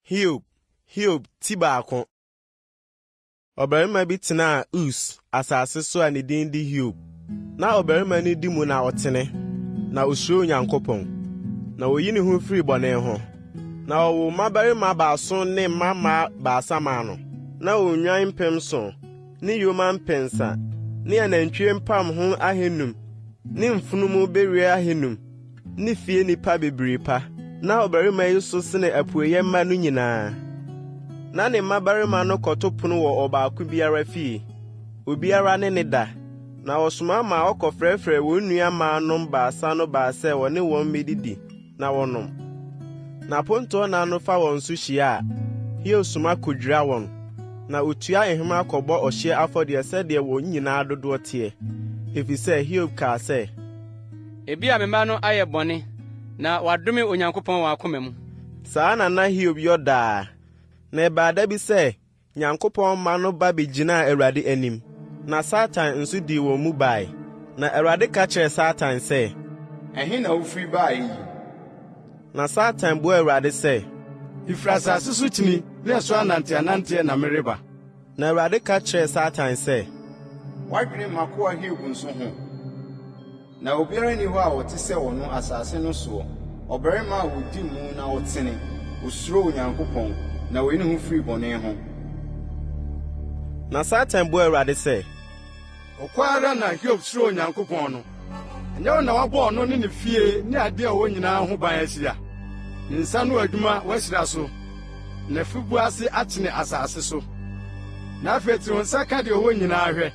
Hiob ti baako. Obarima bi tena Us asase so a ne din di Hiob. Na obarima ni di mu na otene, na osuro Nyankopɔn, na oyi ne ho firi bɔne ho. Na owo mabarima baaso ne mama baasa ma no. Na onwan mpemso, ne yoma mpensa, ne anantwie mpam ho ahenum, ne mfunumu bewie ahenum, ne fie nipa bebree pa. Na obarima yi so sene apueye mma no nyinaa. Na ne mabarima no kɔto pono wɔ ɔbaako biara fie. Obiara ne da. Na osoma ma ɔkɔfrɛfrɛ wɔn nua maanom baasa no baasa wɔ ne wɔn medidi na wɔnom. Na ponto na no fa wɔn so hyia a, Hiob soma kodwira wɔn. Na otua ehema akɔbɔ ɔhye afɔdeɛ sɛdeɛ wɔn nyinaa dodoɔ teɛ. Efisɛ Hiob kaa sɛ, ebi a mema no ayɛ bɔne, na wadome Onyankopɔn wɔ akoma mu. Saa na Hiob yɔ daa. Na ɛbaada bi sɛ, Nyankopɔn ma no ba begyinaa Awurade anim. Na Satan nso di wɔn mu bae. Na Awurade ka kyerɛ Satan sɛ, ɛhe na wofiri bae yi? Na Satan buaa Awurade sɛ, Ifiri asase so kyini, na ɛso ananteɛ na mereba. Na Awurade ka kyerɛ Satan sɛ, Wadwene m'akoa Hiob nso ho. Na obiara ni hɔ a wɔte sɛ wɔ no asase no soɔ. Ɔbarima a wodi mu na ɔtene, osuro Onyankopɔn, na oyi ne ho firi bɔne ho. Na Satan buaa Awurade sɛ, Ɔkwara na Hiob suro Onyankopɔn no. Ɛnyɛ wo na wabɔ ɔno ne ne fie ne ade a wɔn nyinaa ho ban ahyia. Ne nsa no adwuma wahyira so, na afibu ase atene asase so. Na afei tiri wo nsa ka deɛ wɔn nyinaa hwɛ,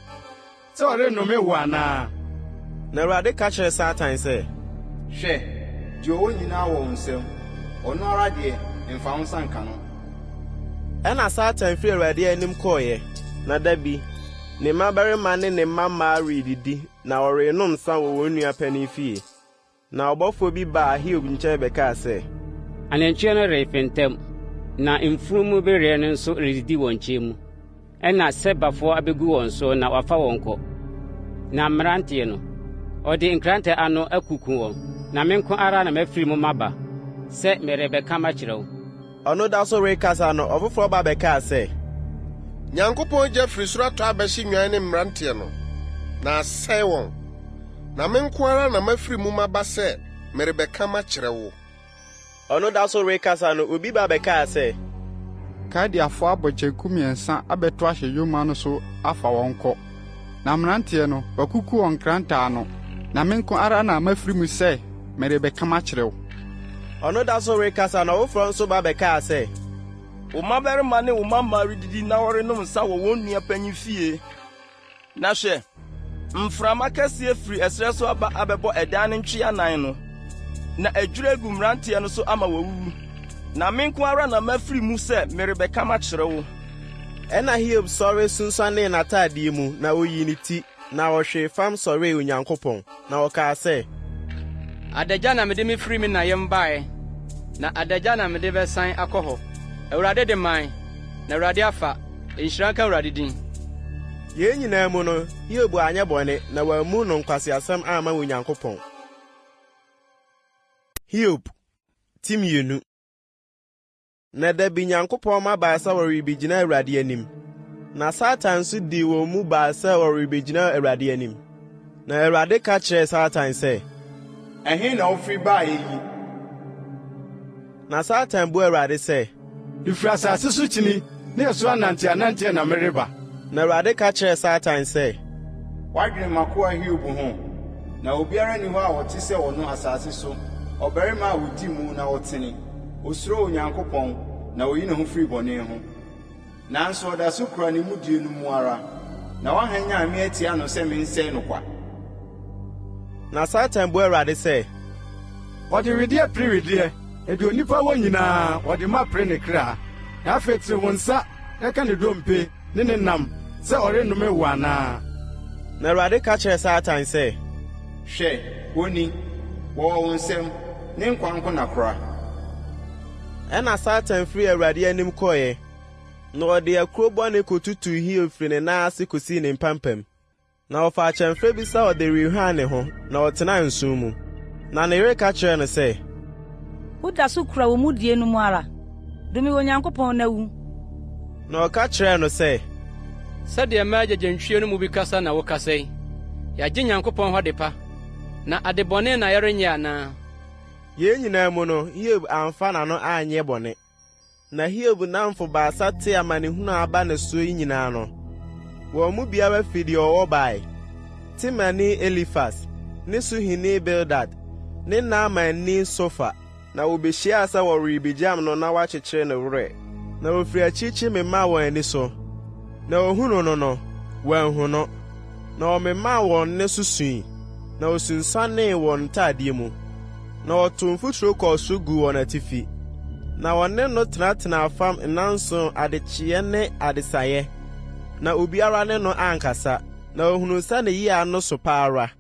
sɛ ɔrennome wo anaa. Na Awurade ka kyerɛ Satan sɛ, Hwɛ, deɛ wɔn nyinaa wɔ wo nsam, ɔno ara deɛ mfa wo nsa nka no. Ɛna Satan firi Awurade anim kɔɔeɛ. Na da bi, ne mmabarima ne ne mmammaa redidi, na ɔrenom nsa wɔ wɔn nua panin fie. Na ɔbɔfo bi baa Hiob nkyɛn bɛkaa sɛ, Anantwie no refentam, na mfunumu bereɛ no nso redidi wɔn nkyɛn mu. Ɛna sɛbafoɔ abegu wɔn so na wafa wɔn kɔ. Na mmeranteɛ no, ɔde nkrantɛ ano akuku wɔn. Na me nko ara na mafiri mu maba, sɛ merebɛka makyerɛ wo. Ɔno da so rekasa no, ɔfoforɔ ba bɛkaa sɛ, Nyankopɔn gya firi soro atɔ abɛhye nwan ne mmeranteɛ no, na asɛe wɔn. Na me nko ara na mafiri mu maba sɛ merebɛka makyerɛ wo. Ɔno da so rekasa no, obi ba bɛkaa sɛ, Kadiafo abɔkyɛku mmiɛnsa abɛto ahyɛ yoma no so afa wɔn kɔ. Na mmeranteɛ no, wakuku wɔn nkrantaa no, na me nko ara na mafiri mu sɛ merebɛka makyerɛ wo. Ɔno da so rekasa na ɔfoforɔ nso ba bɛkaa sɛ, Wo mmabarima ne wo mmammaa redidi na wɔrenom nsa wɔ wɔn nua panyin fie. Na hwɛ, mframa kɛseɛ firi ɛsrɛ so aba abɛbɔ ɛdan ne ntwe anan no, na adwira gu mmeranteɛ no so ama wɔawuwu. Na me nko ara na mafiri mu sɛ merebɛka makyerɛ wo. Ɛna Hiob sɔre sunsuanee n'ataadeɛ mu na oyi ne ti, na ɔhwee fam sɔree Onyankopɔn, na ɔkaa sɛ, Adagya na mede me firi me na yɛm bae, na adagya na mede bɛsan akɔ hɔ. Awurade de man, na Awurade afa, nhyira nka Awurade din. Yɛn nyinaa mu no, Hiob anyɛ bɔne, na wammu no nkwaseasɛm amma Onyankopɔn. Hiob ti mmienu. Na da bi Nyankopɔn ma baasa wɔrebegyina Awurade anim. Na Satan nso di wɔn mu baasa wɔrebegyina Awurade anim. Na Awurade ka kyerɛ Satan sɛ, Ɛhe na wofiri bae yi? Na Satan buaa Awurade sɛ, Ifiri asase so kyini, na ɛso ananteɛ na mereba. Na Awurade ka kyerɛ Satan sɛ, Wadwene m'akoa Hiob ho, na obiara ni hɔ a wɔte sɛ wɔ no asase so, ɔbarima a wodi mu na ɔtene, osuro Onyankopɔn, na oyi ne ho firi bɔne ho. Nanso ɔda so kura ne mudie no mu ara, na wahanyan me atia no sɛ mensɛe no kwa. Na Satan buaa Awurade sɛ, Ɔde wedeɛ pere wedeɛ, ɛde onipa wɔ nyinaa, ɔde ma pere ne kra. Na afei tiri wo nsa, ɛka ne dompe, ne ne nam, sɛ ɔrennome wo anaa. Na Awurade ka kyerɛ Satan sɛ, Hwɛ, woni, wɔwɔ wo nsɛm, ne nkwa nko na kora. Ɛna Satan firi Awurade anim kɔɔeɛ, na ɔde akuro bɔne kotutu Hiob firi ne nan ase kosii ne mpampam. Na ɔfa akyɛmfrɛ bi sɛ ɔde rehwan ne ho, na ɔtena nsu mu. Na ne yere ka kyerɛ no sɛ, Woda so kura wo mudie no mu ara. dumi Onyankopɔn na wu. Na ɔka kyerɛɛ no sɛ, sɛdeɛ ma agyagyanhwie no mu bi kasa na wokasa yi, yɛagye Nyankopɔn hɔ de pa, na ade bɔne na yɛrenyɛ anaa? yɛn nyinaa mu no Hiob amfa n'ano anyɛ bɔne. Na Hiob namfo baasa te amanehunu a aba ne so yi nyinaa no, wɔn mu biara fi deɛ ɔwɔ bae. Timani Elifas, ne Suhini Bildad, ne Naamani Sofa, na wobehyiaa sɛ wɔrebegyam no na wɔakyekyere ne werɛ. Na wofiri akyirikyi memaa wɔn ani so. Na ohunu no, wɔanhu no. Na ɔmemaa wɔn nne so sui, na osunsuanee wɔn ntadeɛ mu. Na wɔtoo mfuturo kɔɔ so gu wɔn atifi. Na wɔne no tenatena fam nnanson adekyeɛ ne adesaeɛ. Na obiara ne no ankasa, na ohunu sɛ ne yia no so pa ara.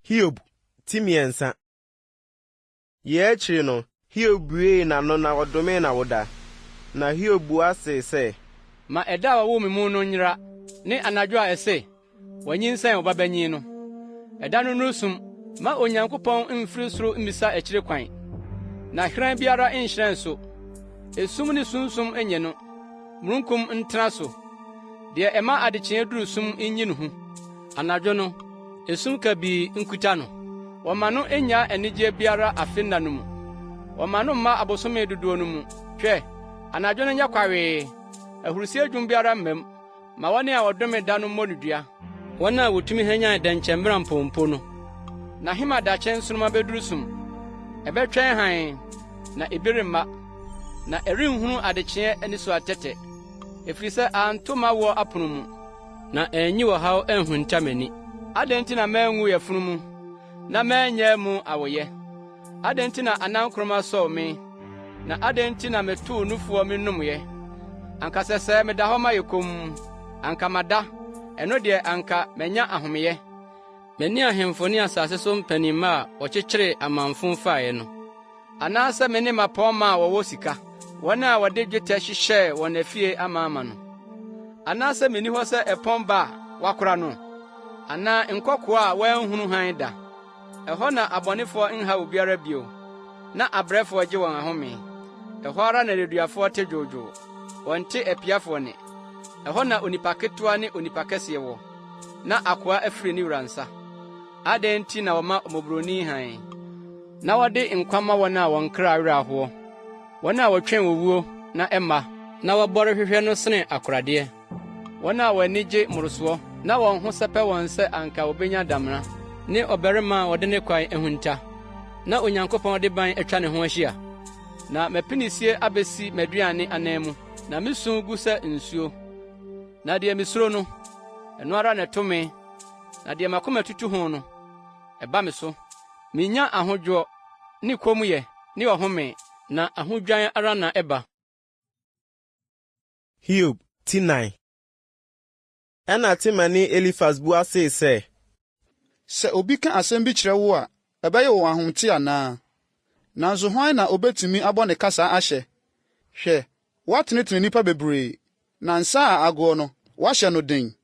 Hiob ti mmiɛnsa. Yɛ akyiri no, Hiob buee n'ano na ɔdomee n'awoda. Na Hiob bua se sɛ, ma ɛda a wɔwoo me mu no nyera, ne anadwo a ɛse, wɔnyinsɛn ɔbabanyin no. Ɛda no nnurusum, ma Onyankopɔn mfiri soro mmisa akyire kwan. Na hran biara nhyerɛn so. Esum ne sunsum enye no. Mununkum ntena so. Deɛ ɛma adekyeɛ duru sum nyi no ho. Anadwo no, esum kabii nkuta no. Wɔma no enya anigye biara afe nna no mu. Wɔma no mma abosome dodoɔ no mu. Hwɛ, anadwo no nyɛ kwawee. Ahurusie dwom biara mmam. Ma wɔne a wɔdome da no mmɔ no dua. Wɔn a wotumi hanyan dɛnkyɛmmera mpompo no. Na hema dakyɛ nsoroma beduru sum. Ɛbɛtwɛn hann, na ebi remma. Na ɛrenhunu adekyeɛ ani so atɛtɛ. Ɛfiri sɛ anto ma wɔ apono mu. Na ɛnyi wɔ haw ɛnhunta m'ani. Adɛn nti na manwu yɛfunu mu, na manyɛ mu awoyɛ? Adɛn nti na anankoroma sɔw me? Na adɛn nti na metoo nufoɔ me nomyɛ? Anka sɛ meda hɔ ma yɛ komm, anka mada, ɛno deɛ anka manya ahomeyɛ. M'ani ahemfo ne asase so mpanimma a wɔkyekyere amanfo mfaeɛ no. Anaasɛ me ne mapɔmma a wɔwɔ sika, wɔn a wɔde dwetɛ hyehyɛɛ wɔn afie amaama no. Anaasɛ menni hɔ sɛ ɛpɔn ba a wakora no, anaa nkɔkoa a wɔanhunu hann da. Ɛhɔ na abɔnefoɔ nha obiara bio, na abrɛfoɔ gye wɔn ahome. Ɛhɔ ara na nneduafoɔ te dwoodwoo, wɔnte apiafoɔ ne. Ɛhɔ na onipa ketewa ne onipa kɛseɛ wɔ, na akoa afiri ne wura nsa. Adɛn nti na wɔma mmɔborɔni hann, na wɔde nkwa ma wɔn a wɔn kra werɛ ahoɔ, wɔn a wɔtwɛn owuo na ɛmma, na wɔbɔre hwehwɛ no sene akoradeɛ, wɔn a wɔani gye mmorosoɔ, na wɔn ho sɛpɛ wɔn sɛ anka wobenya damena, ne ɔbarima a wɔde ne kwae ahunta, na Onyankopɔn de ban atwa ne ho ahyia. Na mapinisie abesi m'aduane anan mu, na mesu gu sɛ nsuo. Na deɛ misuro no, ɛno ara na ɛto me, na deɛ makoma tutu ho no, ɛba me so. Minya ahodwoɔ, ne kommyɛ, ne ɔhome, na ahodwan ara na ɛba. Hiob ti 9. Ɛna Timani Elifas bua se sɛ, sɛ obi ka asɛm bi kyerɛ wo a, ɛbɛyɛ wo ahomte anaa? Nanso hwan na obetumi abɔ ne kasa ahyɛ? Hwɛ, woatenetene nnipa bebree, na nsa a agoɔ no, woahyɛ no den.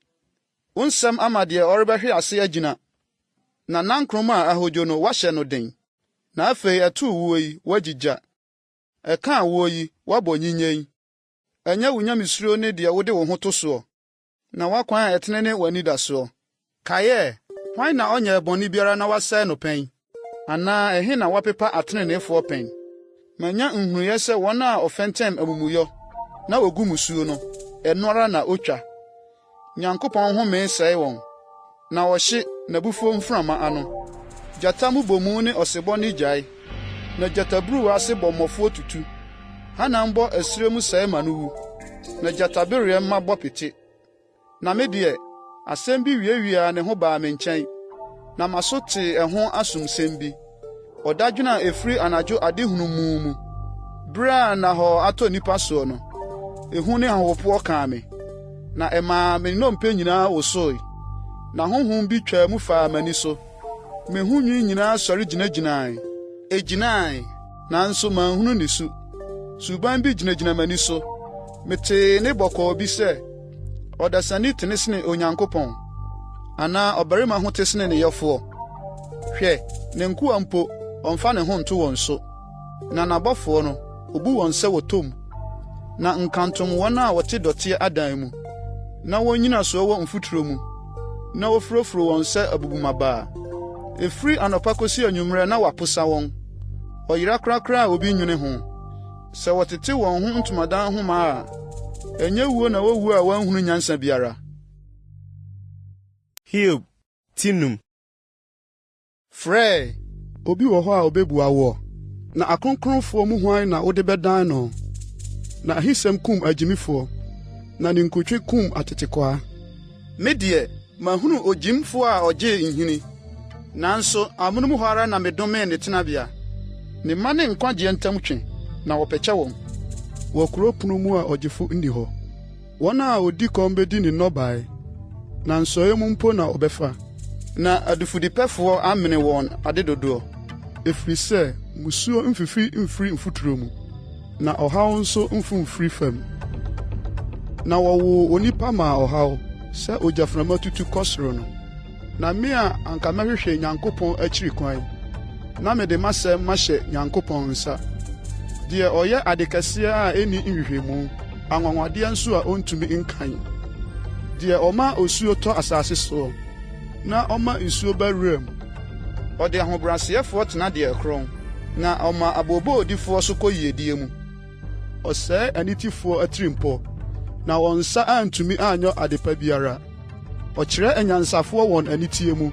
Wo nsɛm ama deɛ ɔrebɛhwe ase agyina, na nankrom a ahodwo no woahyɛ no den. Na afei ɛtoo wuo yi, woagyigya. Ɛkaa wuo yi, woabɔ nyinyen. Ɛnyɛ wo nyamesuro ne deɛ wode wo ho to soɔ, na woakwan a ɛtene ne w'anidasoɔ. Kaeɛ, hwan na ɔnyɛ bɔne biara na wasɛe no pɛn? Anaa ɛhe na wapepa ateneneefoɔ pɛn? Manya nhunuyɛ sɛ wɔn a ɔfɛntɛm amumuyɔ, na wogu musuo no, ɛno ara na otwa. Nyankopɔn home sɛe wɔn, na wɔhye n'abufuw mframa ano. Gyata mu bomu ne ɔsebɔ ne gyae, na gyataburuwa ase bɔ mmɔfoɔ tutu. Hanam bɔ asire mu sɛe ma no wu, na gyatabereɛ mma bɔ pete. Na me deɛ, asɛm bi wiawia ne ho baa me nkyɛn, na maso tee ɛho asomsɛm bi. Ɔdadwene a efiri anadwo adehunu mu, bere a na hɔ atɔ nipa soɔ no, ehu ne ahopoɔ kaa me, na ɛmaa me nnompe nyinaa wosoe. Na honhom bi twaa mu faa m'ani so. Me ho nwi nyinaa sɔre gyinagyinae. Egyinae, nanso manhunu ne su. Suban bi gyinagyina m'ani so. Metee ne bɔkɔɔ bi sɛ, ɔdasani tene sene Onyankopɔn, anaa ɔbarima ho te sene ne yɛfoɔ. Hwɛ, ne nkoa mpo ɔmfa ne ho nto wɔn so, na n'abɔfoɔ no obu wɔn sɛ wɔtɔm, na nkantom wɔn a wɔte dɔteɛ adan mu, na wɔnyina so wɔ mfuturo mu, na wɔfurofuro wɔn sɛ abubumabaa. Efiri anɔpa kosi anwummerɛ na waposa wɔn, ɔyera korakora a obi nwene ho. Sɛ wɔtete wɔn ho ntomadan ho maa a, ɛnyɛ wuo na wɔwu a wɔanhunu nyansa biara. Hiob tinum. Frɛ, obi wɔ hɔ a obebua wo, na akronkronfoɔ mu hwan na wode bɛdan no? Na ahisɛm kum agyimifoɔ, na ne nkotwe kum atetekwaa. Me deɛ, mahunu ogyimfoɔ a ɔgye nhini, nanso amonom hɔ ara na medomee ne tenabea. Ne mma ne nkwagyeɛ ntam twe, na wɔpɛkyɛ wɔn. Wɔ kuro pono mu a ɔgyefo nni hɔ. Wɔn a odi kɔn bedi ne nnɔbae, na nsɔe mu mpo na ɔbɛfa. Na adufudipɛfoɔ amene wɔn ade dodoɔ, ɛfiri sɛ musuo mfiri mfuturo mu, na ɔhaw nso mfiri fam. Na wɔwo onipa ma ɔhaw, sɛ ogyaframa tutu kɔ soro no. Na me a anka mɛhwehwɛ Nyankopɔn akyiri kwan, na mede m'asɛm mahyɛ Nyankopɔn nsa. Deɛ ɔyɛ ade kɛseɛ a ɛnni nhwehwɛmu, anwanwadeɛ nso a ɔntumi nkan. Deɛ ɔma osuo tɔ asase soɔ, na ɔma nsuo ba wuram. Ɔde ahobrɛaseɛfoɔ tena deɛ ɛkorɔn, na ɔma aboobɔodifoɔ so kɔ yiedie mu. Ɔsɛe anitifoɔ atirimpɔ, na wɔn nsa antumi anyɔ adepa biara. Ɔkyerɛ anyansafoɔ wɔn anitie mu,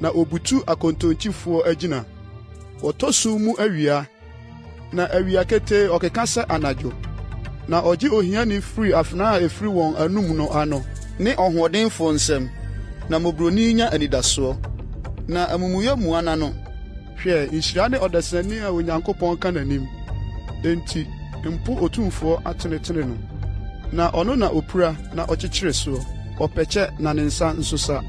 na obutu akontonkyifoɔ agyina. Wɔtɔ sum mu awia, na awia ketee ɔkeka sɛ anadwo. Na ɔgye ohiani firi afena a efiri wɔn anum no ano, ne ɔhoɔdenfoɔ nsɛm, na mobroni nya anidasoɔ. Na amumuyɛ muana no, hwɛ, nhyira ne ɔdesani a Onyankopɔn ka n'anim. Enti, mpo otumfoɔ atenetene no. Na ɔno na opura na ɔkyekyere soɔ, ɔpɛkyɛ na ne nsa nso sa.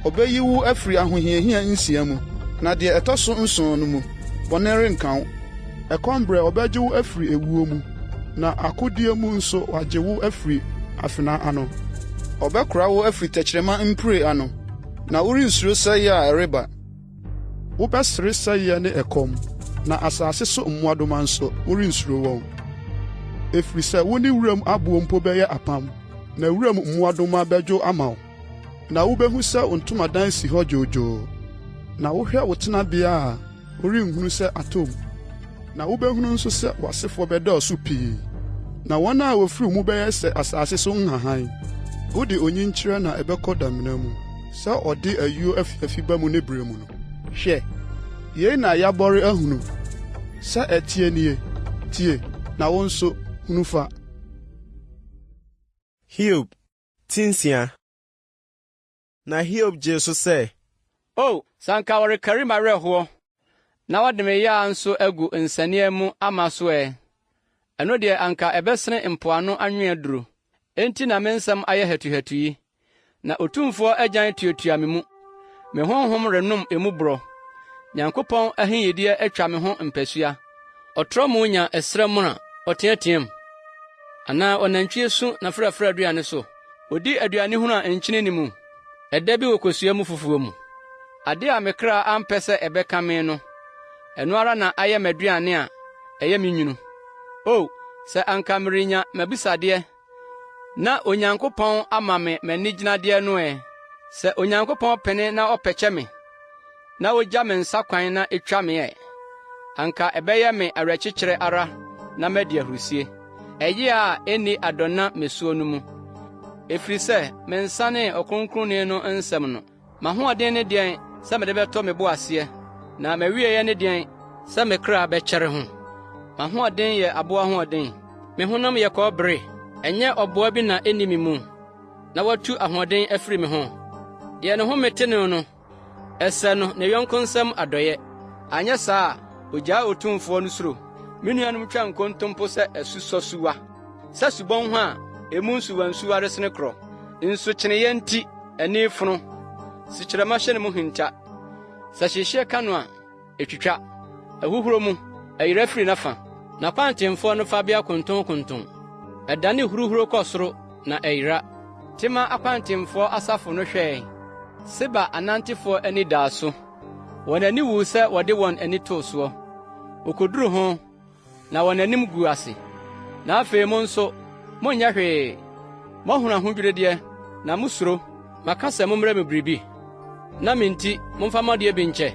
Ɔbɛyi wo afiri ahohiahia nsia mu, na deɛ ɛtɔ so nson no mu, bɔne renka wo. Ɛkɔm berɛ ɔbɛgye wo afiri ewuo mu, na akodie mu nso wagye wo afiri afena ano. Ɔbɛkora wo afiri tɛkyerɛma mpire ano, na worensuro sɛeɛ a ɛreba. Wobɛsere sɛeɛ ne ɛkɔm, na asase so mmoadoma nso worensuro wɔn. Ɛfiri sɛ wo ne wuram aboɔ mpo bɛyɛ apam, na wuram mmoadoma bɛdwo ama wo. Na wobɛhu sɛ wo ntomadan si hɔ dwoodwoo, na wohwɛ wo tenabea a worenhunu sɛ atom. Na wobɛhunu nso sɛ w'asefoɔ bɛdɔɔso pii, na wɔn a wofiri mu bɛyɛ sɛ asase so nhahan. Wode onyinkyerɛ na ɛbɛkɔ damena mu, sɛ ɔde ayuo afiafi ba mu ne berɛ mu no. Hwɛ, yei na yɛabɔre ahunu, sɛ ɛtie nie, tie, na wo nso hunu fa. Hiob tinsia. Na Hiob gye so sɛ, O, sanka wɔrekari m'awerɛhoɔ, na wɔde me yaa nso agu nsania mu ama so ɛ. Ɛno deɛ anka ɛbɛsene mpoano anwea duro. Enti na me nsɛm ayɛ hatuhatu yi, na otumfoɔ agyan tuatua me mu. Me honhom renom emu borɔ. Nyankopɔn ahenyediɛ atwa me ho mpasua. Ɔtrɔ mu nya ɛsrɛ mu na ɔteateam. Anaa ɔnantwie su na frɛfrɛ aduane so. Odi aduane hunu a nkyene ne mu. Ɛda bi wɔ kosua mu fufuo mu. Ade a me kra ampɛ sɛ ɛbɛka me no, ɛno ara na ayɛ m'aduane a ɛyɛ me nwunu. O, sɛ anka merenya m'abisadeɛ, na Onyankopɔn ama me m'anigyinadeɛ no ɛ. Sɛ Onyankopɔn pene na ɔpɛkyɛ me, na ogya me nsa kwan na etwa me ɛ. Anka ɛbɛyɛ me awerɛkyekyerɛ ara na madi ahurusie. Ɛyɛ a ɛnni adɔna mesuo no mu. Ɛfiri sɛ, me nsa ne ɔkronkronni no nsɛm no, m'ahoɔden ne deɛn sɛ mede bɛtɔ me bo aseɛ, na m'awieɛ ne deɛn sɛ me kra bɛkyɛre ho. M'ahoɔden yɛ aboa hoɔden, me honam yɛ kɔbere, ɛnyɛ ɔboa bi na ɛnni me mu, na watu ahoɔden afiri me ho. Deɛ ne ho mete no no, ɛsɛ no ne yɔnko nsɛm adɔyɛ. Anyɛ saa a, ogyaa otumfoɔ no suro. Me nuanom twa nkontompo sɛ asusɔ suwa, sɛ subɔn ho a emu nsuwansuwa resene korɔ. Nsukyeneeɛ nti ani fono, sikyerɛma hyɛ ne mu hinta. Sɛ hyehyɛ ka no a, etwitwa. Ahuhuro mu, ɛyera firi n'afa. Na kwantemfoɔ no fa bea kontonkonton. Ɛdane huruhuro kɔ soro na ɛyera. Tema akwantemfoɔ asafo no hwɛe. Seba anantefoɔ ani daa so. Wɔn ani wu sɛ wɔde wɔn ani too soɔ. Okoduru ho, na wɔnanim gu ase. Na afei mo nso monyɛ hwee. Moahunu ahodwiredeɛ na musuro. Maka sɛ mommrɛ me biribi. Na me nti momfa mmɔdeɛ bi nkyɛ.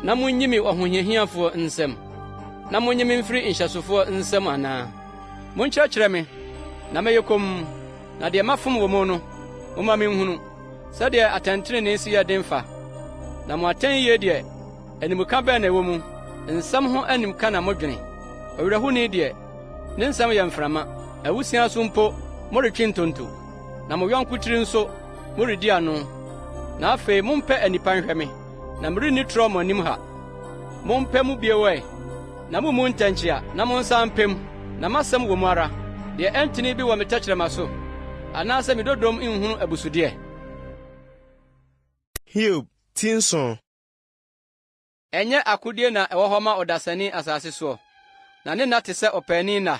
Na monnyi me ɔhohiahiafoɔ nsɛm. Na monnye me mfiri nhyɛsofoɔ nsɛm anaa. Monkyerɛkyerɛ me, na mɛyɛ komm. Na deɛ mafom wɔ mu no, momma menhunu. Sɛdeɛ atɛntrenee si yɛ den fa. Na mo atɛnyie deɛ, animka bɛn na ɛwɔ mu. Nsɛm ho animka na modwene. Ɔwerɛhoni deɛ, ne nsɛm yɛ mframa. Awusia so mpo, moretwe ntonto. Na mo yɔnko tiri nso, moredi ano. Na afei mompɛ anipa nhwɛ me, na merenni trɔ mo anim ha. Mompɛ mu bio ɛ, na mumu ntɛnkyea, na monsan mpem, na masɛm wɔ mu ara. Deɛ ɛntene bi wɔ me tɛkyerɛma so, anaasɛ me dodom nhunu abusudeɛ. Hiob tinson. Ɛnyɛ akodie na ɛwɔ hɔ ma ɔdasani asase soɔ, na ne na te sɛ ɔpaani na,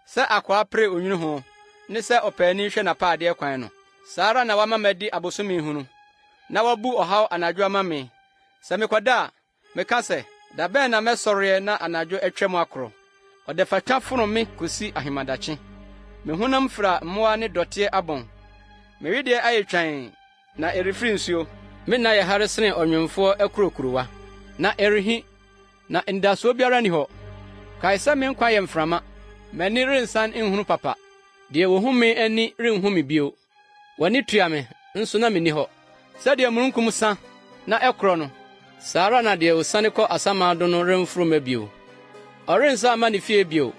sɛ akwaa pere onwini ho, ne sɛ ɔpaani hwɛ n'apaadeɛ kwan no. Saa ara na wama madi abosome hunu, na wabu ɔhaw anadwo ama me. Sɛ mekɔda a, meka sɛ, da bɛn na mɛsɔreɛ na anadwo atwam akorɔ. Ɔde fata fono me kosi ahemadakye. Me honam fira mmoa ne dɔteɛ abɔn. Me wedeɛ ayɛ twan, na ɛrefiri nsuo. Me na yɛ hare sene ɔnwemfoɔ akurokurowa, na ɛrehi, na ndasoɔ biara ni hɔ. Kae sɛ me nkwa yɛ mframa, m'ani rensan nhunu papa. Deɛ wohu me ani renhu me bio. W'ani tua me, nso na menni hɔ. Sɛdeɛ mununkum sa, na ɛkorɔ no, saa ara na deɛ osiane kɔ asamaado no remforo ma bio. Ɔrensa ama ne fie bio,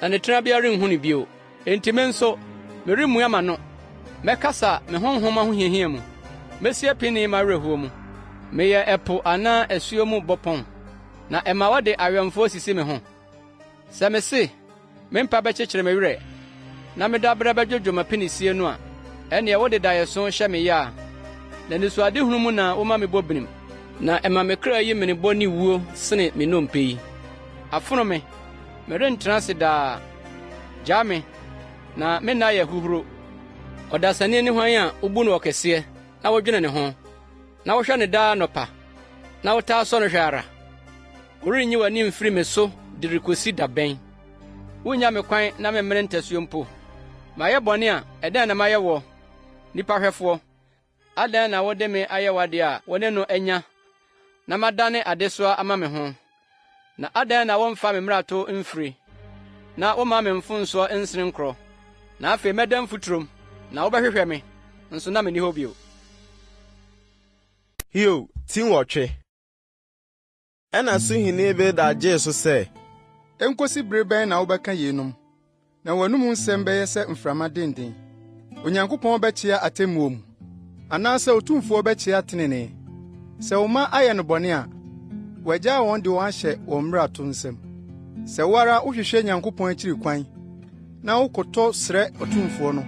na ne tenabea renhu ne bio. Enti me nso, meremmua m'ano. Mɛkasa me honhom ahohiahia mu. Mesie pini m'awerɛhoɔ mu. Meyɛ ɛpo anaa asuo mu bɔpɔn, na ɛma wɔde awɛmfoɔ sisi me ho. Sɛ mese, me mpa bɛkyekyere me werɛ, na meda brɛ bɛdwodwo m'apinisie no a, ɛnneɛ wode daeɛso hyɛ me yɛ a, na nisuadehunu mu na woma me bɔ benim, na ɛma me kra yi mene bɔ ne wuo sene me nnompe yi. Afono me, merentena ase daa. Gyaa me, na me nna yɛ huhuro. Ɔdasani ne hwan a wobu no ɔkɛseɛ, na wodwene ne ho, na wohwɛ ne daa nɔpa, na wotaa sɔ no hwɛ ara. Worenyi w'ani mfiri me so de rekosi da bɛn. Wonnya me kwan na memmere ntasuo mpo. Mayɛ bɔne a, ɛdɛn na mayɛ wɔ, nipa hwɛfoɔ? Adɛn na wode me ayɛ wade a wɔne no anya, na madane adesoa ama me ho? Na adɛn na wɔmfa me mmarato mfiri, na woma me mfonsoɔ nsene nkorɔ? Na afei mɛda mfuturom, na wobɛhwehwɛ me, nso na menni hɔ bio. Hiob tinwɔtwe. Ɛna Suhene Bildad gyee so sɛ, Enkosi bere bɛn na wobɛka yeinom, na w'anum nsɛm bɛyɛ sɛ mframa denden. Onyankopɔn bɛkyea atemmuo mu, anaasɛ otumfoɔ bɛkyea tenenee. Sɛ wo ma ayɛ no bɔne a, wagyaa wɔn de wɔn ahyɛ wɔn mmarato nsɛm. Sɛ wo ara wohwehwɛ Nyankopɔn akyiri kwan, na wokotɔ srɛ otumfoɔ no,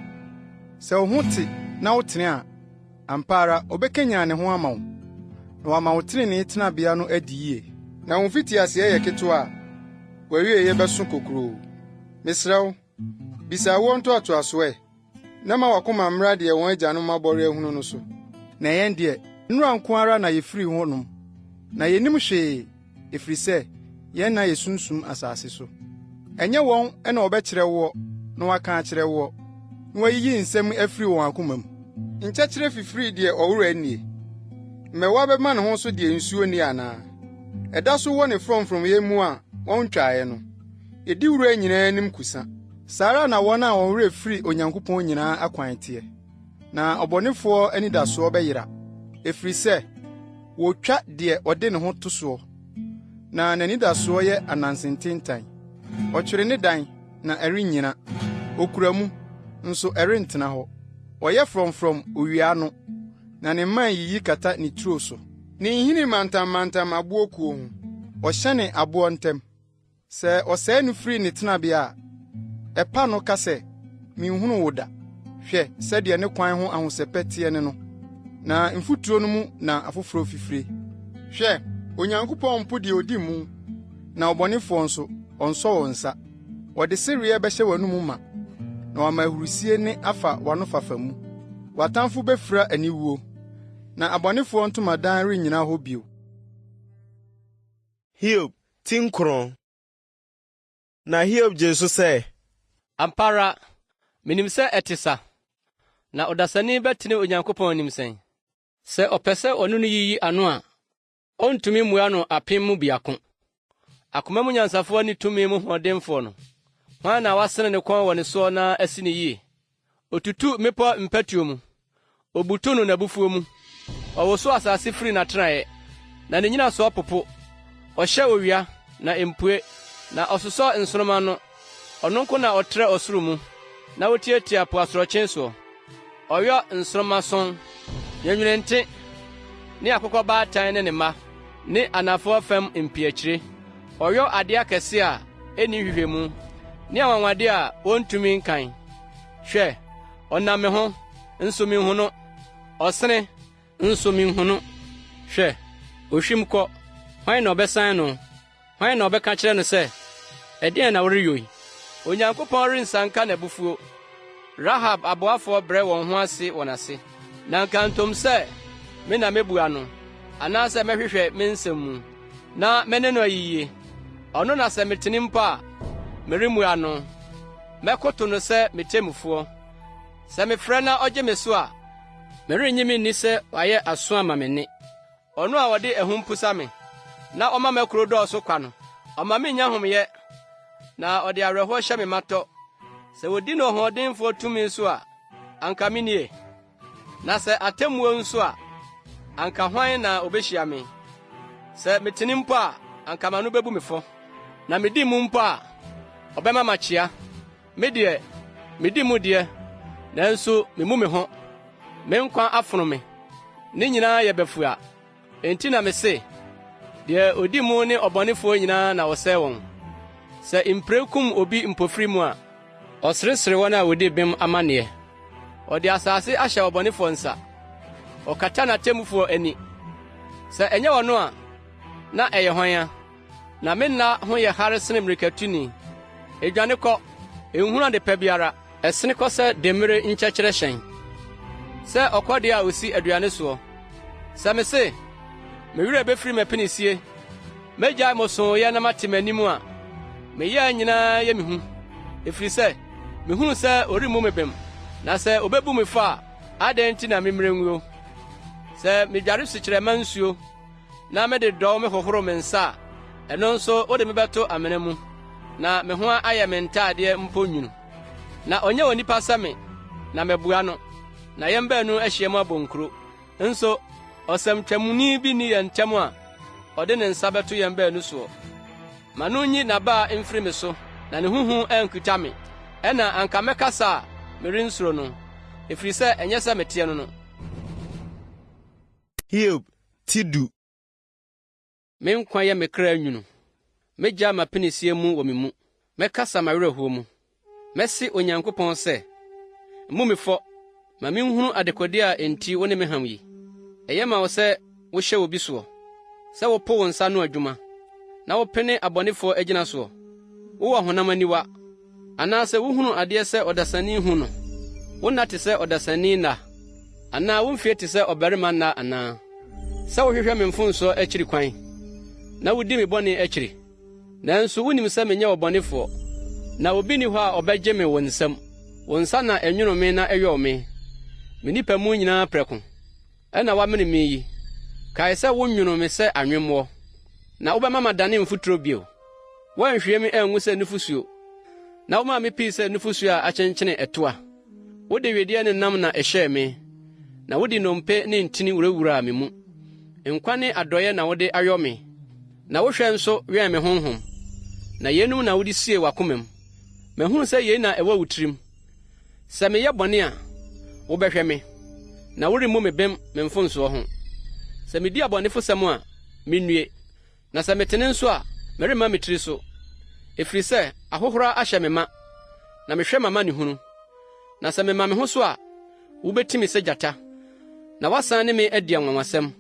sɛ wo ho te na wotene a, ampa ara obɛkanya ne ho ama wo, na wama wo tenenee tenabea no adi yie. Na wo mfitiaseɛ yɛ ketewa a, w'awieyɛ bɛso kokuroo. Mesrɛ wo, bisa wɔn ntoatoaso ɛ, na ma wakoma mmra deɛ wɔn agyanom abɔre ahunu no so. Na yɛn deɛ, nnura nko ara na yɛfiri ho nom, na yɛnim hwee, ɛfiri sɛ, yɛn na yɛsunsum asase so. Ɛnyɛ wɔn ɛna wɔbɛkyerɛ woɔ, na waka akyerɛ woɔ, na wayiyi nsɛm afiri wɔn akoma mu. Nkyɛkyerɛ fifiri deɛ ɔwura nnie, mmɛwa bɛma ne ho so deɛ nsuo ni anaa. Ɛda so wɔ ne frɔmfrɔmyɛ mu a wɔntwaeɛ no, ɛdi wura nyinaa anim kusa. Saa ara na wɔn a wɔn werɛ firi Onyankopɔn nyinaa akwan teɛ. Na ɔbɔnefoɔ anidasoɔ bɛyera, ɛfiri sɛ, wotwa deɛ ɔde ne ho to soɔ, na n'anidasoɔ yɛ anansententan. Ɔtwere ne dan, na ɛrennyina. Okura mu, nso ɛrentena hɔ. Ɔyɛ frɔmfrɔm owia ano, na ne mman yiyi kata ne turo so. Ne nhini mantam aboɔ kuo ho. Ɔhyɛne aboɔ ntɛm. Sɛ ɔsɛe no firi ne tenabea a, ɛpa no ka sɛ, menhunu wo da. Hwɛ sɛdeɛ ne kwan ho ahosɛpɛ teɛ ne no, na mfuturo no mu na afoforo fifire. Hwɛ, Onyankopɔn mpo deɛ odi mu, na ɔbɔnefoɔ nso ɔnsɔ wɔn nsa. Wɔde sereɛ bɛhyɛ w'anom ma, na wama ahurusie ne afa w'anofafa mu. W'atamfo bɛfira aniwuo, na abɔnefoɔ ntomadan rennyina hɔ bio. Hiob tinkron. Na Hiob gye so sɛ, Ampara, minim sɛ ɛte sa, na ɔdasani bɛtene Onyankopɔn anim sɛn. Sɛ ɔpɛ sɛ ɔno no yiyi ano a, ɔntumi mmua no apem mu biako. Akoma mu nyansafoɔ ne tumi mu hoɔdenfoɔ no, hwan na wasene ne kɔn wɔ ne soɔ na asi ne yie? Otutu mmepɔ mpatuo mu, obutu no n'abufuo mu, ɔwoso asase firi n'atenaeɛ, na ne nnyinasoɔ popo. Ɔhyɛ owia, na empue, na ɔsosɔ nsoromma no. Ɔno nko na ɔtrɛ ɔsoro mu, na wotiatia po asorɔkyen soɔ. Ɔyɔ nsorommason, nwenwenente, ne akokɔbaatan ne ne mma, ne anafoɔ fam mpiakyire. Ɔyɔ ade akɛse a ɛnni nhwehwɛmu, ne anwanwade a wontumi nkan. Hwɛ, ɔnam me ho, nso minhu no. Ɔsene, nso minhu no. Hwɛ, ohwim kɔ, hwan na ɔbɛsan no? Hwan na ɔbɛka kyerɛ no sɛ, ɛdeɛn na woreyɛ yi? Onyankopɔn rensanka n'abufuo. Rahab aboafoɔ brɛ wɔn ho ase wɔ n'ase. Na nka ntom sɛ, me na mebua no, anaasɛ mɛhwehwɛ me nsɛm mu, na mɛne no ayiye. Ɔno na sɛ metene mpo a, meremmua no. Mɛkoto no sɛ metemmufoɔ. Sɛ mefrɛ na ɔgye me so a, merennye me nni sɛ wayɛ aso ama me nne. Ɔno a wɔde ɛho mpusa me, na ɔma m'akuro dɔɔso kwa no. Ɔma me nya homyɛ, na ɔde awerɛhoɔ hyɛ me matɔ. Sɛ wodi no ɔhoɔdenfoɔ tumi so a, anka mennie. Na sɛ atemmuo nso a, anka hwan na obehyia me? Sɛ metene mpo a, anka m'ano bebu me fɔ. Na medi mu mpo a, ɔbɛma makyea. Me deɛ, medi mu deɛ, nanso memu me ho. Me nkwa afono me. Ne nyinaa yɛ bɛfua. Enti na mese, deɛ odi mu ne ɔbɔnefoɔ nyinaa na wɔsɛe wɔn. Sɛ mpire kum obi mpofiri mu a, ɔseresere wɔn a wodi bem amanneɛ. Ɔde asase ahyɛ ɔbɔnefoɔ nsa. Ɔkata n'atemmufoɔ ani. Sɛ ɛnyɛ ɔno a, na ɛyɛ hwan a? Na me nna ho yɛ hare sene mmirikatuni. Edwane kɔ, enhunu ade pa biara. Ɛsene kɔ sɛ demmire nkyɛkyerɛ hyɛn. Sɛ ɔkɔdeɛ a osi aduane soɔ. Sɛ me se, me werɛ bɛfiri m'apinisie, megyae mo sooyɛ na mate m'anim a, meyɛɛ nyinaa yɛ me hu. Ɛfiri sɛ, mehunu sɛ ɔremmu me bem, na sɛ obebu me fa a, adɛn nti na memmerɛ nguo? Sɛ medware sukyerɛma nsuo, na mede dɔw me hohoro me nsa a, ɛno nso wode me bɛto amena mu, na me ho ayɛ me ntaadeɛ mpo nwunu. Na ɔnyɛ onipa sɛ me, na mɛboa no, na yɛn baanu ahyia mu abɔ nkuro. Nso, ɔsɛmtwamuni bi ni yɛn ntam a, ɔde ne nsa bɛto yɛn baanu soɔ. Ma no nyi n'aba mfiri me so, na ne huhu ankuta me. Ɛna anka mɛkasa a, merensuro no, ɛfiri sɛ ɛnyɛ sɛ meteɛ no no. Hiob ti du. Me nkwa yɛ me kra nwunu. Megya m'apinisie mu wɔ me mu. Mɛkasa m'awerɛhoɔ mu. Mɛse Onyankopɔn sɛ, mmu me fɔ, ma menhunu adekɔde a enti wo ne me ham yi. Ɛyɛ ma wo sɛ wohyɛ obi soɔ, sɛ wopo wo nsa no adwuma, na wopene abɔnefoɔ agyina soɔ. Wowɔ honam aniwa, anaasɛ wohunu adeɛ sɛ ɔdasani hu no. Wo nna te sɛ ɔdasani nna, anaa wo mfie te sɛ ɔbarima nna anaa. Sɛ wohwehwɛ me mfonsoɔ akyiri kwan, na wodi me bɔne akyiri. Nanso wonim sɛ menyɛ ɔbɔnefoɔ, na obi ni hɔ a ɔbɛgye me wo nsam. Wo nsa na ɛnwono me na ɛyɔɔ me. Me nnipa mu nyinaa prɛko, ɛna woamene me yi. Kae sɛ wonwono me sɛ anwemmoɔ, na wobɛma madane mfuturo bio. Woanhwie me angu sɛ nufusuo, na womaa me pii sɛ nufusuo a akyenkyene ɛtoa. Wode wedeɛ ne nam na ɛhyɛɛ me, na wode nnompe ne ntini wurawuraa me mu. Nkwa ne adɔeɛ na wode ayɔ me, na wohwɛ nso wɛn me honhom. Na yenum na wode sie w'akoma mu. Mahunu sɛ yei na ɛwɔ wo tirim. Sɛ meyɛ bɔne a, wobɛhwɛ me, na woremmu me bem me mfonsoɔ ho. Sɛ medi abɔnefo sɛm a, mennue, na sɛ metene nso a, meremma me tiri so. Ɛfiri sɛ ahohora ahyɛ me ma, na mehwɛ mama ne hunu. Na sɛ mema me ho so a, wobɛti me sɛ gyata, na woasan ne me adi anwanwasɛm.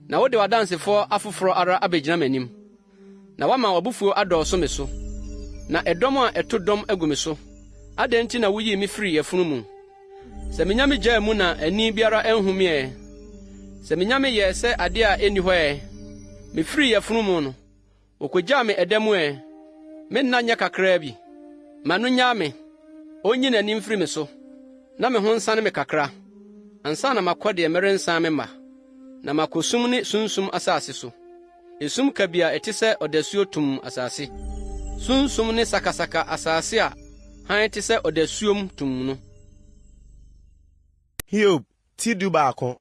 Na wode w'adansefoɔ afoforɔ ara abɛgyina m'anim, na woama w'abufuo adɔɔso me so, na ɛdɔm a ɛto dɔm agu me so. Adɛn nti na woyii me firi yɛfunu mu? Sɛ menya me gyaa mu na ani biara anhu me ɛ. Sɛ menya me yɛɛ sɛ ade a ɛnni hɔ ɛ. Mefiri yɛfunu mu no, okogyaa me ɛda mu ɛ. menna nyɛ kakraa bi. Ma no nyaa me, onyi n'ani mfiri me so, na me ho nsane me kakra, ansa na makɔ deɛ merensan me mma, na makosum ne sunsum asase so. Esum kabi a ɛte sɛ ɔdasuo tum asase. Sunsum ne sakasaka asase a han te sɛ ɔdasuom tum no. Hiob ti du baako.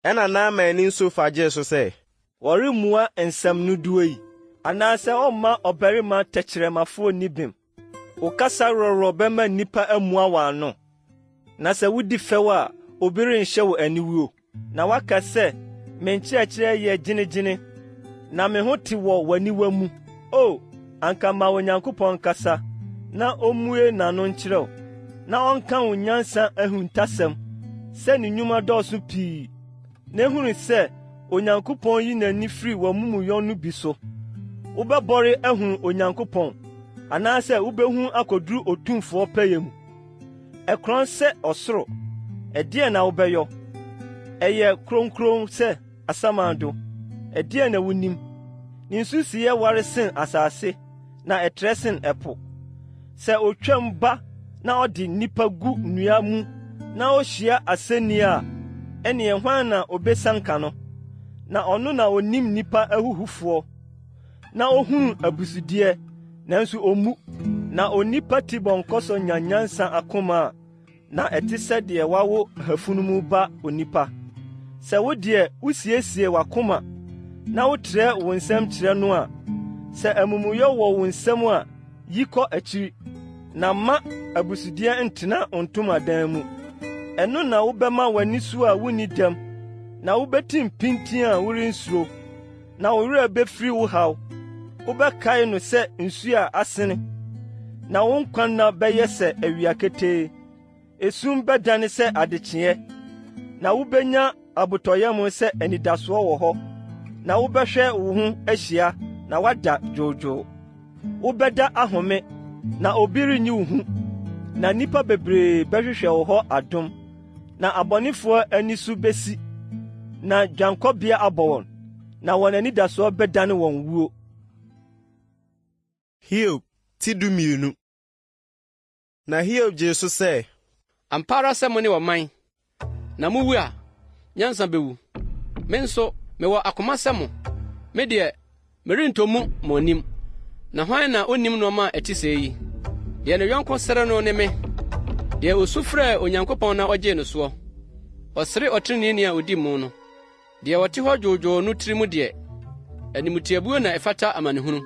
Ɛna Naamani nso fagye so sɛ, wɔremmua nsɛm no duo yi, anaasɛ ɔmma ɔbarima tɛkyerɛmafoɔ ni bem. Wo kasa rɔrɔ bɛma nnipa amua wɔ ano. Na sɛ wodi fɛw a, obi renhyɛ wo aniwuo. Na waka sɛ, me nkyerɛkyerɛ yɛ gyinigyini, na me ho te wɔ w'aniwa mu. O, anka ma Onyankopɔn kasa, na ommue n'ano nkyerɛw, na ɔnka wo nyansa ahuntasɛm, sɛ ne nnwuma dɔɔso pii. Na ehunu sɛ Onyankopɔn yi n'ani firi w'amumuyɔ no bi so. Wobɛbɔre ahunu Onyankopɔn, anaasɛ wubehu akoduru Otumfoɔ pɛyɛ mu. Ɛkorɔn sɛ ɔsoro, ɛdeɛn na wobɛyɔ? Ɛyɛ kronkron sɛ asamando, ɛdeɛn na wunim? Ne nsusuiɛ ware sen asase, na ɛtrɛ sen ɛpo. Sɛ otwam ba na ɔde nnipa gu nnua mu, na ohyia asɛnni a, ɛneɛ hwan na obesanka no? Na ɔno na onim nnipa ahuhufoɔ, na ohuu abusudeɛ, nanso ommu. Na onipa ti bɔnkɔ so nya nyansa akoma a, na ɛte sɛ deɛ wawo hafunumu ba onipa. Sɛ wo deɛ wusiesie w'akoma, na wotrɛ wo nsɛm kyerɛ no a, sɛ amumuyɛ wɔ wo nsɛm a, yi kɔ akyiri, na ma abusudeɛ ntena ntomadan mu. Ɛno na wobɛma w'ani so a wunni dɛm, na wobetim pintin a worensuro, na wo werɛ befiri wo haw. Wobɛkae no sɛ nsu a asene, na wo nkwanna bɛyɛ sɛ awia ketee. Esum bɛdane sɛ adekyeɛ, na wubenya abotɔyɛmo sɛ anidasoɔ wɔ hɔ, na wobɛhwɛ wo ho ahyia, na wada dwoodwoo. Wobɛda ahome, na obi renyi wo hu, na nnipa bebree bɛhwehwɛ wo hɔ adom, na abɔnefoɔ ani so besi, na dwankɔbea abɔ wɔn, na wɔn anidasoɔ bɛdane wɔn wuo. Hiob ti du mmienu. Na Hiob gye so sɛ, Ampa ara sɛ mo ne ɔman, na muwu a, nyansa bewu. Me nso, mewɔ akoma sɛ mo, me deɛ, merentɔ mu mo anim. Na hwan na onim nneɛma a ɛte sɛ yi? Deɛ ne yɔnko sere no ne me, deɛ osu frɛ Onyankopɔn na ɔgyee no soɔ. Ɔsere ɔtreneeni a odi mu no. Deɛ wɔte hɔ dwoodwoo no tiri mu deɛ, animtiabuo na ɛfata amanehunu.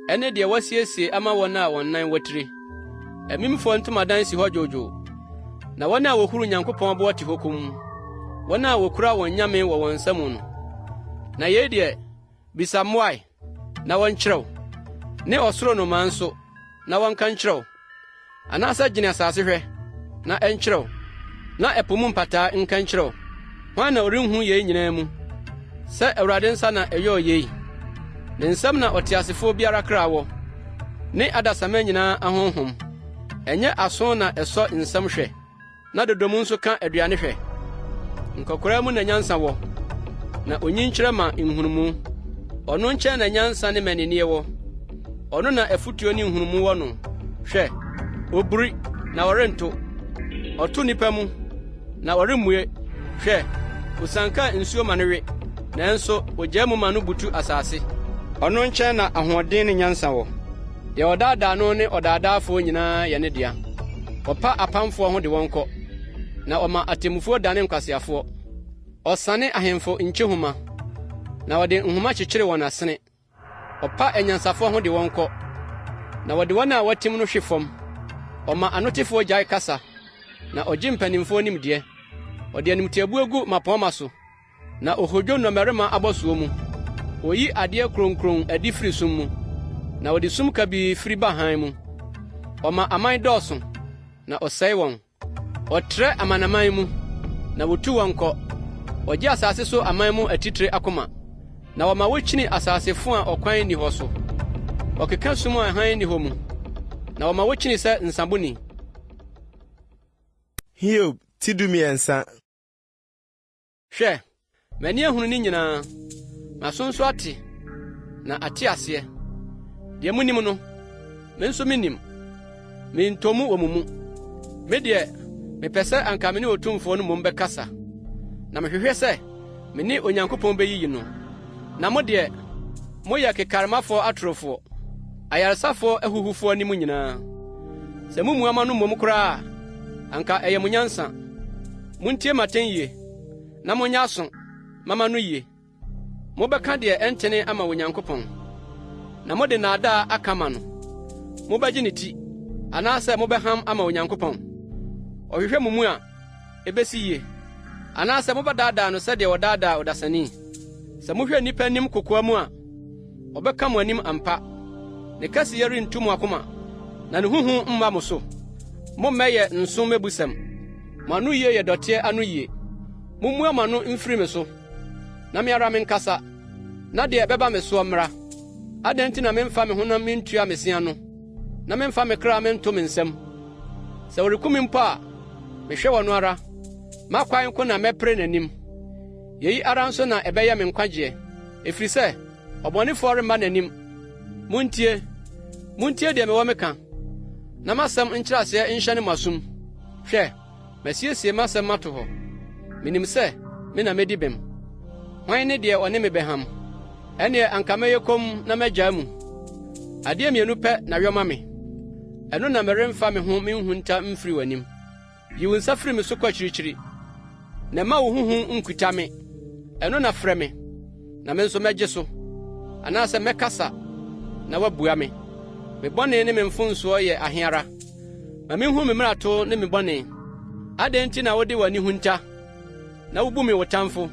Ɛne deɛ wɔasiesie ama wɔn a wɔn nan watire. Amimfoɔ ntomadan si hɔ dwoodwoo, na wɔn a wohuru Nyankopɔn bo te hɔ komm, wɔn a wokura wɔn nyame wɔ wɔn nsam no. Na yei deɛ, bisa mmoae, na wɔnkyerɛw, ne ɔsoro nnomaa nso, na wɔnka nkyerɛw, anaasɛ gyene asase hwɛ, na ɛnkyerɛw, na ɛpo mu mpataa nka nkyerɛw. Hwan na ɔrenhu yei nyinaa mu? Sɛ Awurade nsa na ɛyɛɛ yei, ne nsɛm na ɔteasefoɔ biara kra wɔ, ne adasamma nyinaa ahonhom. Ɛnyɛ aso na ɛsɔ nsɛm hwɛ, na dodomu nso ka aduane hwɛ. Nkɔkora mu na nyansa wɔ, na onyinkyerɛ ma nhunumu. Ɔno nkyɛn na nyansa ne maniniɛ wɔ. Ɔno na afutuo ne nhunumu wɔ no. Hwɛ, oburi na ɔrento. Ɔto nipa mu na ɔremmue. Hwɛ, osanka nsuo ma no we, nanso ogya mu ma no butu asase. Ɔno nkyɛn na ahoɔden ne nyansa wɔ. Deɛ ɔdaadaa no ne ɔdaadaafoɔ nyinaa yɛ ne dea. Ɔpa apamfoɔ ho de wɔn kɔ, na ɔma atemmufoɔ dane nkwaseafoɔ. Ɔsane ahemfo nkyehoma, na ɔde nhoma kyekyere wɔn asene. Ɔpa anyansafoɔ ho de wɔn kɔ, na wɔde wɔn a wɔatim no hwe fam. Ɔma anotefoɔ gyae kasa, na ɔgye mpanimfoɔ nimdeɛ. Ɔde animtiabuo gu mapɔmma so, na ohodwo nnɔmmarima abɔsoɔ mu. Oyi adeɛ kronkron adi firi sum mu, na ɔde sum kabii firi bahan mu. Ɔma aman dɔɔso, na ɔsɛe wɔn. Ɔtrɛ amanaman mu, na wotu wɔn kɔ. Ɔgye asase so aman mu atitire akoma, na wɔma wokyini asasefo a ɔkwan ni hɔ so. Ɔkeka sum a hann ni hɔ mu, na wɔma wokyini sɛ nsaboni. Hiob ti du mmiɛnsa. Hwɛ, m'ani ahunu ne nyinaa, m'aso nso ate, na ate aseɛ. deɛ munim no me nso menim mentɔ mu wɔ mo mu me deɛ mepɛ sɛ anka me ne Otumfoɔ no mmom bɛkasa na mehwehwɛ sɛ me ne Onyankopɔn bɛyiyi no na mo deɛ moyɛ kekaremafoɔ atorofoɔ ayaresafoɔ ahuhufoɔ ne mu nyinaa sɛ mumu ama no mmom koraa anka ɛyɛ mo nyansa muntie maten yie na monyɛ aso mama no yie mobɛka deɛ ɛntene ama Onyankopɔn na mode naadaa aka ma no mobɛgye ne ti anaasɛ mobɛham ama Onyankopɔn ɔhwehwɛ mo mu a ebesi yie anaasɛ mobɛdaadaa no sɛdeɛ wɔdaadaa ɔdasani sɛ mohwɛ nnipa anim kokoa mu a ɔbɛka mo anim ampa ne kɛseyɛ rentu mo akoma na ne huhu mma mo so mommɛyɛ nso mebusɛm mo ano yie yɛ dɔteɛ ano yie mummua mo ano mfiri me so na me ara menkasa na deɛ ɛbɛba me soɔ mmra adɛn nti na memfa me honam mentua me sea no na memfa me kra mento me nsɛm sɛ wɔreku me mpo a mehwɛ wɔ no ara m'akwan ko na mɛpere n'anim yɛyi ara nso na ɛbɛyɛ me nkwagyeɛ ɛfiri sɛ ɔbɔnefoɔ remma n'anim muntie deɛ mewɔ meka na m'asɛm nkyerɛaseɛ nhyɛ ne mo asom hwɛ masiesie m'asɛm mato hɔ minim sɛ me na medi bem hwan ne deɛ ɔne me bɛham ɛneɛ anka mɛyɛ kom na mɛgyaa mu adeɛ mmienu pɛ na wɛma me ɛno na meremfa me ho menhunta mfiri w'anim yi wo nsa firi me so kɔ akyirikyiri na ma wo huhu nkuta me ɛno na frɛ me na me nso mɛgye so anaasɛ mɛkasa na wabua me me bɔne ne me mfonsoɔ yɛ aheara ma menhu me mmarato ne me bɔne adɛn nti na wode w'ani hunta na wobu me wo tamfo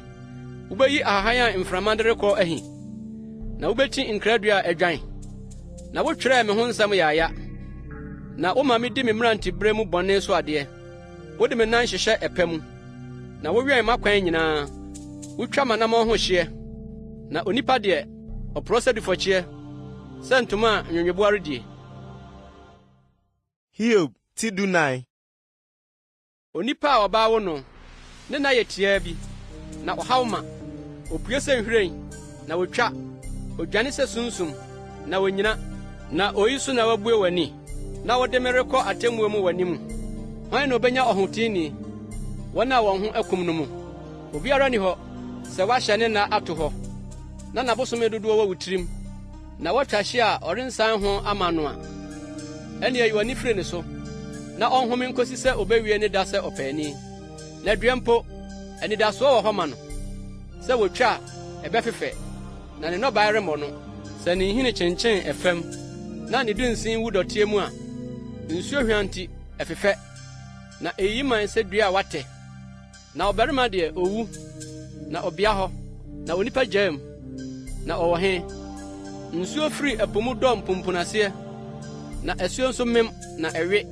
wobɛyi ahahan a mframa de rekɔ ahi na wobɛkyi nkradua a adwan na wotwerɛɛ me ho nsɛm yaaya na woma me di me mmeranteberɛ mu bɔne so adeɛ wode me nan hyehyɛ ɛpɛ mu na wowɛn m'akwan nyinaa wotwa m'anammɔn ho hyeɛ na onipa deɛ ɔporɔ sɛ dufɔkyeɛ sɛ ntoma a nwonweboa redie. Hiob ti 19. Onipa a ɔbaa wo no ne na yɛ tiaa bi na ɔhaw ma opue sɛ nhwiren na wotwa odwane sɛ sunsum na wonyina na oyi so na wabue w'ani na wode me rekɔ atemmuo mu w'anim hwan na obenya ɔhoteeni wɔn a wɔn ho akum no mu obiara ni hɔ sɛ wahyɛ ne na ato hɔ na n'abosome dodoɔ wɔ wo tirim na watwa hye a ɔrensan ho ama no a ɛnea yi w'ani firi ne so na ɔnhome nkosi sɛ obewie ne da sɛ ɔpaani na dua mpo anidasoɔ wɔ hɔ ma no sɛ wotwa a ɛbɛfefɛ na ne nnɔbae remmɔ no sɛ ne nhini kyenkyen ɛfam na ne dunsin wu dɔteɛ mu a nsuo hwea nti ɛfefɛ na eyi man sɛ dua a watɛ na ɔbarima deɛ owu na ɔbea hɔ na onipa gyaam na ɔwɔ he nsuo firi ɛpo mu dɔ mpomponaseɛ na asuo nso mem na ɛwe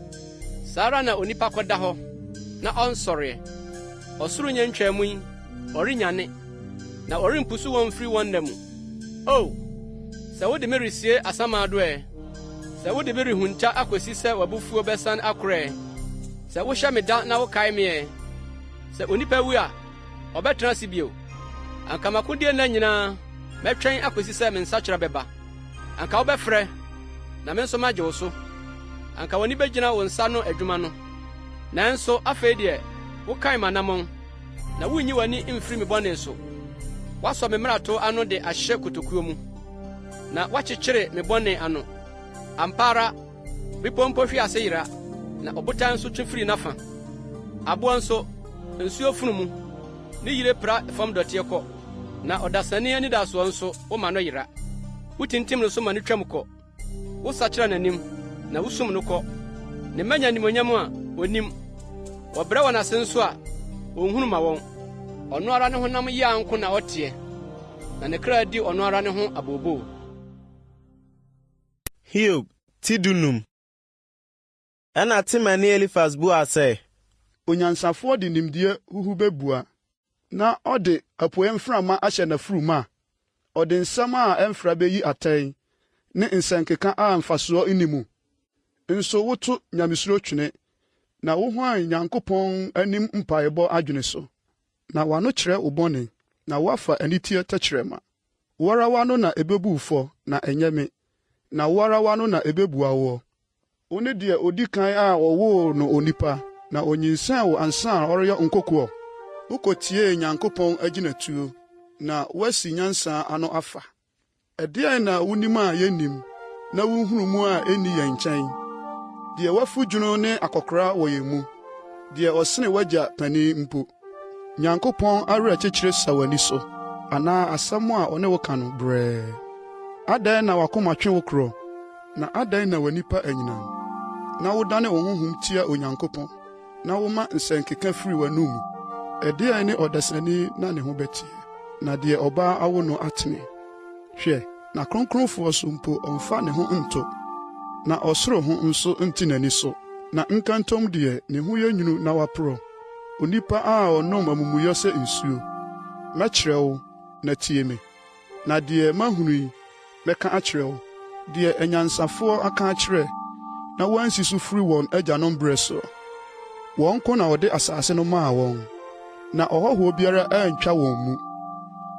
saa ara na onipa kɔda hɔ na ɔnsɔreɛ ɔsoro nyɛ ntwaamu yi ɔrenyane na ɔrempusu wɔn mfiri wɔn nna mu o sɛ wode me resie asamaado ɛ sɛ wode me rehunta akosi sɛ w'abufuo bɛsan akorɛ sɛ wohyɛ me da na wokae me ɛ sɛ onipa wu a ɔbɛtena ase bio anka makodie nna nyinaa mɛtwɛn akosi sɛ me nsakyera bɛba anka wobɛfrɛ na me nso magye wo so anka w'ani bɛgyina wo nsa no adwuma no nanso afei deɛ wokae m'anammɔn na wonnyi w'ani mfiri me bɔne so woasɔ me mmarato ano de ahyɛ kotokuo mu na woakyekyere me bɔne ano ampa ara bepɔ mpo hwe ase yera na ɔbotan nso twe firi n'afa aboa nso nsuo funu mu ne yire pra fam dɔteɛ kɔ na ɔdasani anidasoɔ nso woma no yera wotintim no so ma no twam kɔ wosakyera n'anim na wosum no kɔ ne manya nimonyam a onim wɔbrɛ wɔn ase nso a onhunu ma wɔn ɔno ara ne honam yɛ anko na ɔteɛ na ne kra di ɔno ara ne ho abooboo. Hiob ti 15. Ɛna Tema ne Elifas bua sɛ onyansafoɔ de nimdeɛ huhu bɛbua na ɔde apueɛ mframa ahyɛ n'afurum a ɔde nsɛm a ɛmfra bɛyi atɛn ne nsɛnkeka a mfasoɔ nni mu nso woto nyamesuro twene na wohuan Nyankopɔn anim mpaebɔ adwene so na wano kyerɛ wo bɔne na woafa anitie tɛkyerɛma wara wa no na ɛbɛbu fɔ na ɛnyɛ me na warawa no na ebebua wo. One de odi kan a owo no onipa na onyinsan wo ansan ɔreyɛ nkokoɔ. Ukotie Nyankopɔn agyinatuo na wasi nyansa ano afa. Ɛdeɛn na wonim a yɛnim na wohunu mu a ɛnni yɛn nkyɛn. Deɛ wafu dwunu ne akɔkora wɔ yɛn mu. Deɛ ɔsene wagya pani mpo. Nyankopɔn awerɛkyekyere sa w'ani so, anaa asɛm a ɔne wo ka no brɛɛ. Adɛn na wakoma twe wo korɔ, na adɛn na w'anipa anyinam. Na wodane wo honhom tia Onyankopɔn, na woma nsɛnkeka firi w'anom. Ɛdeɛn ne ɔdasani na ne ho bɛteɛ, na deɛ ɔbaa awo no atene. Hwɛ, na kronkronfoɔ so mpo ɔmfa ne ho nto, na ɔsoro ho nso nti n'ani so. Na nkantom deɛ ne ho yɛ nwunu na waporɔ. Onipa a ɔnom amumuyɔ sɛ nsuo. Mɛkyerɛ wo, na tie me. Na deɛ mahunu yi, mɛka akyerɛ wo. Deɛ anyansafoɔ aka akyerɛ, na wɔansi so firi wɔn agyanom berɛ so. Wɔn ko na ɔde asase no maa wɔn, na ɔhɔhoɔ biara antwa wɔn mu.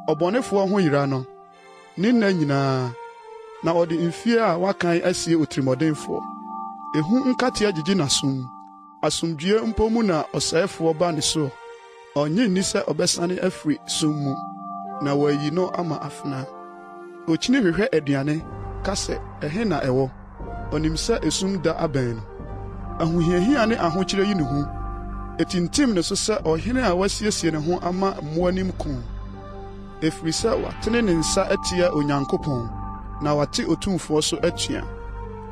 Ɔbɔnefoɔ ho yera no, ne nna nyinaa, na ɔde mfie a wakan asie otirimɔdenfoɔ. Ehu nkatea gyegye n'asom. Asomdwie mpo mu na ɔsɛefoɔ ba ne so. Ɔnye nni sɛ ɔbɛsane afiri som mu, na wɔayi no ama afena. Okyini hwehwɛ aduane, ka sɛ, ɛhe na ɛwɔ? Ɔnim sɛ esum da abɛn no. Ahohiahia ne ahokyere yi ne ho. Etintim ne so sɛ ɔhene a wasiesie ne ho ama mmoanim ko. Ɛfiri sɛ watene ne nsa atia Onyankopɔn, na wate Otumfoɔ so atua.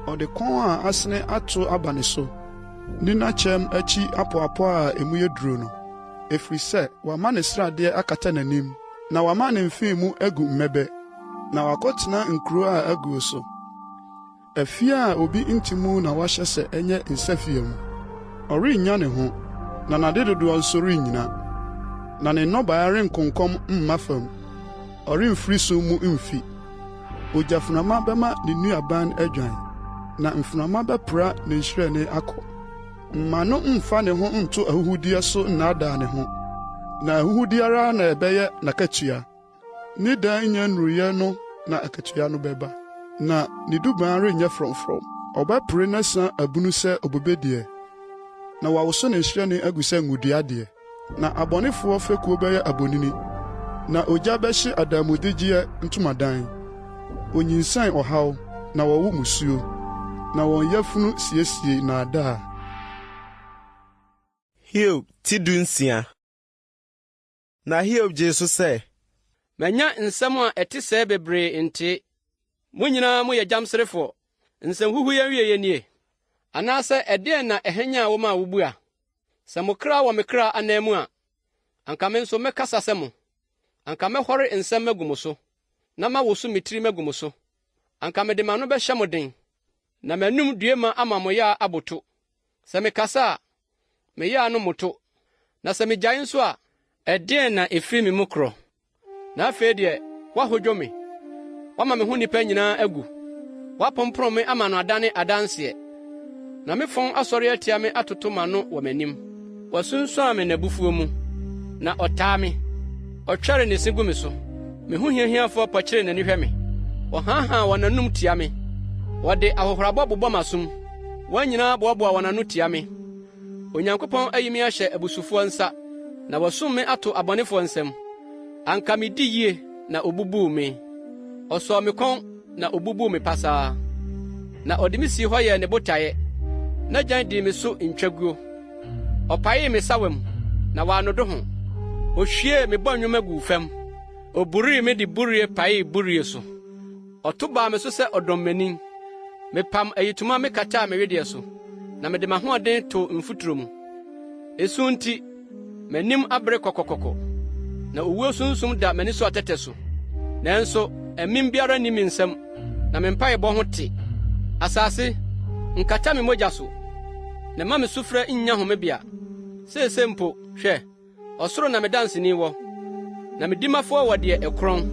Ɔde kɔn a asene ato aba ne so. Nina kyɛm akyi apoapo a emu yɛ duro no. Ɛfiri sɛ wama ne sradeɛ akata n'anim, na wama ne mfin mu agu mmɛbɛ, na wakɔtena nkuro a aguo so. Afie a obi nti mu na wahyɛ sɛ ɛnyɛ nsafie mu. Ɔrennya ne ho, na n'ade dodoɔ nso rennyina. Na ne nnɔbae renkonkɔm mma fam. Ɔremfiri so mu mfi. Ogyaframa bɛma ne nuaban adwan, na mframa bɛpra ne nhyiren akɔ. Mma no mfa ne ho nto ahuhudeɛ so nnaadaa ne ho, na ahuhudeɛ ara na ɛbɛyɛ n'akatua. Ne dan nya nnuruyɛ no na akatua no bɛba, na ne duban renyɛ frɔmfrɔm. Ɔbɛpere na sa abunu sɛ obobedie, na wawoso ne nhyiren agu sɛ ngudua deɛ. Na abɔnefoɔ fekuo bɛyɛ abonini, na ogya bɛhye adammudegyeɛ ntomadan. Onyinsan ɔhaw, na wɔwo musuo, na wɔn yafunu siesie nnaadaa. Hiob ti 16. Na Hiob gye so sɛ, Manya nsɛm a ɛte sɛ bebree nte. Mo nyinaa moyɛ gyamserefoɔ. Nsɛm huhu yɛ wie nie. Anaasɛ ɛdeɛn na ɛhenya a woma wobu a? Sɛ mo kra wɔ me kra anan mu a, anka me nso mɛkasa sɛ mo. Anka mɛhɔre nsɛm agu mo so, na mawoso me tirim agu mo so. Anka mede m'ano bɛhyɛ mo den, na m'anum duema ama mo yɛ aboto. Sɛ mekasa a, me yɛ no moto. Na sɛ megyae nso a, ɛdeɛn na ɛfiri me mu korɔ? Na afei deɛ, woahodwo me. Woama me ho nnipa nyinaa agu. Woapɔmpɔn me ama no adane adanseɛ. Na me fɔn asɔre atia me atoto m'ano wɔ m'anim. Wasunsuan me n'abufuo mu, na ɔtaa me. Ɔtwɛre ne se gu me so. Me ho hiahiafoɔ pɔkyere n'ani hwɛ me. Ɔhaahaa wɔn anum tia me. Wɔde ahohorabɔ bobɔ m'asom. Wɔn nyinaa boaboa wɔn ano tia me. Onyankopɔn ayi me ahyɛ abusufoɔ nsa, na wɔsom me ato abɔnefoɔ nsam. Anka medi yie, na obubuu me. Ɔsɔɔ me kɔn, na obubuu me pasaa. Na ɔde me sii hɔ yɛɛ ne botaeɛ, na gyan dii me so ntwaguo. Ɔpaee me sawam, na waanodo ho. Ohwiee me bɔnwoma guu fam. Oburii me de burie paee burie so. Ɔto baa me so sɛ ɔdɔmmanin. Mepam ayitoma me kataa me wedeɛ so, na mede m'ahoɔden to mfuturo mu. Esu nti, m'anim abere kɔkɔkɔkɔ, na owuo sunsum da m'ani so atɛtɛ so. Nanso, ɛmem biara nni me nsam, na me mpaebɔ ho te. Asase, nkata me mogya so, na ma me sufrɛ nnya homebea. Seesei mpo, hwɛ, ɔsoro na me danseni wɔ, na me dimafoɔ wɔ deɛ ɛkorɔn.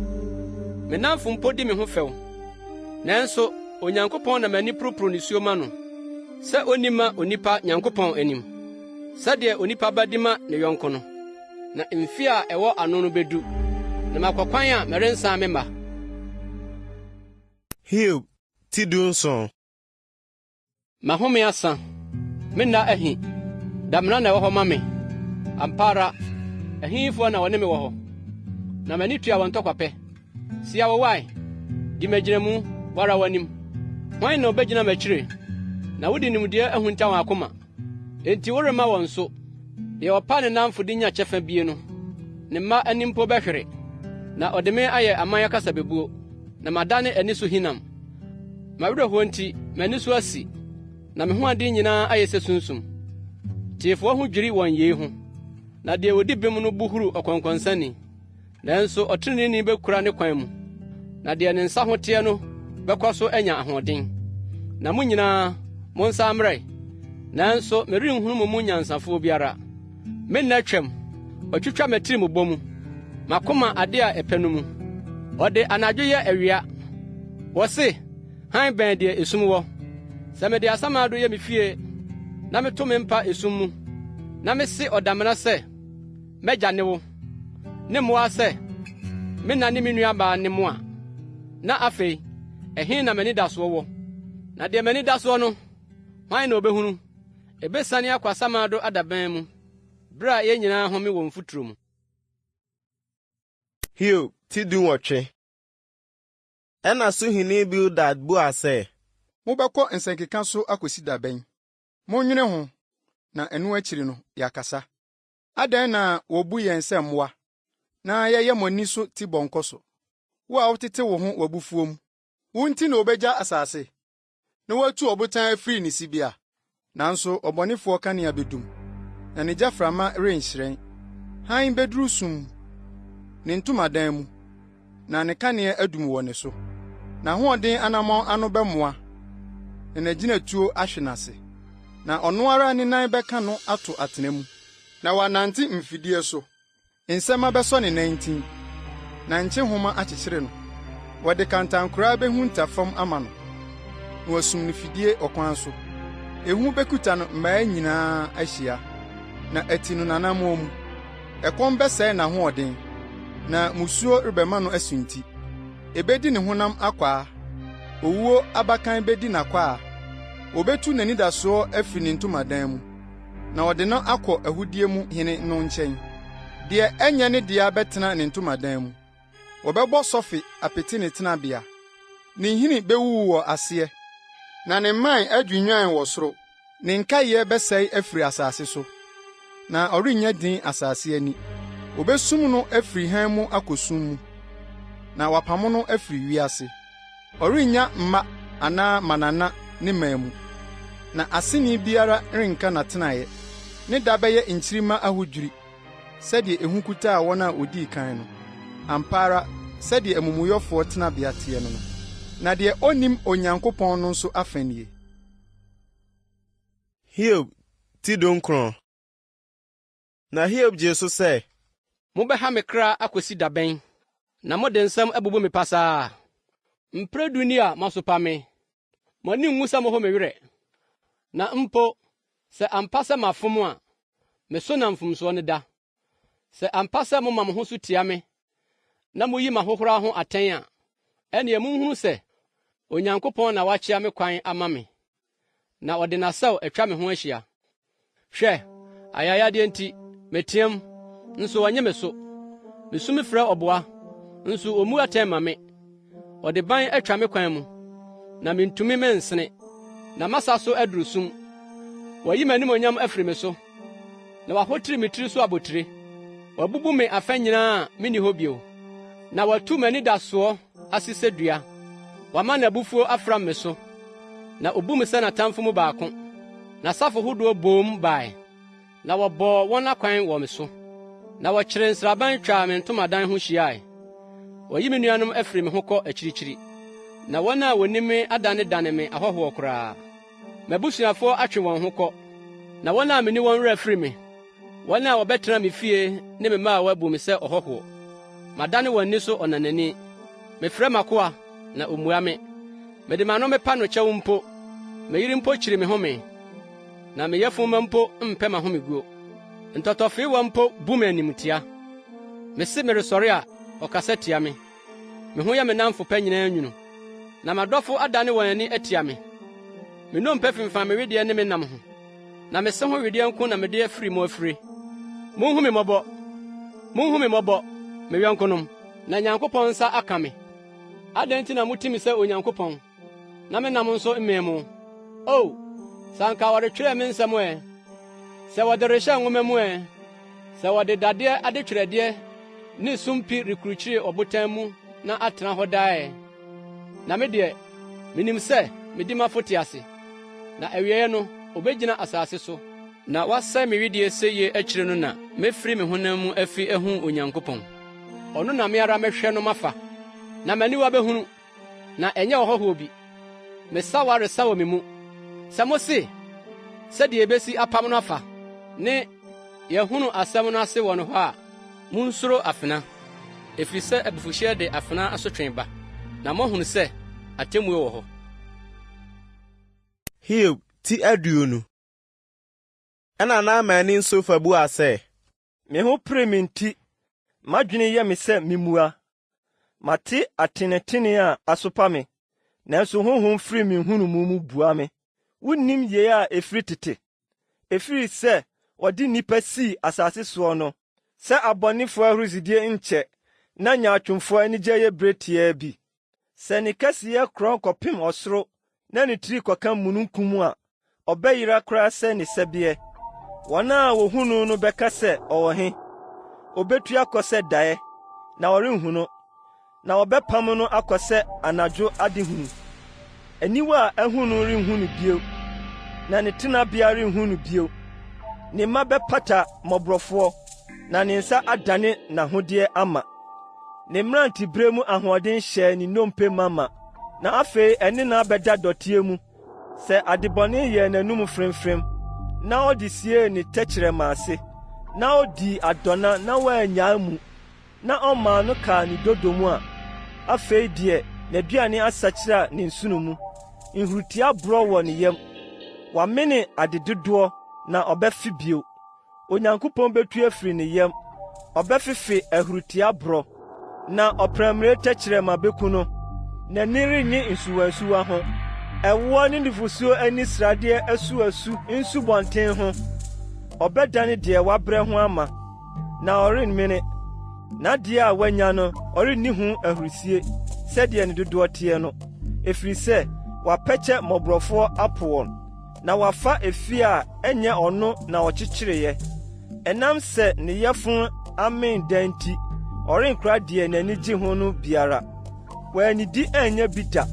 Me namfo mpo di me ho fɛw. Nanso, Onyankopɔn na m'ani poroporo nisuo ma no, sɛ onni ma onipa Nyankopɔn anim, sɛdeɛ onipa bɛdi ma ne yɔnko no. Na mfe a ɛwɔ ano no bedu, na makɔ kwan a merensan me mma. Hiob ti 17. Mahome asa. Me nna ahi. Damena na ɛwɔ hɔ ma me. Ampara. Ahifo na wɔne me wɔ hɔ. Na m'ani tua wɔn ntɔkwapɛ. Sia wo wae. Di magyina mu wara w'anim. Hwan na obegyina m'akyire? Na wodi nimdeɛ ahunta wɔn akoma. Enti worema wɔn so. Deɛ ɔpa ne namfo de nya kyɛfa bie no. Ne mma animpo bɛhwere. Na ɔde me ayɛ aman akasa bebuo. Na madane ani so hinam. Mawerɛhoɔ nti m'ani so asi. Na me ho ade nyinaa ayɛ sɛ sunsum. Tiefoɔ ho dwiri wɔn yei ho. Na deɛ wodi bem no buhuru ɔkɔnkɔnsani. Nanso ɔtreneeni bɛkura ne kwan mu. Na deɛ ne nsa ho teɛ no bɛkɔ so anya ahoɔden. Na mo nyinaa, mo nsa mmrɛ. Nanso merenhunu mo mu nyansafoɔ biara. Me nna twam, ɔtwitwa m'atiri mu bɔ mu. Makoma ade a ɛpɛ no mu. Ɔde anadwo yɛ awia. Wɔse, han bɛn deɛ esum wɔ. Sɛ mede asamado yɛ me fie, na meto me mpa esum mu. Na mese ɔdamena sɛ, mɛgya ne wo. Ne mmoa sɛ, me na ne me nuabaa ne mo a. Na afei, ɛhe na m'ani da soɔ wɔ. Na deɛ m'ani da soɔ no, hwan na obɛhunu? Ebesane akɔ asamado adaban mu. Bere a yɛn nyinaa home wɔ mfuturo mu. Hiob ti 18. Ɛna Suhene Bildad buaa sɛ, Mobɛkɔ nsɛnkeka so akosi da bɛn. Monnwene ho, na ɛno akyiri no yɛakasa. Adɛn na wɔbu yɛn sɛ mmoa, na yɛyɛ mo ani so ti bɔnkɔ so. Wo a wotete wo ho w'abufuo mu, wo nti na obegya asase, na woatu ɔbotan afiri ne sibea. Nanso ɔbɔnefoɔ kanea bedum, na ne gyaframa renhyerɛn. Han beduru sum, ne ntomadan mu, na ne kanea adum wɔ ne so. Na hoɔden anammɔn ano bɛmmoa, na n'agyinatuo ahwe n'ase. Na ɔno ara ne nan bɛka no ato atena mu, na wanante mfidie so. Nsɛm abɛsɔ ne nan ntin, na nkye nhoma akyekyere no. Wɔde kantankoraa behu ntafam ama no, na wasum ne fidie ɔkwan so. Ehu bekuta no mmaa nyinaa ahyia, na ati no nanammɔ mu. Ɛkɔm bɛsɛe n'ahoɔden, na musuo rebɛma no asunti. Ebedi ne honam akwaa, owuo abakan bedi n'akwaa. Obetu n'anidasoɔ afi ne ntomadan mu, na ɔde no akɔ ahudie mu hene no nkyɛn. Deɛ ɛnyɛ ne dea bɛtena ne ntomadan mu. Wɔbɛbɔ sɔfe apete ne tenabea. Ne nhini bewuwu wɔ aseɛ, na ne mman adwinwan wɔ soro. Ne nkayɛ bɛsɛe afiri asase so, na ɔrennya din asase ani. Obesum no afiri han mu akosum mu, na wapamo no afiri wiase. Ɔrennya mma anaa manana ne man mu, na aseni biara renka n'atenaeɛ. Ne da bɛyɛ nkyirima ahodwiri, sɛdeɛ ehu kutaa wɔn a odii kan no. Ampa ara, sɛdeɛ amumuyɔfoɔ tenabea teɛ no no. Na deɛ onim Onyankopɔn no nso afanie. Hiob ti 19. Na Hiob gye so sɛ, Mobɛha me kra akosi da bɛn, na mode nsɛm abubu me pasaa. Mprɛdu ni a masopa me. Mo ani nwu sɛ mohɔ me werɛ. Na mpo, sɛ ampa sɛ mafom a, me so na mfomsoɔ no da. Sɛ ampa sɛ moma mo ho so tia me, na moyi m'ahohora ho atɛn a, ɛneɛ munhunu sɛ, Onyankopɔn na wakyea me kwan ama me, na ɔde n'asɛw atwa me ho ahyia. Hwɛ, ayayadeɛ nti, meteam, nso ɔnyɛ me so. Misu me frɛ ɔboa, nso omu atɛn ma me. Ɔde ban atwa me kwan mu, na mentumi mensene, na masa so aduru sum. Wayi m'animonyam afiri me so, na wahotiri me tiri so abotire. Wabubu me afa nyinaa a menni hɔ bio, na watu m'anidasoɔ ase sɛ dua. Wama n'abufuo afram me so, na obu me sɛ n'atamfo mu baako. N'asafo hodoɔ boom bae, na wɔbɔɔ wɔn akwan wɔ me so. Na wɔkyerɛ nsraban twaa me ntomadan ho hyiae. Wɔyi me nuanom afiri me ho kɔ akyirikyiri, na wɔn a wonni me adanedane me ahɔhoɔ koraa. M'abusuafoɔ atwe wɔn ho kɔ, na wɔn a menni wɔn werɛ afiri me. Wɔn a wɔbɛtena me fie ne me mma a wɔabu me sɛ ɔhɔhoɔ. Madane wɔn ani so ɔnanani. Mefrɛ m'akoa, na omua me. Mede m'ano mepa no kyɛw mpo. Me yere mpo kyiri me home, na me yɛfoma mpo mpɛ m'ahomeguo. Ntɔtɔfee wɔ mpo bu me animtia. Mese meresɔre a, ɔkasa tia me. Me ho yɛ me namfo pa nyinaa nwunu. na madɔfo adane wɔn ani atia me. Me nnompe fimfam me wedeɛ ne me nam ho, na me se ho wedeɛ nko na mede afiri mo afiri. Munhu me mmɔbɔ, me yɔnkonom, na Nyankopɔn nsa aka me. Adɛn nti na mutimi sɛ Onyankopɔn, na me nam nso mmee mo? O, sɛ anka wɔretwerɛ me nsɛm ɛ, sɛ wɔde rehyɛ nwoma mu ɛ, sɛ wɔde dadeɛ adetwerɛdeɛ ne sumpi rekurukyiri ɔbotan mu na atena hɔ daa. Na me deɛ, minim sɛ medi m'afo te ase, na awieɛ no obegyina asase so, na wasɛe me wedeɛ sɛye akyiri no na mefiri me honam mu afi ahu Onyankopɔn. Ɔno na me ara mɛhwɛ no mafa, na m'aniwa behunu, na ɛnyɛ ɔhɔhoɔ bi. Mesawa resa wɔ me mu. Sɛ mo se, sɛdeɛ ebesi apam no afa, ne yɛhunu asɛm no ase wɔ no hɔ a, munsuro afena, ɛfiri sɛ abufuhyeɛ de afena asotwe ba, na moahunu sɛ atemmuo wɔ hɔ. Hiob ti aduonu. Ɛna Naamani nso fa buaa sɛ, Me ho pere me nti, m'adwene yɛ me sɛ mimua. Mate atenetene a asopa me, nanso honhom firi me nhunumu mu bua me. Wunnim yei a efiri tete. Efiri sɛ wɔde nnipa sii asase soɔ no, sɛ abɔnefoɔ ahurisidie nkyɛ, na nyaatwomfoɔ anigye yɛ bere tiaa bi. Sɛ ne kɛseyɛ korɔn kɔpem ɔsoro, na ne tiri kɔka mununkum a, ɔbɛyera koraa sɛ ne sɛbeɛ. Wɔn a wohunu no bɛka sɛ ɔwɔ he. Obetu akɔ sɛ daeɛ, na wɔrenhu no, na wɔbɛpam no akɔ sɛ anadwo adehunu. Aniwa a ɛhu no renhu no bio, na ne tenabea renhu no bio. Ne mma bɛpata mmɔborɔfoɔ, na ne nsa adane n'ahodeɛ ama. Ne mmerantebere mu ahoɔden hyɛ ne nnompe mama, na afei ɛne na bɛda dɔteɛ mu. Sɛ adebɔne yɛ n'anum fremfrem, na ɔde sie ne tɛkyerɛma ase, na odi adɔna na wɔannyaa mu, na ɔmaa no kaa ne dodo mu a, afei deɛ n'aduane asakyera ne nsono mu. Nhurutia borɔ wɔ ne yam. Wamene ade dodoɔ, na ɔbɛfe bio. Onyankopɔn betu afiri ne yam. Ɔbɛfefe ahurutia borɔ, na ɔpramire tɛkyerɛma beku no. N'ani rennye nsuwansuwa ho. Ɛwoɔ ne nufusuo ani sradeɛ asuasu nsubɔnten ho. Ɔbɛdane deɛ wabrɛ ho ama, na ɔremmene. N'adeɛ a wanya no, ɔrenni ho ahurusie, sɛdeɛ ne dodoɔ teɛ no. Efiri sɛ, wapɛkyɛ mmɔborɔfoɔ apo wɔn, na wafa efi a ɛnyɛ ɔno na ɔkyekyereeɛ. Ɛnam sɛ ne yɛfo amen dan nti, ɔrenkora deɛ n'ani gye ho no biara. Wɔannidi annya bi da,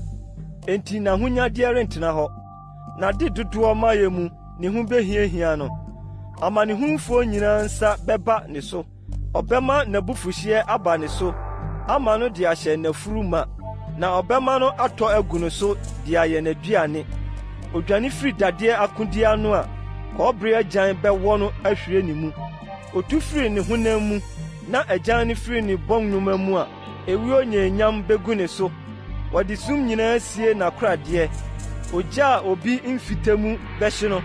enti n'ahonyadeɛ rentena hɔ. N'ade dodoɔ mayɛ mu ne ho behiahia no. Amanehunfoɔ nyinaa nsa bɛba ne so. Ɔbɛma n'abufuhyeɛ aba ne so, ama no de ahyɛ n'afuru ma, na ɔbɛma no atɔ agu no so de ayɛ n'aduane. Odwane firi dadeɛ akodeɛ ano a, kɔbere agyan bɛwɔ no ahwire ne mu. Otu firi ne honam mu, na agyan no firi ne bɔnwoma mu a, ewuo nyanyam begu ne so. Wɔde sum nyinaa sie n'akoradeɛ. Ogya a obi mfita mu bɛhye no,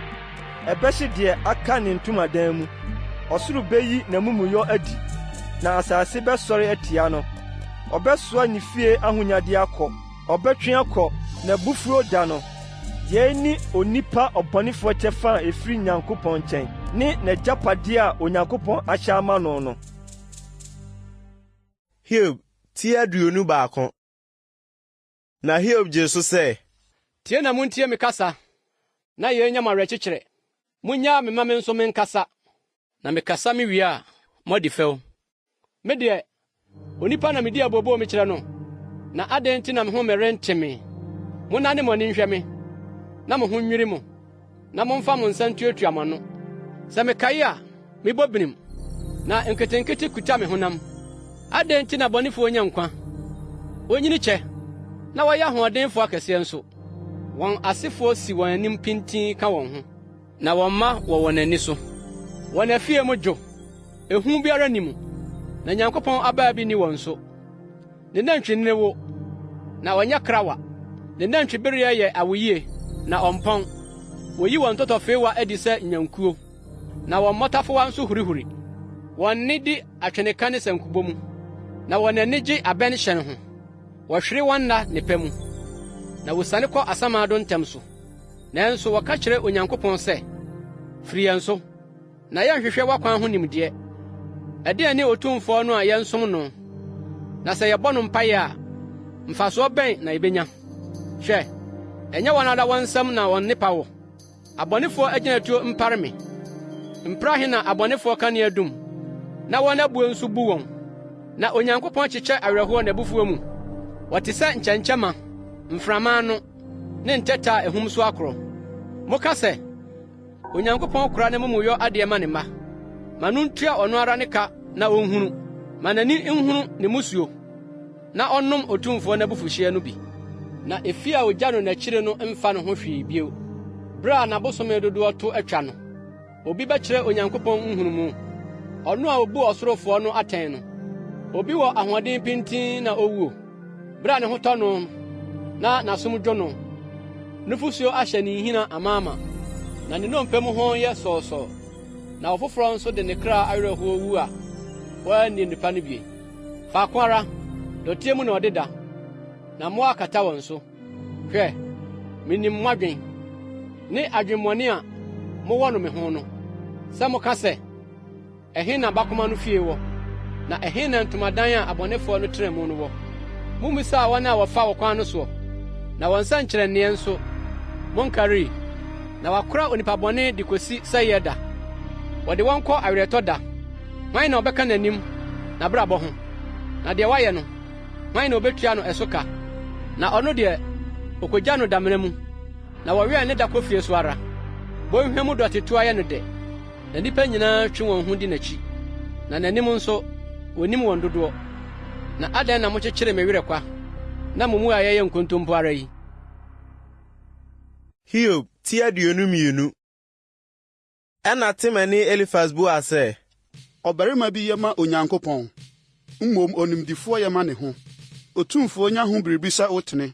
ɛbɛhye deɛ aka ne ntomadan mu. Ɔsoro beyi n'amumuyɔ adi, na asase bɛsɔre atia no. Ɔbɛsoa ne fie ahonyade akɔ, ɔbɛtwe akɔ n'abufuo da no. Yei ni onipa ɔbɔnefoɔ kyɛfa a efiri Nyankopɔn nkyɛn, ne n'agyapadeɛ a Onyankopɔn ahyɛ ama no no. Hiob ti aduonu baako. Na Hiob gye so sɛ, Tie na muntie me kasa, na yɛnya mo awerɛkyekyerɛ. Munyaa me ma me nso menkasa, na mekasa me wie a, mɔdi fɛw. Me deɛ, onipa na medi abobo me kyerɛ no, na adɛn nti na me ho merente me. Monnane mo ani nhwɛ me, na mo ho nnwiri mo, na momfa mo nsa ntuatua mo ano. Sɛ mekae a, mebɔ birim, na nketenkete kuta me honam. Adɛn nti na bɔnefoɔ nya nkwa? Onyini kyɛ, na wɔyɛ ahoɔdenfoɔ akɛseɛ nso. Wɔn asefoɔ si wɔn anim pintin ka wɔn ho, na wɔn mma wɔ wɔn ani so. Wɔn afie mu dwo, ehu biara ni mu, na Nyankopɔn abaa bi ni wɔn so. Ne nantwinini wo, na wɔnyɛ krawa. Ne nantwibereɛ yɛ awoyie, na ɔmpɔn. Woyi wɔn tɔtɔfeewa adi sɛ nyankuo, na wɔn mmɔtafowa nso hurihuri. Wɔn nne di atweneka ne sankubɔ mu, na wɔn ani gye abɛn hyɛn ho. Wɔhwere wɔn nna nnepa mu, na wosane kɔ asamaado ntɛm so. Nanso wɔka kyerɛ Onyankopɔn sɛ, firi yɛn so, na yɛnhwehwɛ w'akwan ho nimdeɛ. Ɛdeɛn ne Otumfoɔ no a yɛnsom no, na sɛ yɛbɔ no mpaeɛ a, mfasoɔ bɛn na yɛbenya? Hwɛ, ɛnyɛ wɔn ara wɔn nsɛm na wɔn nnepa wɔ. Abɔnefoɔ agyinatuo mpare me. Mpra he na abɔnefoɔ ka ne adum, na wɔn abuo nso bu wɔn. Na Onyankopɔn kyekyɛ awerɛhoɔ n'abufuo mu. Wɔte sɛ nkyɛnkyɛma, mframa no, ne ntɛtɛ a ehum so akorɔ. Moka sɛ, Onyankopɔn kora ne mumuyɔ adeɛ ma ne mma. Ma no ntua ɔno ara ne ka na onhunu. Ma n'ani nhunu ne musuo, na ɔnom Otumfoɔ n'abufuhyeɛ no bi. Na efi a ogya no n'akyire no mfa ne ho hwee bio. Bere a n'abosome dodoɔ to atwa no, obi bɛkyerɛ Onyankopɔn nhunumu. Ɔno a obu ɔsorofoɔ no atɛn no. Obi wɔ ahoɔden pintin na owuo. Bere a ne ho tɔ no, na n'asom dwo no. Nufusuo ahyɛ ne nhina amaama, na ne nnompe mu ho yɛ sɔɔsɔɔ. Na ɔfoforɔ nso de ne kra awerɛhoɔ wu a wɔanni nnipa no bie. Faako ara, dɔteɛ mu na ɔdeda, na mmoa akata wɔn so. Hwɛ, minim mo adwen, ne adwemmɔne a mowɔ no me ho no. Sɛ moka sɛ, ɛhe na bakoma no fie wɔ, na ɛhe na ntomadan a abɔnefoɔ no tena mu no wɔ? Mummisaa wɔn a wɔfa ɔkwan no soɔ, na wɔn nsɛnkyerɛnneɛ nso monkarii. Na wakora onipa bɔne de kosi sɛ yɛda. Wɔde wɔn kɔ awerɛtɔ da. Hwan na ɔbɛka n'anim na brabɔ ho? Na deɛ wayɛ no, hwan na obetua no ɛso ka? Na ɔno deɛ, okogya no damena mu, na wɔwɛn ne da kɔ fie so ara. Bɔnhwa mu dɔteto ayɛ no dɛ, na nnipa nyinaa twe wɔn ho di n'akyi. Na n'anim nso, wonim wɔn dodoɔ. Na adɛn na mokyekyere me werɛ kwa, na mo mu a yɛyɛ nkontompo ara yi? Hiob ti 22. Ɛna Tema ne Elifas bua sɛ, ɔbarima bi yɛ ma Onyankopɔn, mmom onimdifoɔ yɛ ma ne ho. Otumfoɔ nya ho biribi sɛ wotene,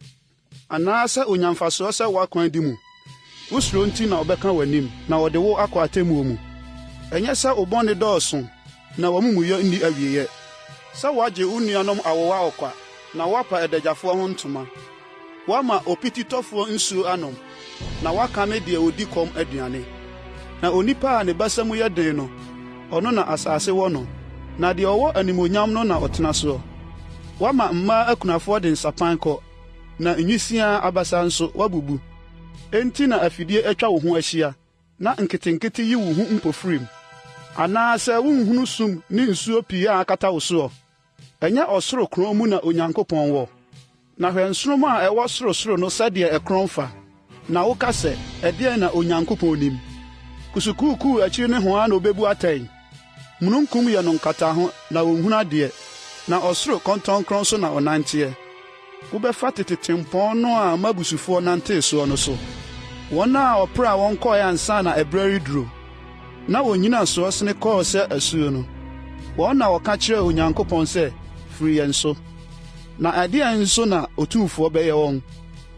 anaasɛ onyamfasoɔ sɛ woakwan di mu. Wosuro nti na ɔbɛka w'anim, na ɔde wo akɔ atemmuo mu. Ɛnyɛ sɛ wo bɔne dɔɔso, na w'amumuyɛ nni awieyɛ. Sɛ woagye wo nuanom awowa ɔkwa, na woapa adagyafoɔ ho ntoma. Woama opititɔfoɔ nsuo anom, na woakame deɛ odi kɔm aduane. Na onipa a ne basa mu yɛ den no, ɔno na asase wɔ no, na deɛ ɔwɔ animonyam no na ɔtena soɔ. Woama mmaa akunafoɔ de nsapan kɔ, na nwisiaa abasa nso wabubu. Enti na afidie atwa wo ho ahyia, na nketenkete yi wo ho mpofirim. Anaasɛ wonhunu sum ne nsuo pii a akata wo soɔ. Ɛnyɛ ɔsoro kron mu na Onyankopɔn wɔ. Na hwɛ nsonom a ɛwɔ sorosoro no sɛdeɛ ɛkron fa. Na woka sɛ, ɛdeɛn na Onyankopɔn nim? Kusukuukuu akyiri ne ho a na obebu atɛn. Mununkum yɛ no nkataho na onhunu adeɛ, na ɔsoro kɔntɔnkron so na ɔnanteɛ. Wobɛfa tetetempɔn no a mabusufoɔ nantee soɔ no so. Wɔn a ɔpere a wɔn kɔɛ ansa na ɛberɛ reduro, na wonyina soɔ sene kɔɔ sɛ asuo no. Wɔn na wɔka kyerɛ Onyankopɔn sɛ, firi yɛn so. Na ɛdeɛn nso na Otumfoɔ bɛyɛ wɔn?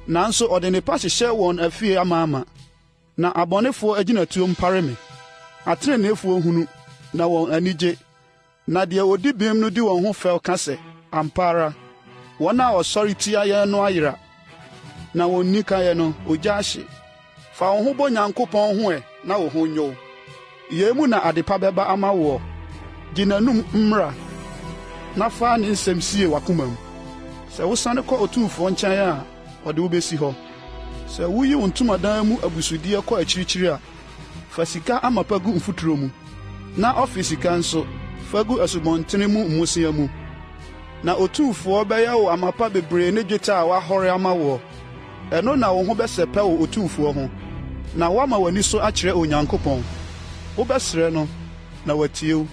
Nanso ɔde ne pa hyehyɛ wɔn afie amaama. Na abɔnefoɔ agyinatuo mpare me. Atreneefoɔ hunu, na wɔn anigye. Na deɛ odi bem no di wɔn ho fɛw ka sɛ, ampa ara, wɔn a ɔsɔre tia yɛn no ayera. Na wɔn nikaeɛ no, ogya ahye. Fa wo ho bɔ Nyankopɔn ho ɛ, na wo ho nyow. Yei mu na adepa bɛba ama woɔ. Di n'anum mmra, na fa ne nsɛm sie w'akoma mu. Sɛ wosane kɔ Otumfoɔ nkyɛn a, ɔde wo besi hɔ. Sɛ woyi wo ntomadan mu abusudeɛ kɔ akyirikyiri a, fa sika amapa gu mfuturo mu, na ɔfe sika nso, fa gu asubɔntene mu mmosea mu. Na Otumfoɔ bɛyɛ wo amapa bebree ne dwetɛ a wahɔre ama woɔ. Ɛno na wo ho bɛsɛpɛ wo Otumfoɔ ho, na woama w'ani so akyerɛ Onyankopɔn. Wobɛsrɛ no, na watie wo,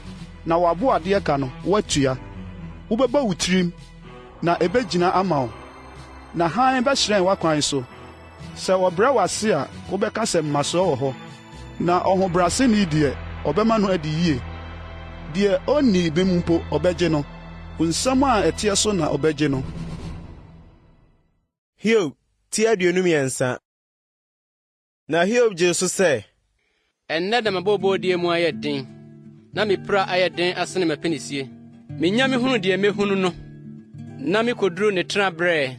na wabo adeɛ ka no, watua. Wobɛba wo tirim, na ebegyina ama wo. Na hann bɛhyerɛn w'akwan so. Sɛ wɔbrɛ w'ase a, wobɛka sɛ mmasoɔ wɔ hɔ. Na ɔhobrɛaseni deɛ, ɔbɛma no adi yie. Deɛ onni bem mpo ɔbɛgye no. Nsɛm a ɛteɛ so na ɔbɛgye no. Hiob ti 23. Na Hiob gye so sɛ, ɛnnɛ da mabɔbɔɔdeɛ mu ayɛ den, na me pra ayɛ den asene m'apinisie. Menya mehunu deɛ mehunu no, na mekoduru ne tena berɛ,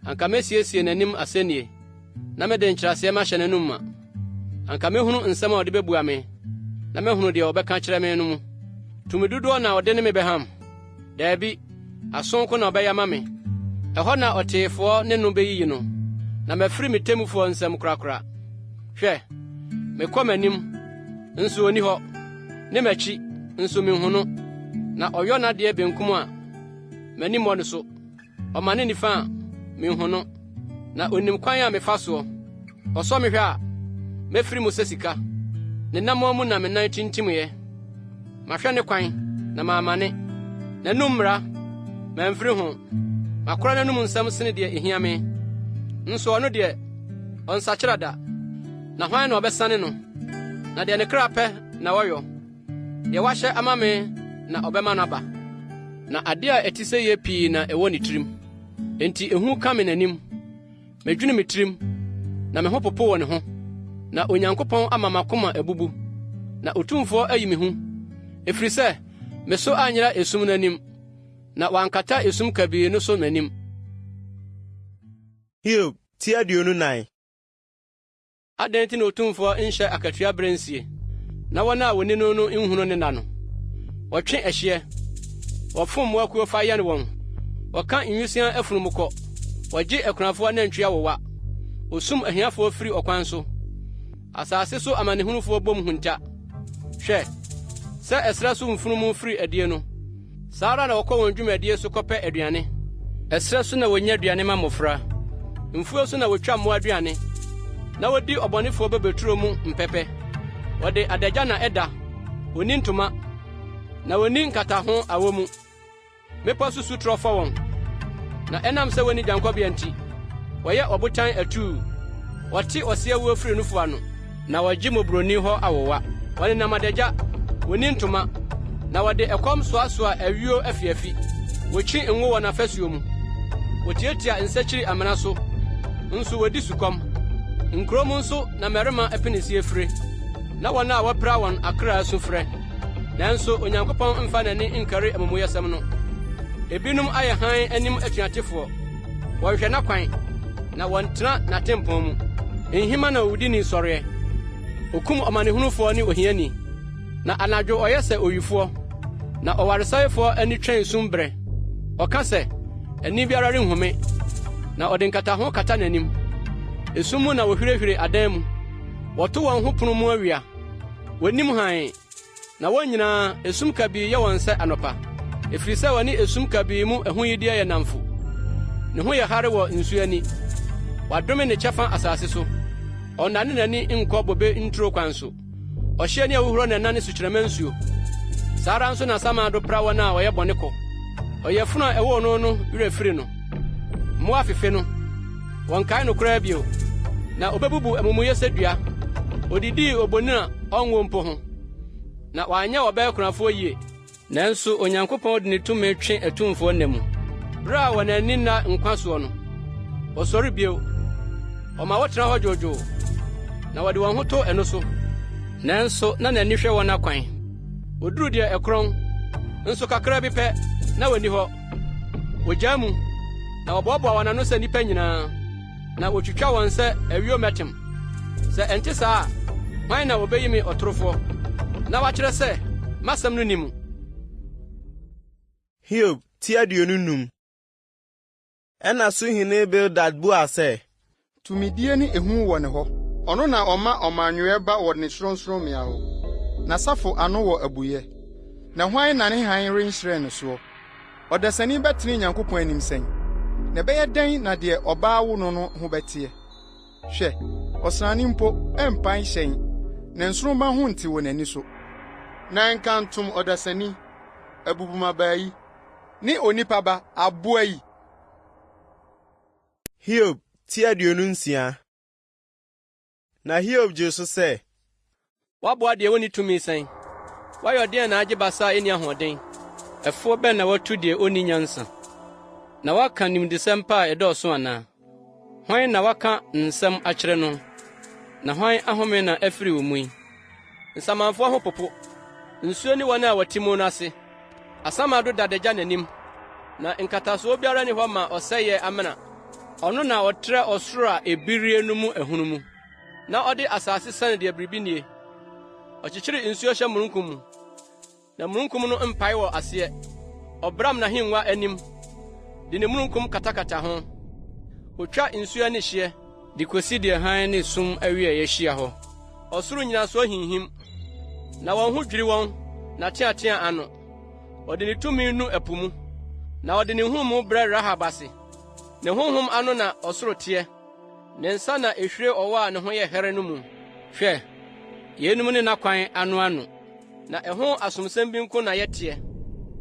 anka mesiesie n'anim asɛnnie, na mede nkyerɛaseɛ mahyɛ n'anom ma. Anka mehunu nsɛm a ɔde bebua me, na mehunu deɛ ɔbɛka kyerɛ me no mu. Tumi dodoɔ na ɔde ne me bɛham. Daabi, asonko na ɔbɛyɛ ma me. Ɛhɔ na ɔteefoɔ ne no bɛyiyi no, na mafiri me temmufoɔ nsɛm korakora. Hwɛ, mekɔ m'anim, nso onni hɔ, ne m'akyi, nso menhu no. Na ɔyɔ n'adeɛ benkum a m'anim wɔ no so, ɔma ne nifa a menhu no. Na onim kwan a mefa soɔ. Ɔsɔ me hwɛ a, mefiri mu sɛ sika. Ne nam mu na me nan tintimyɛ. Mahwɛ ne kwan, na maamane. N'anom mmara, mamfiri ho. Makora n'anom nsɛm sene deɛ ehia me. Nso ɔno deɛ, ɔnsakyera da. Na hwan na ɔbɛsane no? Na deɛ ne kra pɛ na wɔyɔ. Deɛ wahyɛ ama me na ɔbɛma no aba. Na ade a ɛte sɛ yɛ pii na ɛwɔ ne tirim. Enti ehu ka me n'anim. Medwene me tirim, na me ho popo wɔ ne ho. Na Onyankopɔn ama m'akoma abubu. Na Otumfoɔ ayi me hu. Ɛfiri sɛ, me so anyera esum n'anim, na wankata esum kabii no so n'anim. Hiob, ti aduonu nan. Adɛn nti na Otumfoɔ nhyɛ akatua berɛ nsie, na wɔn a wɔne no nhunu ne na no? Wɔtwe ɛhyeɛ, wɔfom mmoakuo fa yɛ ne wɔn, wɔka nwisian afunumu kɔ, wɔgye akunafoɔ anantwi awowa, osum ahiafoɔ firi ɔkwan so. Asase so amanehunufoɔ bom hunta. Hwɛ, sɛ ɛsrɛ so mfunumu firi adie no, saa ara na wɔkɔ wɔn dwumadie so kɔpɛ aduane. Ɛsrɛ so na wonya aduane ma mmɔfra, mfuo so na wotwa mmoa aduane, na wodi ɔbɔnefoɔ bɛbɛturo mu mpɛpɛ. Wɔde adagya na ɛda, woni ntoma, na woni nkataho awɔ mu. Mmepɔ susu trɔ fa wɔn, na ɛnam sɛ woni gyankɔbea nti, wɔyɛ ɔbotan atuu. Wɔte ɔseɛ wuo firi no fua no, na wɔgye mobroni hɔ awowa. Wɔde nam adagya, woni ntoma, na wɔde ɛkɔm soasoa awio afiafi. Wɔkyi ngo wɔ n'afasuo mu. Wɔtiatia nsakyiri amena so, nso wɔdi sukɔm. Nkurom nso na mmarima apinisie fire, na wɔn a wɔpra wɔn akra so frɛ. Nanso Onyankopɔn mfa n'ani nkari amumuyɛsɛm no. Ebinom ayɛ hann anim atuatefoɔ. Wɔhwehwɛ n'akwan, na wɔntena n'atempɔn mu. Nhima na owudi ni sɔreɛ. Okum ɔmanehunufoɔ ne ohiani. Na anadwo ɔyɛ sɛ oyifoɔ, na ɔwaresɛefoɔ ani twɛn sum brɛ. Ɔka sɛ, ani biara renhome, na ɔde nkataho kata n'anim. Esum mu na wohwirehwire adan mu. Wɔto wɔn ho pono mu awia. Wɔnim hann, na wɔn nyinaa esum kabii yɛ wɔn sɛ anɔpa. Ɛfiri sɛ wɔne esum kabii mu ɛhoyidie yɛ namfo. Ne ho yɛ hare wɔ nsu ani. Wadome ne kyɛfa asase so. Ɔnane n'ani nkɔ bobe nturo kwan so. Ɔhyɛ ne ahuhuro na ɛnane sukyerɛma nsuo. Saa ara nso na Samado pra wɔn a wɔyɛ bɔne kɔ. Ɔyɛfunu a ɛwɔ no werɛ firi no. Mmoa afefe no, wɔnkae no koraa bio. Na obebubu amumuyɛsɛ dua. Odidii obonini a ɔnwo mpo ho. Na wanyɛ wɔbɛyɛ kunafoɔ yie. Nanso Onyankopɔn de ne tumi twe atumfoɔ nna mu. Bere a wɔn ani nna nkwa soɔ no, ɔsɔre bio. Ɔma wɔtena hɔ dwoodwoo, na wɔde wɔn ho to ɛno so. Nanso na n'ani hwɛ wɔn akwan. Oduru deɛ ɛkorɔn, nso kakra bi pɛ, na wɔnni hɔ. Wogyaa mu, na wɔboaboa wɔn ano sɛ nnipa nyinaa, na wotwitwa wɔn sɛ awio mɛtem. Sɛ ɛnte saa a, hwan na wɔbɛyi me ɔtorofoɔ, na wakyerɛ sɛ masɛm no ni mu? Hiob, ti aduonu num. Ɛna Suhene Bildad bua sɛ, Tumidie ne ehu wɔ ne hɔ. Ɔno na ɔma ɔmanwea ba wɔ ne sorɔnsorɔmmea hɔ. Na safo ano wɔ abuyɛ. Na hwan na ne hann renhyerɛn no soɔ? Ɔdasani bɛtene Nyankopɔn anim sɛn. Na ɛbɛyɛ dɛn na deɛ ɔbaa wo no ho bɛteɛ? Hwɛ, ɔsrane mpo ɛmpan hyɛn, na nsoromma ho nte wɔ n'ani so. Na ɛnka ntom ɔdasani, abubumabaa yi, ne onipa ba aboa yi. Hiob, ti aduonu nsia. Na Hiob gye so sɛ, Waboa deɛ woni tumi sɛn. Wayɛ ɔden na agye basa a ɛni ahoɔden. Ɛfoɔ bɛn na watu deɛ onni nyansa. Na waka nimdesɛm pa a ɛdɔɔso anaa? Hwan na waka nsɛm akyerɛ no? Na hwan ahome na afiri wo mu yi? Nsamanfoɔ ho popo. Nsuo ne wɔn a wɔte mu no ase. Asamado dadagya n'anim. Na nkatasoɔ biara ni hɔ ma ɔsɛeɛ amena. ɔno na ɔtrɛ ɔsoro a ebirie no mu ehunu mu, na ɔde asase sane deɛ biribi nie. Ɔkyekyere nsuo hyɛ mununkum mu, na mununkum no mpae wɔ aseɛ. Ɔbram n'ahengua anim, de ne mununkum katakata ho. Otwa nsuo ne hyeɛ, de kosi deɛ hann ne sum awie yɛhyia hɔ. Ɔsoro nyinaso hinhim, na wɔn ho dwiri wɔn, na teatea ano. Ɔde ne tumi nu ɛpo mu, na ɔde ne honhom brɛ Rahab ase. Ne honhom ano na ɔsoro teɛ, ne nsa na ehwire ɔwɔ a ne ho yɛ here no mu. Hwɛ, yenum ne n'akwan ano, na ɛho asomsɛm bi nko na yɛteɛ.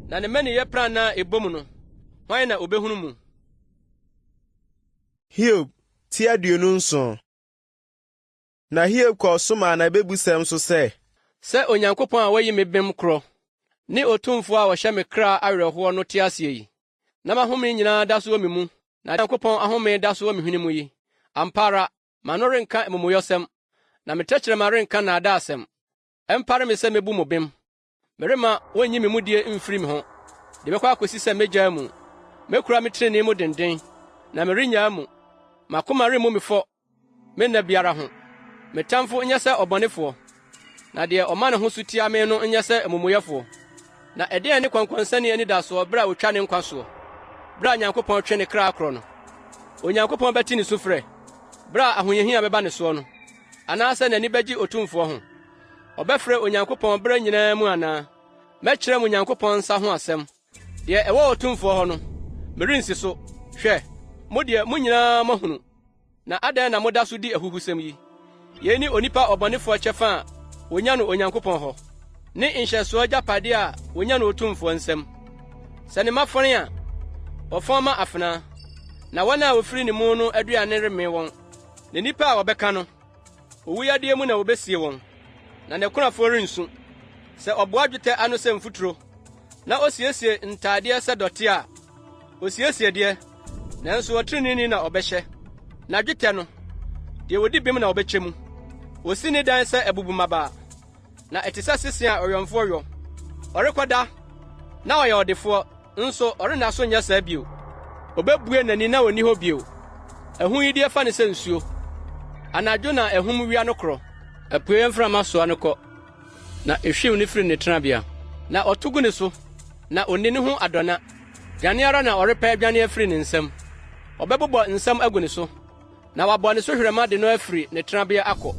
Na ne mani yɛ pran na ebom no, hwan na obehunu mu? Hiob ti 27. Na Hiob kɔɔ so ma na bebusɛm so sɛ Onyankopɔn a wayi me bem korɔ, ne Otumfo a wɔhyɛ me kra awerɛhoɔ no te ase yi, na mahome nyinaa da so wɔ me mu, na Onyankopɔn ahome da so wɔ me hwene mu yi. Ampa ara, m'ano renka amumuyɔsɛm, na me tɛkrɛma renka nnaadaasɛm. Ɛmpare me sɛ mebu mo bem. Merema wonnyi me mudie mfiri me ho. De bɛkɔ akosi sɛ megyaa mu. Mekura me trenee mu denden, na merennyaa mu. M'akoma remmu me fɔ, me nna biara ho. Me tamfo nyɛ sɛ ɔbɔnefoɔ, na deɛ ɔma ne ho so tia me no nyɛ sɛ amumuyɛfoɔ. Na ɛdeɛn ne kɔnkɔnsɛne anidasoɔ bere a wotwa ne nkwa soɔ, bere a Nyankopɔn twe ne kra korɔ no? Onyankopɔn bɛte ne sufrɛ, bere a ahohiahia bɛba ne soɔ no, anaasɛ n'ani bɛgye Otumfoɔ ho? Ɔbɛfrɛ Onyankopɔn bere nyinaa mu anaa? Mɛkyerɛ mo Onyankopɔn nsa ho asɛm. Deɛ ɛwɔ Otumfoɔ hɔ no, merensi so. Hwɛ, mo deɛ mo nyinaa moahunu. Na adɛn na moda so di ahuhusɛm yi? Yei ne onipa ɔbɔnefoɔ kyɛfa a wonya no Onyankopɔn hɔ, ne nhyɛsoɔ agyapade a wonya no Otumfoɔ nsɛm. Sɛ ne mafɔre a, wɔfɔn ma afenaa, na wɔn a wofiri ne mu no aduane remmee wɔn. Ne nipa a wɔbɛka no, owuyadeɛ mu na wobesie wɔn, na ne kunafoɔ rensu. Sɛ ɔboa dwetɛ ano sɛ mfuturo, na osiesie ntaadeɛ sɛ dɔte a, osiesie deɛ, nanso ɔtreneeni na ɔbɛhyɛ. Na dwetɛ no, deɛ wodi bem na ɔbɛkyɛ mu. Osi ne dan sɛ abubumaba, na ɛte sɛ sese a ɔyɔmfoɔ yɔ. Ɔrekɔda, na ɔyɛ ɔdefoɔ, nso ɔrenna so nyɛ saa bio. Obebue n'ani na onni hɔ bio. Ahoyidie fa ne sɛ nsuo. Anadwo na ɛhom wia no korɔ. Apuei mframa soa no kɔ, na ehwim ne firi ne tenabea. Na ɔto gu ne so, na onni ne ho adɔna. Dwane ara na ɔrepɛ adwane afiri ne nsam. Ɔbɛbobɔ nsam agu ne so, na wabɔ ne so hwerɛma de no afiri ne tenabea akɔ.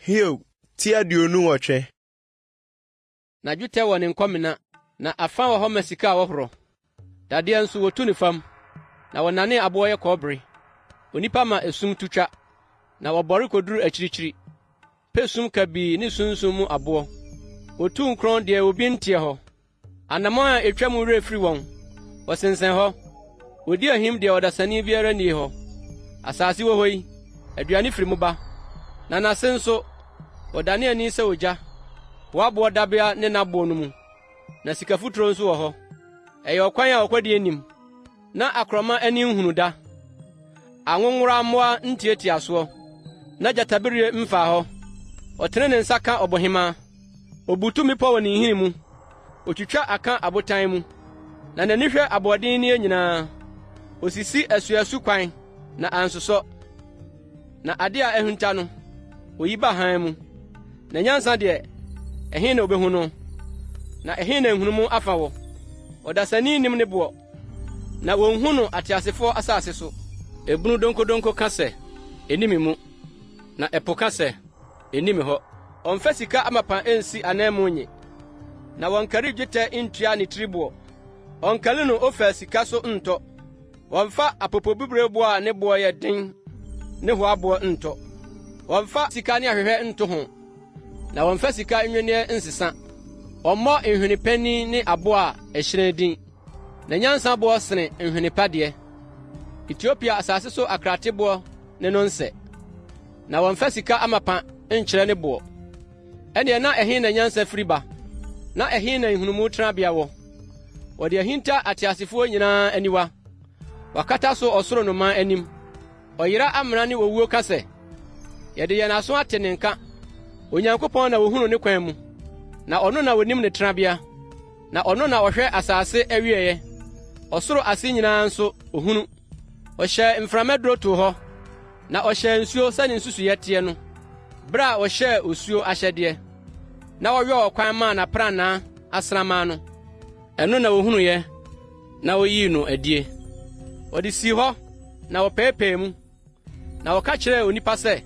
Hiob ti 28. Na dwetɛ wɔ ne nkɔmena, na afa wɔ hɔ ma sika a wɔhorɔ. Dadeɛ nso wotu ne fam, na wɔnane aboɔ yɛ kɔbere. Onipa ma esum tutwa, na wɔbɔre koduru akyirikyiri. Pɛ sum kabii ne sunsun mu aboɔ. Wotu nkron deɛ obi nteɛ hɔ. Anammɔn a etwa mu werɛ firi wɔn, wɔsensɛn hɔ. Wodi ahim deɛ ɔdasani biara nni hɔ. Asase wɔ hɔ yi, aduane firi mu ba, na n'ase nso wɔdane ani sɛ ogya. Wɔaboɔ dabea ne n'aboɔ no mu, na sika futuro nso wɔ hɔ. Ɛyɛ ɔkwan a ɔkɔde anim, na akorɔma ani nhunu da. Anwonwora mmoa ntiatia soɔ, na gyatabereɛ mfa hɔ. Ɔtene ne nsa ka ɔbɔhemaa, obutu mmepɔ wɔ ne nhini mu, otwitwa aka abotan mu, na n'ani hwɛ aboɔden nie nyinaa. Osisi asuasu kwan, na ansosɔ. Na ade a ahunta no, oyi ba hann mu. Na nyansa deɛ, ɛhe na obehu no? Na ɛhe na nhunumu afa wɔ? Ɔdasani nim ne boɔ, na wonhu no ateasefoɔ asase so. Ebunu donkodonko ka sɛ, enimi mu, na ɛpo ka sɛ, enimi hɔ. Ɔmfa sika amapa ensi ananmu nye, na wɔnkari dwetɛ ntua ne tiriboɔ. Ɔnkali no ofa sika so ntɔ. Wɔmfa apopobibireboɔ a ne boɔ yɛ den ne hoaboɔ ntɔ. Wɔmfa sika ne ahwehwɛ nto ho, na wɔmfa sika nnweniɛ nsesa. Ɔmmɔ nhwene pani ne aboa a ɛhyerɛn din, na nyansa boɔ sene nhwene pa deɛ. Etiopia asase so akrateboɔ ne no nsɛ, na wɔmfa sika amapa nkyerɛ ne boɔ. Ɛneɛ na ɛhe na nyansa firi ba, na ɛhe na nhunumu tenabea wɔ? Wɔde ahinta ateasefoɔ nyinaa aniwa, wakata so ɔsoro noman anim. Ɔyera amena ne owuo ka sɛ, yɛde yɛn aso ate ne nka. Onyankopɔn na wohunu ne kwan mu, na ɔno na wonim ne tenabea, na ɔno na ɔhwɛ asase awieɛ. Ɔsoro ase nyinaa nso ohunu. ɔhyɛ mframɛduro to hɔ na ɔhyɛ nsuo sɛne nsusuyɛ teɛ no bere a ɔhyɛɛ osuo ahyɛdeɛ na wɔwɛ ɔkwan maa n'apranaa asraman no ɛno na wohunuiɛ na woyii no adie. Wɔde sii hɔ na wɔpɛɛpɛɛ mu na wɔka kyerɛɛ onipa sɛ,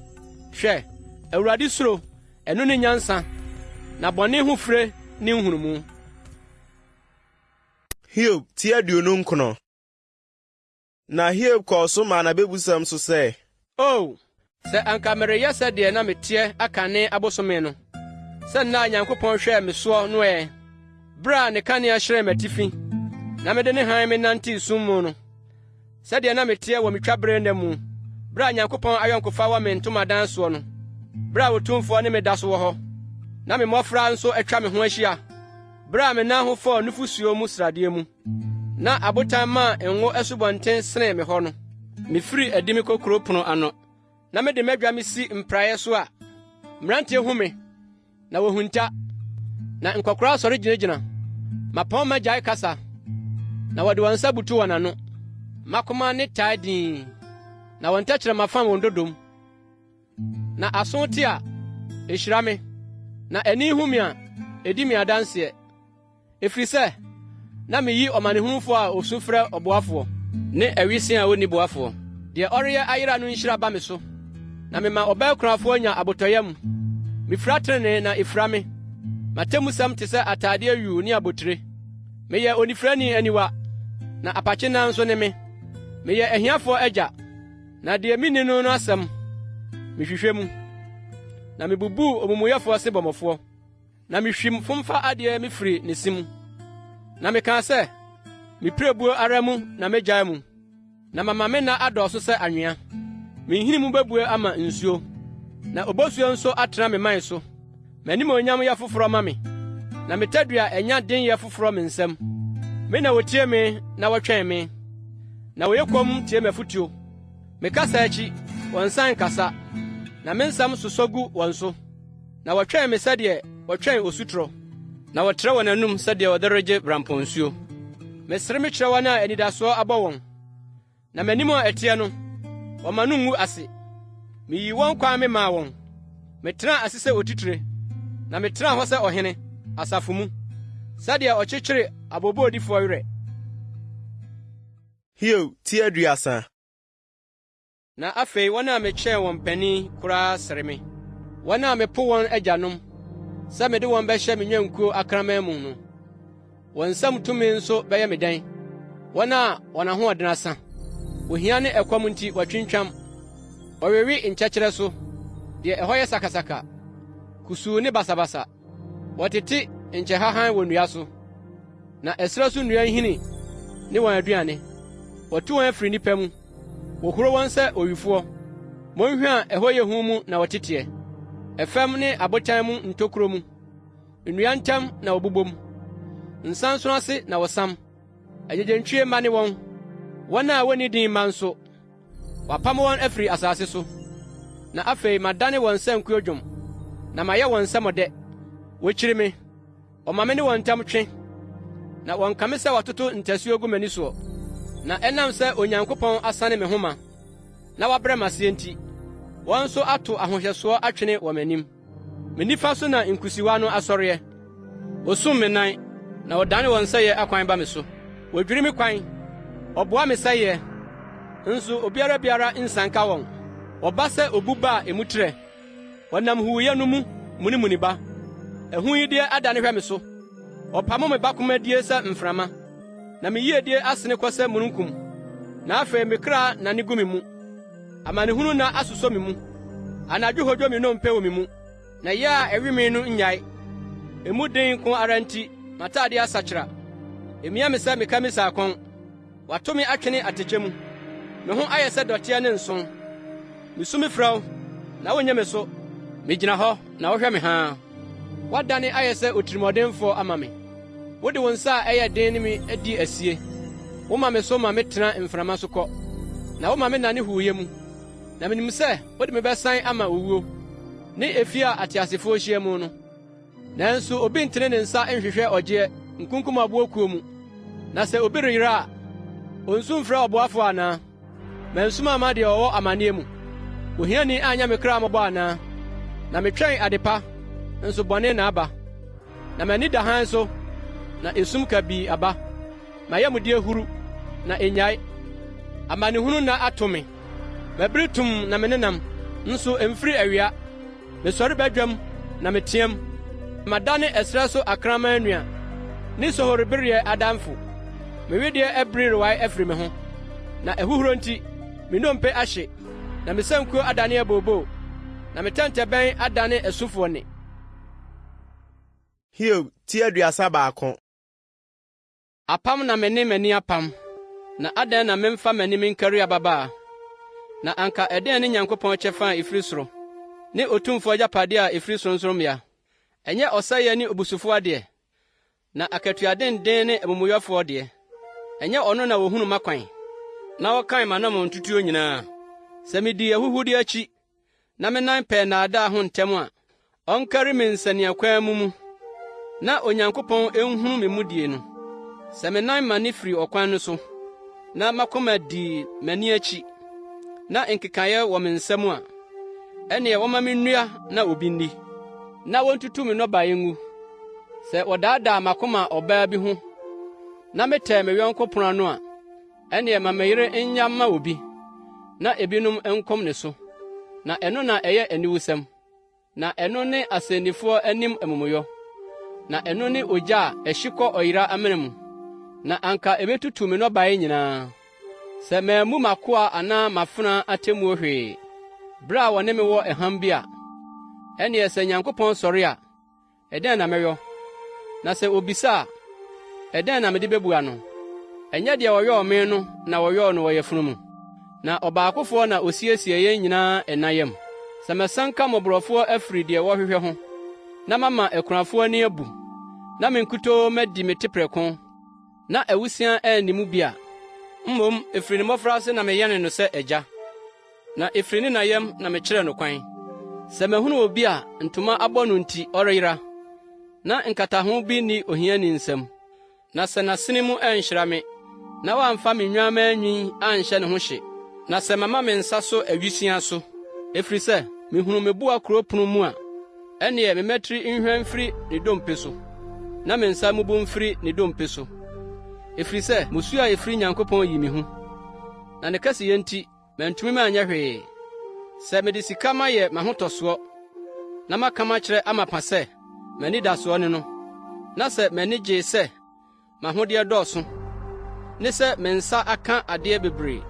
hwɛ, Awurade suro ɛno ne nyansa na bɔne ho fire ne nhunumu. Hiob ti 29. Na Hiob kɔɔ so maa n'abebusam so sɛ, sɛ anka mereyɛ sɛdeɛ na meteɛ aka ne abosome no, sɛ nna Nyankopɔn hwɛɛ me soɔ no ɛ, bere a ne kanea hyerɛn m'atifi, na mede ne hann me nante sum mu no, sɛdeɛ na meteɛ wɔ me twabere nna mu, bere a Nyankopɔn ayɔnkofa wɔ me ntomadan soɔ no, bere a Otumfoɔ ne me da so wɔ hɔ, na me mmɔfra nso atwa me ho ahyia, bere a me nan ho fɔɔ nufusuo mu sradeɛ mu, na abotan maa ngo asubɔnten senee me hɔ no, mefiri adi me kokuro pono ano, na mede m'adwa me si mpraeɛ so a, mmeranteɛ hu me, na wohunta, na nkɔkora sɔre gyinagyina, mapɔn gyae kasa, na wɔde wɔn nsa butu wɔn ano, makoma ne taa dinn, na wɔn tɛkyerɛma fam wɔn dodom. Na aso te a, ehyira me, na ani hu me a, edi me adanseɛ. Ɛfiri sɛ, na meyi ɔmanehunufo a osu frɛ ɔboafoɔ, ne awisi a onni boafoɔ. Deɛ ɔreyɛ ayera no nhyira ba me so, na mema ɔbɛɛkorafoɔ nya abotɔyɛ mu. Mifira trenee na efira me, m'atemmusɛm te sɛ atade awiw ne abotire. Meyɛ onifirani aniwa, na apakye nan nso ne me. Meyɛ ahiafoɔ agya, na deɛ minni no asɛm mehwehwɛ mu. Na mebubuu omumuyɛfoɔ se bɔmmɔfoɔ, na mehwim fomfa adeɛ mefiri ne si mu. Na mekaa sɛ, mipirebuo ara mu na megyae mu, na mama me nna adɔɔso sɛ anwea. Menhini mu bɛbue ama nsuo, na obosuo nso atena me man so. M'animonyam yɛ foforɔ ma me, na me tadua ɛnya den yɛ foforɔ me nsam. Me na wotie me na wɔtwɛn me, na wɔyɛ komm tie m'afotuo. Mekasa akyi, wɔn nsan kasa, na me nsɛm sosɔ gu wɔn so. Na wɔtwɛn me sɛdeɛ wɔtwɛn osutoro, na wɔtrɛ wɔn anum sɛdeɛ wɔde regye bramponsuo. Mesere me kyerɛ wɔn a anidasoɔ abɔ wɔn, na m'anim a ɛteɛ no, wɔma no ngu ase. Miyii wɔn kwan me maa wɔn, metenaa ase sɛ otitire, na metenaa hɔ sɛ ɔhene, asafo mu, sɛdeɛ ɔkyekyere aboboodifoɔ werɛ. Hiob ti 30. Na afei wɔn a mekyɛɛ wɔn panin koraa sere me, wɔn a mepo wɔn agyanom, sɛ mede wɔn bɛhyɛ me nnwankuo akraman mu no, wɔn nsam tumi nso bɛyɛ me dɛn. Wɔn a wɔn ahoɔden asa, ohia ne ɛkɔm nti wɔtwintwam, wɔwewe nkyɛkyerɛ so, deɛ ɛhɔ yɛ sakasaka, kusuu ne basabasa. Wɔtete nkyɛhahan wɔ nnua so, na ɛserɛ so nnua nhini ne wɔn aduane. Wɔtu wɔn afiri nnipa mu, wɔhuro wɔn sɛ owifoɔ. Monhwɛ a ɛhɔ yɛ hu mu na wɔteteɛ, ɛfam ne abotan mu ntokuro mu, nnua ntam na wɔbobom, nsanso ase na wɔsam. Agyegyentwie mma ne wɔn a wonni din mma nso, wɔapam wɔn afiri asase so. Na afei madane wɔn sankuo dwom, na mayɛ wɔn nsɛmmɔdɛ. Wokyiri me, ɔma me ne wɔn ntam twe, na wɔnka me sɛ wɔtoto ntasuo gu m'ani soɔ. Na ɛnam sɛ Onyankopɔn asane me homa, na wabrɛ m'aseɛ nti, wɔn nso ato ahohyɛsoɔ atwene wɔ m'anim. Me nifa so na nkusiwa no asɔreɛ. Wosum me nan, na wɔdane wɔn nsɛyɛ akwan ba me so. Wodwiri me kwan, ɔboa me sɛyɛ, nso obiara nsanka wɔn. Wɔba sɛ obu ba a emu trɛ, wɔnam huuyɛ no mu munimuni ba. Ɛhuyideɛ adane hwɛ me so, ɔpamo me bakomadie sɛ mframa, na me yiedie asene kɔ sɛ mununkum. Na afei me kra nane gu me mu, amanehunu na asosɔ me mu, anadwo hodwo me nnompe wɔ me mu, na yɛ a ɛwe me no nnyae. Emu den ko ara nti m'atade asakyera, emia me sɛ meka me saakɔn. Wato me atwene atɛkyɛ mu, me ho ayɛ sɛ dɔteɛ ne nson. Misu me frɛ wo, na wonyɛ me so, migyina hɔ na wohwɛ me haa. Woadane ayɛ sɛ otirimɔdenfoɔ ama me, wode wo nsa a ɛyɛ den ne me adi asie. Woma me so ma metena mframa so kɔ, na woma me nane huuyɛ mu. Na minim sɛ wode me bɛsan ama owuo, ne efi a ateasefoɔ hyia mu no. Nanso obi ntene ne nsa nhwehwɛ ɔgyeɛ nkunkum aboɔ kuo mu. Na sɛ obi reyera a, onsu mfrɛ ɔboafo anaa? mansuma ama deɛ ɔwɔ amanneɛ mu. Ohiani anya me kra mmɔbɔ anaa? Na metwɛn adepa, nso bɔne na aba. Na m'ani da hann so, na esum kabii aba. Mayɛ mu deɛ huru, na enyae. Amanehunu na ato me. Mabere tum na menenam, nso emfiri awia. Mesɔre badwam, na meteam. Madane ɛsrɛ so akraman nua, ne sohoribereɛ adamfo. Mewedeɛ ɛbere rewae afiri me ho. Na ɛhuhuro nti, me nnompe ahye. Na me sankuo adane abooboo. Na me tɛntɛbɛn adane asufoɔ ne. Hiob ti 32. Apam na me ne m'ani apam. Na adɛn na memfa m'ani menkari ababaa. Na anka ɛdɛn ne Nyankopɔn kyɛfa a ɛfiri soro, ne otumfo agyapade a ɛfiri sorɔnsorɔmmea. Ɛnyɛ ɔsɛeɛ ne obusufo adeɛ, na akatua denden ne amumuyɛfoɔ deɛ. Ɛnyɛ ɔno na wohunu m'akwan, na wɔkan m'anammɔn ntutuo nyinaa. Sɛ midii ahuhude akyi, na menan pɛɛ nnaadaa ho ntɛm a, ɔnkari me nsaniakwan mu, na Onyankopɔn enhunu me mudie no. Sɛ menan mane firi ɔkwan no so, na makoma dii m'ani akyi, na nkekaeɛ wɔ me nsam a, ɛneɛ wɔma me nnua na obi nni, na wontutu me nnɔbaeɛ ngu. Sɛ wɔdaadaa makoma ɔbaa bi ho, na metɛɛ me yɔnko pono ano a, ɛneɛ ma me yere nyam ma obi, na ebinom nkɔm ne so. Na ɛno na ɛyɛ aniwusɛm, na ɛno ne asɛnnifoɔ anim amumuyɔ, na ɛno ne ogya a ɛhye kɔ ɔyera amena mu, na anka ebetutu me nnɔbaeɛ nyinaa. Sɛ mammu m'akoa anaa m'afena atemmuo hwee, bere a wɔne me wɔ ɛham bi a, ɛneɛ sɛ Nyankopɔn sɔre a, ɛdɛn na mɛyɔ? Na sɛ obisa a, ɛdɛn na mede bebua no? Ɛnyɛ deɛ wɔyɔɔ me no na wɔyɔɔ no wɔ yɛfunu mu, na ɔbaakofoɔ na osiesie yɛn nyinaa ɛnayam. Sɛ mɛsan ka mmɔborɔfoɔ afiri deɛ wɔhwehwɛ ho, na mama akunafoɔ ani abu, na menkutoo madi me teprɛko, na awusia anni mu bi a, mmom efiri ne mmɔfraase na meyɛne no sɛ agya, na efiri ne nayam na mekyerɛ no kwan. Sɛ mahunu obi a ntoma abɔ no nti ɔreyera, na nkataho bi nni ohiani nsam, na sɛ n'asene mu anhyira me, na wamfa me nnwammaa nwi anhyɛ ne ho hye, na sɛ mama me nsa so awisia so, efiri sɛ mihunu me boa kuropɔn mu a, ɛneɛ me mɛtiri nhwɛ mfiri ne dompe so, na me nsa mubu mfiri ne dompe so. Efiri sɛ musu a efiri Nyankopɔn yi me hu, na ne kɛseyɛ nti mantumi manyɛ hwee. Sɛ mede sika mayɛ m'ahotɔsoɔ, na maka makyerɛ amapa sɛ m'ani da soɔ ne no, na sɛ m'ani gyee sɛ m'ahodeɛ dɔɔso, ne sɛ me nsa aka adeɛ bebree,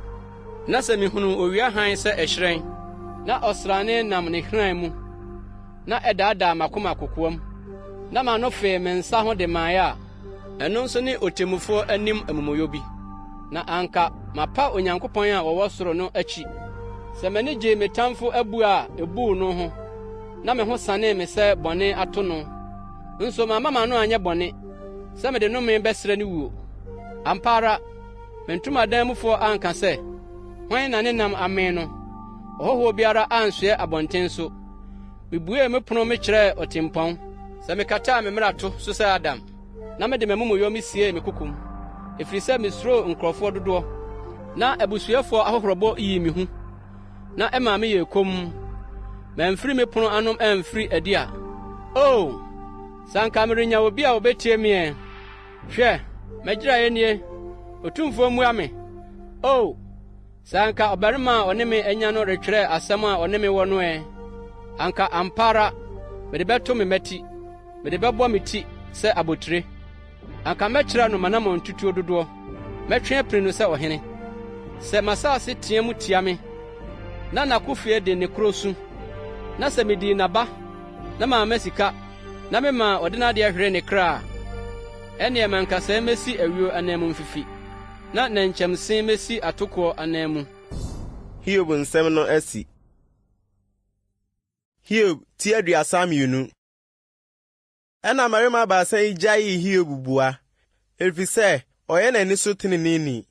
na sɛ mihunu owia hann sɛ ɛhyerɛn, na ɔsrane nam ne hran mu, na ɛdaadaa m'akoma kokoam, na m'ano fee me nsa ho de maayɛ a, ɛno nso ne otemmufoɔ anim amumuyɔ bi. Na anka mapa Onyankopɔn a wɔwɔ soro no akyi. Sɛ m'ani gyee me tamfo abu a ebuu no ho, na me ho sanee me sɛ bɔne ato no, nso mamma m'ano anyɛ bɔne, sɛ mede nnome bɛsrɛ ne wuo. Ampa ara, me ntomadanmufoɔ anka sɛ, hwan na ne nam amee no? Ɔhɔhoɔ biara ansoɛ abɔnten so. Mibuee me pono me kyerɛɛ ɔtempɔn, sɛ mekataa me mmarato so sɛ Adam, na mede m'amumuyɔ me siee me kokom, efiri sɛ misuro nkurɔfoɔ dodoɔ, na abusuafoɔ ahohorɔbɔ yii me hu, na ɛma me yɛ komm. Mamfiri me pono anom amfiri adi a, o, sɛ anka merenya obi a obetie me ɛ. Hwɛ, magyiraeɛ nie, Otumfoɔ mmua me. O, sɛ anka ɔbarima a ɔne me anya no retwerɛ asɛm a ɔne me wɔ no ɛ. Anka ampa ara mede bɛto me mati, mede bɛbɔ me ti sɛ abotire. Anka mɛkyerɛ no m'anammɔn ntutuo dodoɔ, mɛtwe apiri no sɛ ɔhene. Sɛ m'asase teɛ mu tia me, na n'akofie de ne kuro su, na sɛ midii n'aba, na mamma sika, na mema ɔde n'adeɛ hwere ne kra a, ɛneɛ mankasɛe mesi awio anan mu mfifi, na nankyɛmsen mesi atokoɔ anan mu. Hiob nsɛm no asi. Hiob ti 32. Ɛna mmarima baasa yi gyaee Hiob bua, ɛfiri sɛ ɔyɛ n'ani so teneneeni.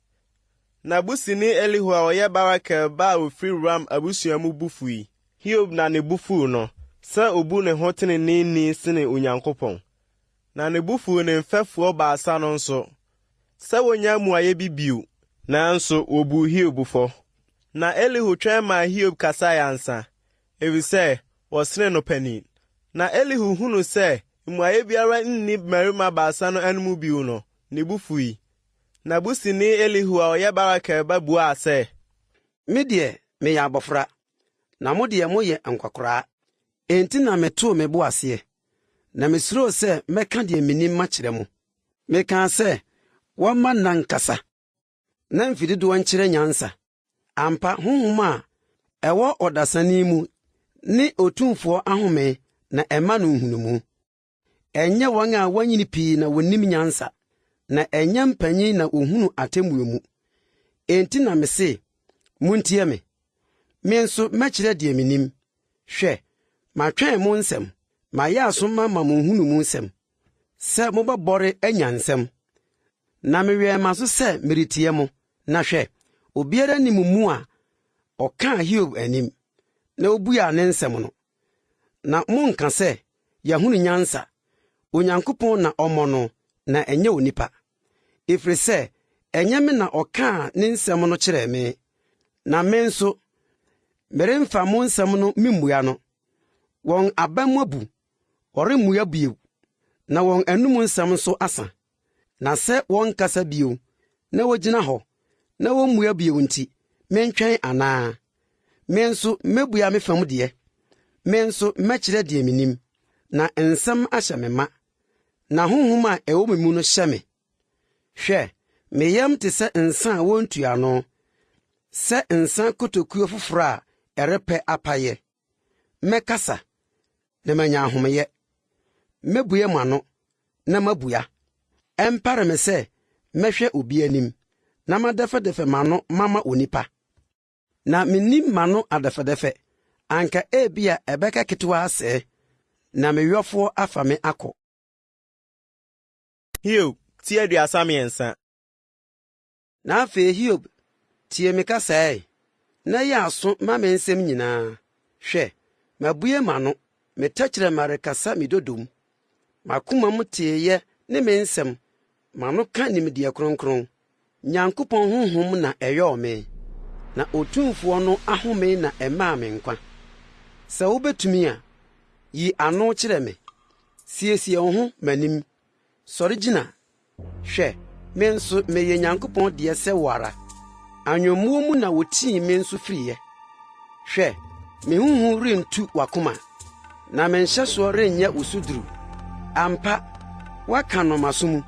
Na busini Elihu a ɔyɛ Barakel ba a ofiri Ram abusua mu bu fui. Hiob na ne bu fuu no, sɛ obu ne ho teneneeni sene Onyankopɔn. Na ne bu fuu ne mfɛfoɔ baasa no nso, sɛ wonya mmuayɛ bi bio, nanso wobu Hiob fɔ. Na Elihu twɛn ma Hiob kasae ansa, efisɛ wɔsene no panin. Na Elihu hunu sɛ mmuaeɛ biara nni mmarima baasa no anom bio no, ne bo fui. Na busini Elihu a ɔyɛ Barakel ba buaa sɛ, Me deɛ meyɛ abɔfra, na mo deɛ moyɛ nkwakoraa. Enti na metoo me bo aseɛ, na mesuroo sɛ mɛka deɛ menim makyerɛ mo. Mekaa sɛ, wɔmma nna nkasa, na mfi dodoɔ nkyerɛ nyansa. Ampa honhom a ɛwɔ ɔdasani mu ne otumfoɔ ahome na ɛma no nhunumu. Ɛnyɛ wɔn a wɔanyini pii na wonim nyansa, na ɛnyɛ mpanyin na ohunu atemmuo mu. Enti na mese, muntie me. Me nso mɛkyerɛ deɛ menim. Hwɛ, matwɛn mo nsɛm, mayɛ aso ma mo nhunu mu nsɛm, sɛ mobɛbɔre anya nsɛm. Na mewɛɛ ma so sɛ meretie mo, na hwɛ, obiara ni mu a ɔkaa Hiob anim, na obuaa ne nsɛm no. Na monka sɛ, yɛahunu nyansa, Onyankopɔn na ɔmmɔ no, na ɛnyɛ onipa. Ɛfiri sɛ, ɛnyɛ me na ɔkaa ne nsɛm no kyerɛɛ me, na me nso, meremfa mo nsɛm no memmua no. Wɔn aba mu abu, ɔremmua bio, na wɔn anum nsɛm nso asa. Na sɛ wɔnkasa bio, na wogyina hɔ, na wɔmmua bio nti, mentwɛn anaa. Me nso mebua me fam deɛ. Me nso mɛkyerɛ deɛ menim, na nsɛm ahyɛ me ma. Na honhom a ɛwɔ me mu no hyɛ me. Hwɛ, me yam te sɛ nsa a wɔntua no, sɛ nsa kotokuo foforɔ a ɛrepɛ apayɛ. Mɛkasa, na manya ahomeyɛ. Mebue mo ano, na mabua. Ɛmpare me sɛ mɛhwɛ obi anim, na madɛfɛdɛfɛ m'ano mama onipa. Na menim m'ano adɛfɛdɛfɛ, anka ebia ɛbɛka ketewa asɛe, na me yɔfoɔ afa me akɔ. Hiob, tie 33. Na afei Hiob, tie me kasae, na yɛ aso ma me nsɛm nyinaa. Hwɛ, mabue m'ano, metɛkyerɛ marekasa me dodom. Makoma mu teeyɛ ne me nsɛm, m'ano ka nimdeɛ kronkron. Nyankopɔn honhom na ɛyɛɛ me, na otumfoɔ no ahome na ɛmaa me nkwa. Sɛ wobɛtumi a, yi ano kyerɛ me. Siesie wo ho m'anim. Sɔre gyina. Hwɛ, me nso meyɛ Nyankopɔn deɛ sɛ wo ara. Anwommuo mu na wotii me nso firiɛ. Hwɛ, me honhom rentu wakoma, na me nhyɛsoɔ renyɛ wo soduru. Ampa, waka no maso mu,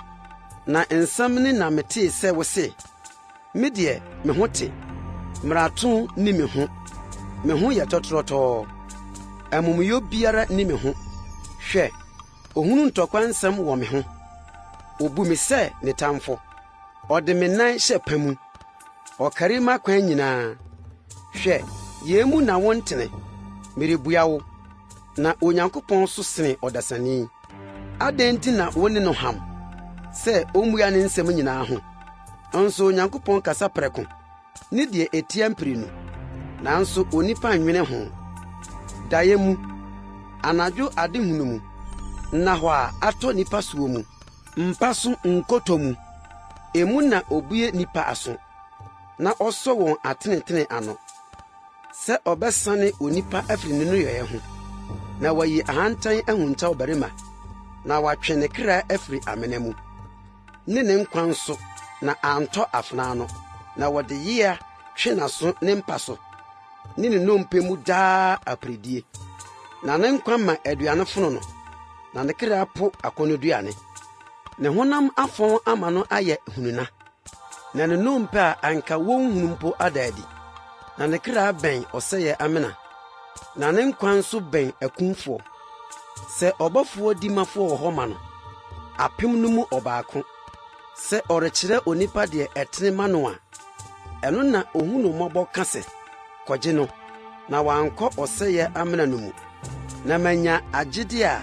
na nsɛm ne na metee sɛ wo se, me deɛ me ho te, mmarato ni me ho yɛ tɔtrɔtɔɔ, amumuyɛ biara ni me ho. Hwɛ, ohunu ntɔkwa nsɛm wɔ me ho, obu me sɛ ne tamfo, ɔde me nan hyɛ pa mu, ɔkari m'akwan nyinaa. Hwɛ, yemu na wontene, merebua wo, na Onyankopɔn so sene ɔdasani. Adɛn nti na wone no ham, sɛ ommua ne nsɛm nyinaa ho? Nso Onyankopɔn kasa prɛko, ne deɛ etia mprenu, nanso onipa nwene ho. Daeɛ mu, anadwo adehunu mu, na hɔ a atɔ nipa soɔ mu, mpa so nkotɔ mu, emu na obue nipa aso, na ɔsɔ wɔn atenetene ano, sɛ ɔbɛsane onipa afiri ne noyɛɛ ho, na wayi ahantan ahunta ɔbarima, na watwe ne kra afiri amena mu, ne ne nkwa nso, na antɔ afenaa no, na wɔde yea twe n'aso ne mpa so, ne ne nnompe mu daa apredie. Na ne nkwa ma aduane fono no, na ne kra po akɔnɔduane. Ne honam afɔn ama no ayɛ hununa, na ne nnompe a anka wɔnhunu mpo ada adi. Na ne kra bɛn ɔsɛyɛ amena, na ne nkwa nso bɛn akumfoɔ. Sɛ ɔbɔfoɔ di mafoɔ wɔ hɔ ma no, apem no mu ɔbaako, sɛ ɔrekyerɛ onipa deɛ ɛtene ma no a, ɛno na ohunu mmɔbɔ ka sɛ, kɔgye no, na wankɔ ɔsɛyɛ amena no mu. Na manya agyede a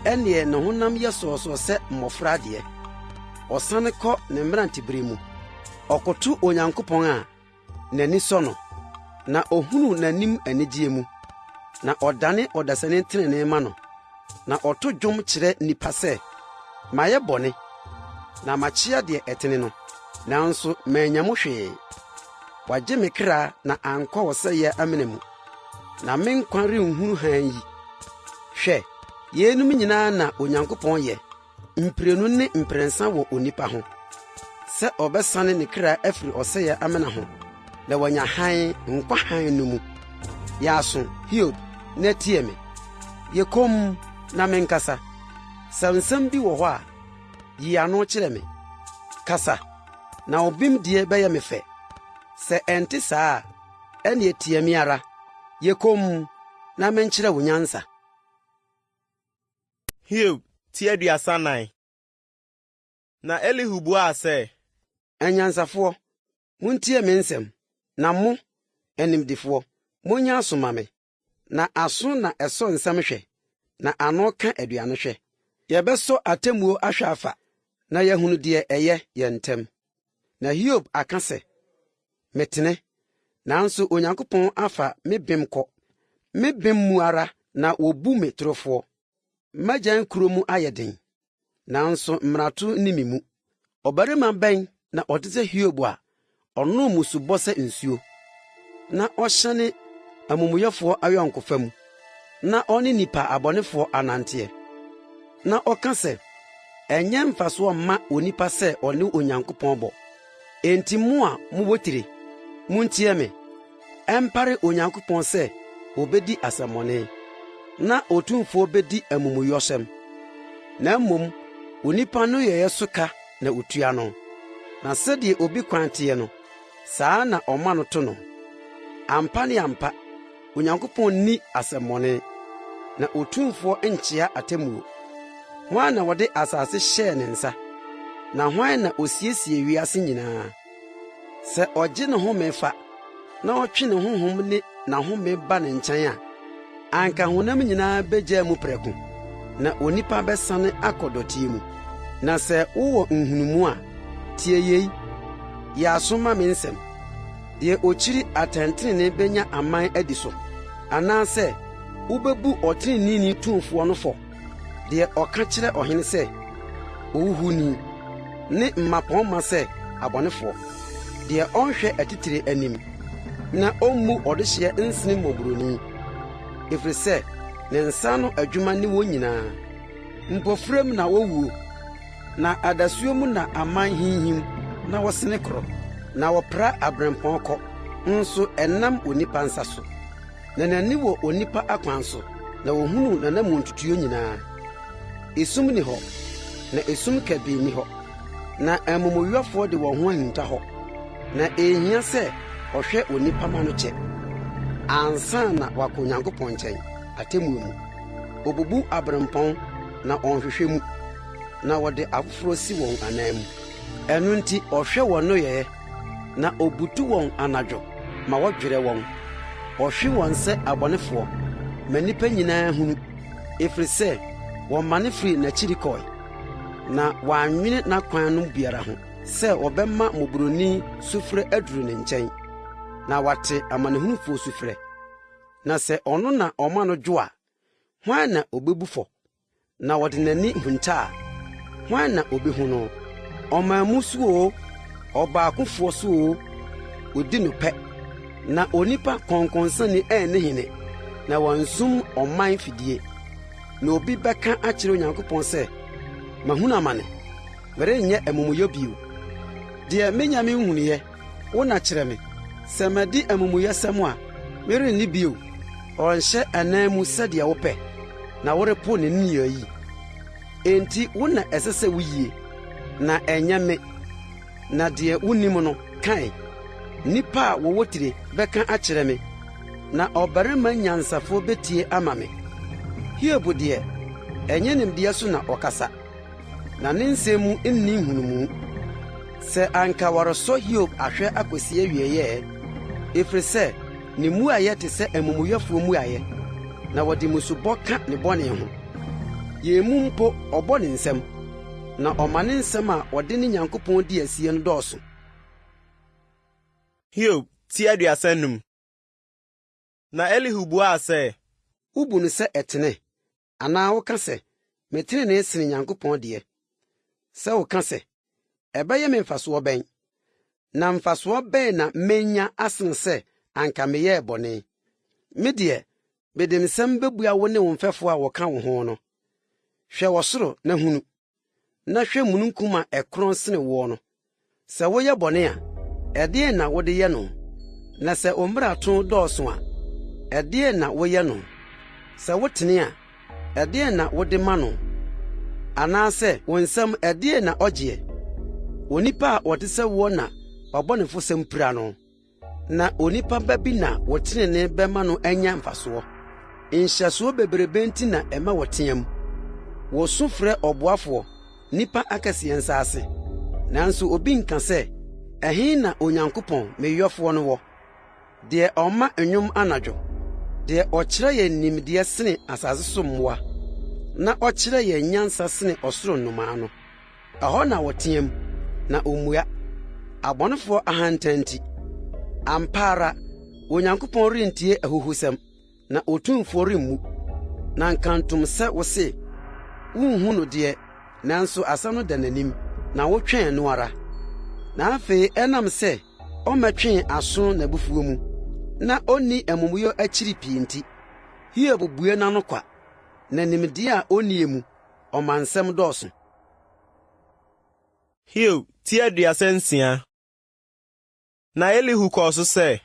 ɛneɛ ne honam yɛ sɔɔsɔɔ sɛ mmɔfra deɛ. Ɔsane kɔ ne mmerantebere mu, ɔkoto Onyankopɔn a n'ani sɔ no, na ohunu n'anim anigye mu, na ɔdane ɔdasani tenenee ma no, na ɔto dwom kyerɛ nipa sɛ, mayɛ bɔne, na makyea deɛ ɛtene no, nanso manya mo hwee. wagye me kra na ankɔ wɔ sɛ yɛ amena mu, na me nkwa renhunu han yi. Hwɛ, yenum nyinaa na Onyankopɔn yɛ, mprenu ne mprɛnsa wɔ onipa ho, sɛ ɔbɛsane ne kra afiri ɔsɛeɛ amena ho, na wanya han nkwa han no mu. Yɛaso, Hiob, na tie me. Yɛkom na menkasa. Sɛ nsɛm bi wɔ hɔ a, yi ano kyerɛ me. Kasa, na obim die bɛyɛ me fɛ. Sɛ ɛnte saa a, ɛne tie me ara. Yɛkom na menkyerɛ wo nyansa. Hiob, tie 39. Na Elihu buaa sɛ, Anyansafoɔ, muntie me nsɛm, na mo, animdifoɔ, monya asoma me. Na aso na ɛsɔ nsɛm hwɛ, na ano ka aduane hwɛ. Yɛbɛsɔ atemmuo ahwɛ afa, na yɛhunu deɛ ɛyɛ yɛn ntam. Na Hiob aka sɛ, metene, nanso Onyankopɔn afa me bem kɔ. Me bem mu ara na wobu me torofoɔ. Magyan kuro mu ayɛ den, nanso mmarato ni me mu. Ɔbarima bɛn na ɔte sɛ Hiob a ɔno musubɔ sɛ nsuo, na ɔhyɛne amumuyɛfoɔ ayɔnkofa mu, na ɔne nipa abɔnefoɔ ananteɛ. Na ɔka sɛ, ɛnyɛ mfasoɔ mma onipa sɛ ɔne Onyankopɔn bɔ. Enti mo a mowɔ tire, muntie me. Ɛmpare Onyankopɔn sɛ obedi asɛmmɔne, na otumfoɔ bedi amumuyɔsɛm. Na mmom, onipa no yɛyɛ so ka na otua no. Na sɛdeɛ obi kwan teɛ no, saa na ɔma no to no. Ampa ne ampa, Onyankopɔn ni asɛmmɔne, na otumfoɔ nkyea atemmuo. Hwan na wɔde asase hyɛɛ ne nsa, na hwan na osiesie wiase nyinaa? Sɛ ɔgye ne home fa, na ɔtwe ne honhom ne n'ahome ba ne nkyɛn a, anka honam nyinaa begyaa mu prɛko, na onipa bɛsane akɔ dɔteɛ mu. Na sɛ wowɔ nhunumu a, tie yei, yɛ aso ma me nsɛm. Deɛ okyiri atɛntrenee benya aman adi so, anaasɛ wobɛbu ɔtreneeni tumfoɔ no fɔ, deɛ ɔka kyerɛ ɔhene sɛ owuhuni, ne mmapɔnma sɛ abɔnefoɔ, deɛ ɔnhwɛ atitire anim, na ɔmmu ɔdehyeɛ nsene mmɔborɔni, ɛfiri sɛ ne nsa no adwuma ne wɔn nyinaa. Mpɔfrɛm na wɔwuo, na adasuo mu na aman hinhim na wɔsene korɔ, na wɔpra abrɛmpɔn kɔ, nso ɛnam onipa nsa so. Na n'ani wɔ onipa akwan so, na wɔhunu nanamu ntutuo nyinaa. Esum ni hɔ, na esum kabii ni hɔ, na amumuyɔfoɔ de wɔn ho ahinta hɔ. Na ehia sɛ ɔhwɛ onipa ma no kyɛ, ansa na wakɔ Onyankopɔn nkyɛn atemmuo mu. Obubu abrɛmpɔn na ɔnhwehwɛ mu, na wɔde afoforo si wɔn anan mu. Ɛno nti ɔhwɛ wɔn no yɛɛ, na obutu wɔn anadwo ma wɔdwerɛ wɔn. Ɔhwe wɔn sɛ abɔnefoɔ, ma nnipa nyinaa hunu, ɛfiri sɛ wɔmane firi n'akyiri kɔe, na wɔanwene n'akwan no biara ho, sɛ wɔbɛma mmɔborɔni sufrɛ aduru ne nkyɛn, na wɔate amanehunufoɔ sufrɛ. Na sɛ ɔno na ɔma no dwo a, hwan na obebu fɔ? Na wɔde n'ani hunta a, hwan na obehu no? Ɔman mu so o, ɔbaakofoɔ so o, odi no pɛ. Na onipa kɔnkɔnsane ɛnne hene, na wɔnsum ɔman fidie. Na obi bɛka akyerɛ Onyankopɔn sɛ, mahunu amane, merenyɛ amumuyɛ bio. Deɛ menya me nhunuyɛ, wo na kyerɛ me. Sɛ madi amumuyɛsɛm a, merenni bio. Ɔnhyɛ anan mu sɛdeɛ wopɛ, na worepo ne nneyɛe yi. Enti wo na ɛsɛ sɛ woyie, na ɛnyɛ me. Na deɛ wonim no kae, nnipa a wɔwɔ tire bɛka akyerɛ me, na ɔbarima nyansafoɔ betie ama me. Hiob deɛ, ɛnyɛ nimdeɛ so na ɔkasa, na ne nsɛm mu nni nhunumu. Sɛ anka wɔresɔ Hiob ahwɛ akosi awieeɛ, ɛfiri sɛ ne mmuayɛ te sɛ amumuyɛfoɔ mmuayɛ, na wɔde musubɔ ka ne bɔne ho. Yɛn mu mpo ɔbɔ ne nsɛm, na ɔma ne nsɛm a ɔde ne Nyankopɔn di asie no dɔɔso. Hiob, tie 35. Na Elihu buaa sɛ, wobu no sɛ ɛtene, anaa woka sɛ metenenee sene Nyankopɔn deɛ? Sɛ woka sɛ, ɛbɛyɛ me mfasoɔ bɛn? na mfasoɔ bɛn na menya asen sɛ anka meyɛɛ bɔne. Me deɛ, mede nsɛm bebua wo ne wo mfɛfo a wɔka wo ho no. Hwɛ wɔ soro na hunu, na hwɛ mununkum a ɛkorɔn sene woɔ no. Sɛ woyɛ bɔne a, ɛdeɛn na wode yɛ no? Na sɛ wo mmarato dɔɔso a, ɛdeɛn na woyɛ no? Sɛ wotene a, ɛdeɛn na wode ma no? Anaasɛ wo nsɛm ɛdeɛn na ɔgyeɛ? Onipa a wɔte sɛ woɔ na ɔbɔnefo sɛm pira no, na onipa ba bi na wɔtenene bɛma no anya mfasoɔ. Nhyɛsoɔ bebrebe nti na ɛma wɔteam. Wɔso frɛ ɔboafoɔ nipa akɛseɛ nsa ase, nanso obi nka sɛ, ɛhe na Onyankopɔn meyɔfoɔ no wɔ? Deɛ ɔma nnwom anadwo, deɛ ɔkyerɛ yɛn nimdeɛ sene asase so mmoa, na ɔkyerɛ yɛn nyansa sene ɔsoro nnomaa no. Ɛhɔ na wɔteam, na omua, abɔnefoɔ ahantan nti. Ampa ara, Onyankopɔn rentie ahuhusɛm, na otumfoɔ remmu. Na nkantom sɛ wo se, wonhu no deɛ, nanso asɛm no da n'anim, na wotwɛn no ara. Na afei ɛnam sɛ ɔmɛtwe aso n'abufuo mu, na onni amumuyɔ akyiri pii nti, Hiob bue n'ano kwa, na nimdeɛ a onnie mu, ɔma nsɛm dɔɔso. Hiob ti 36. Na Elihu kɔɔ so sɛ,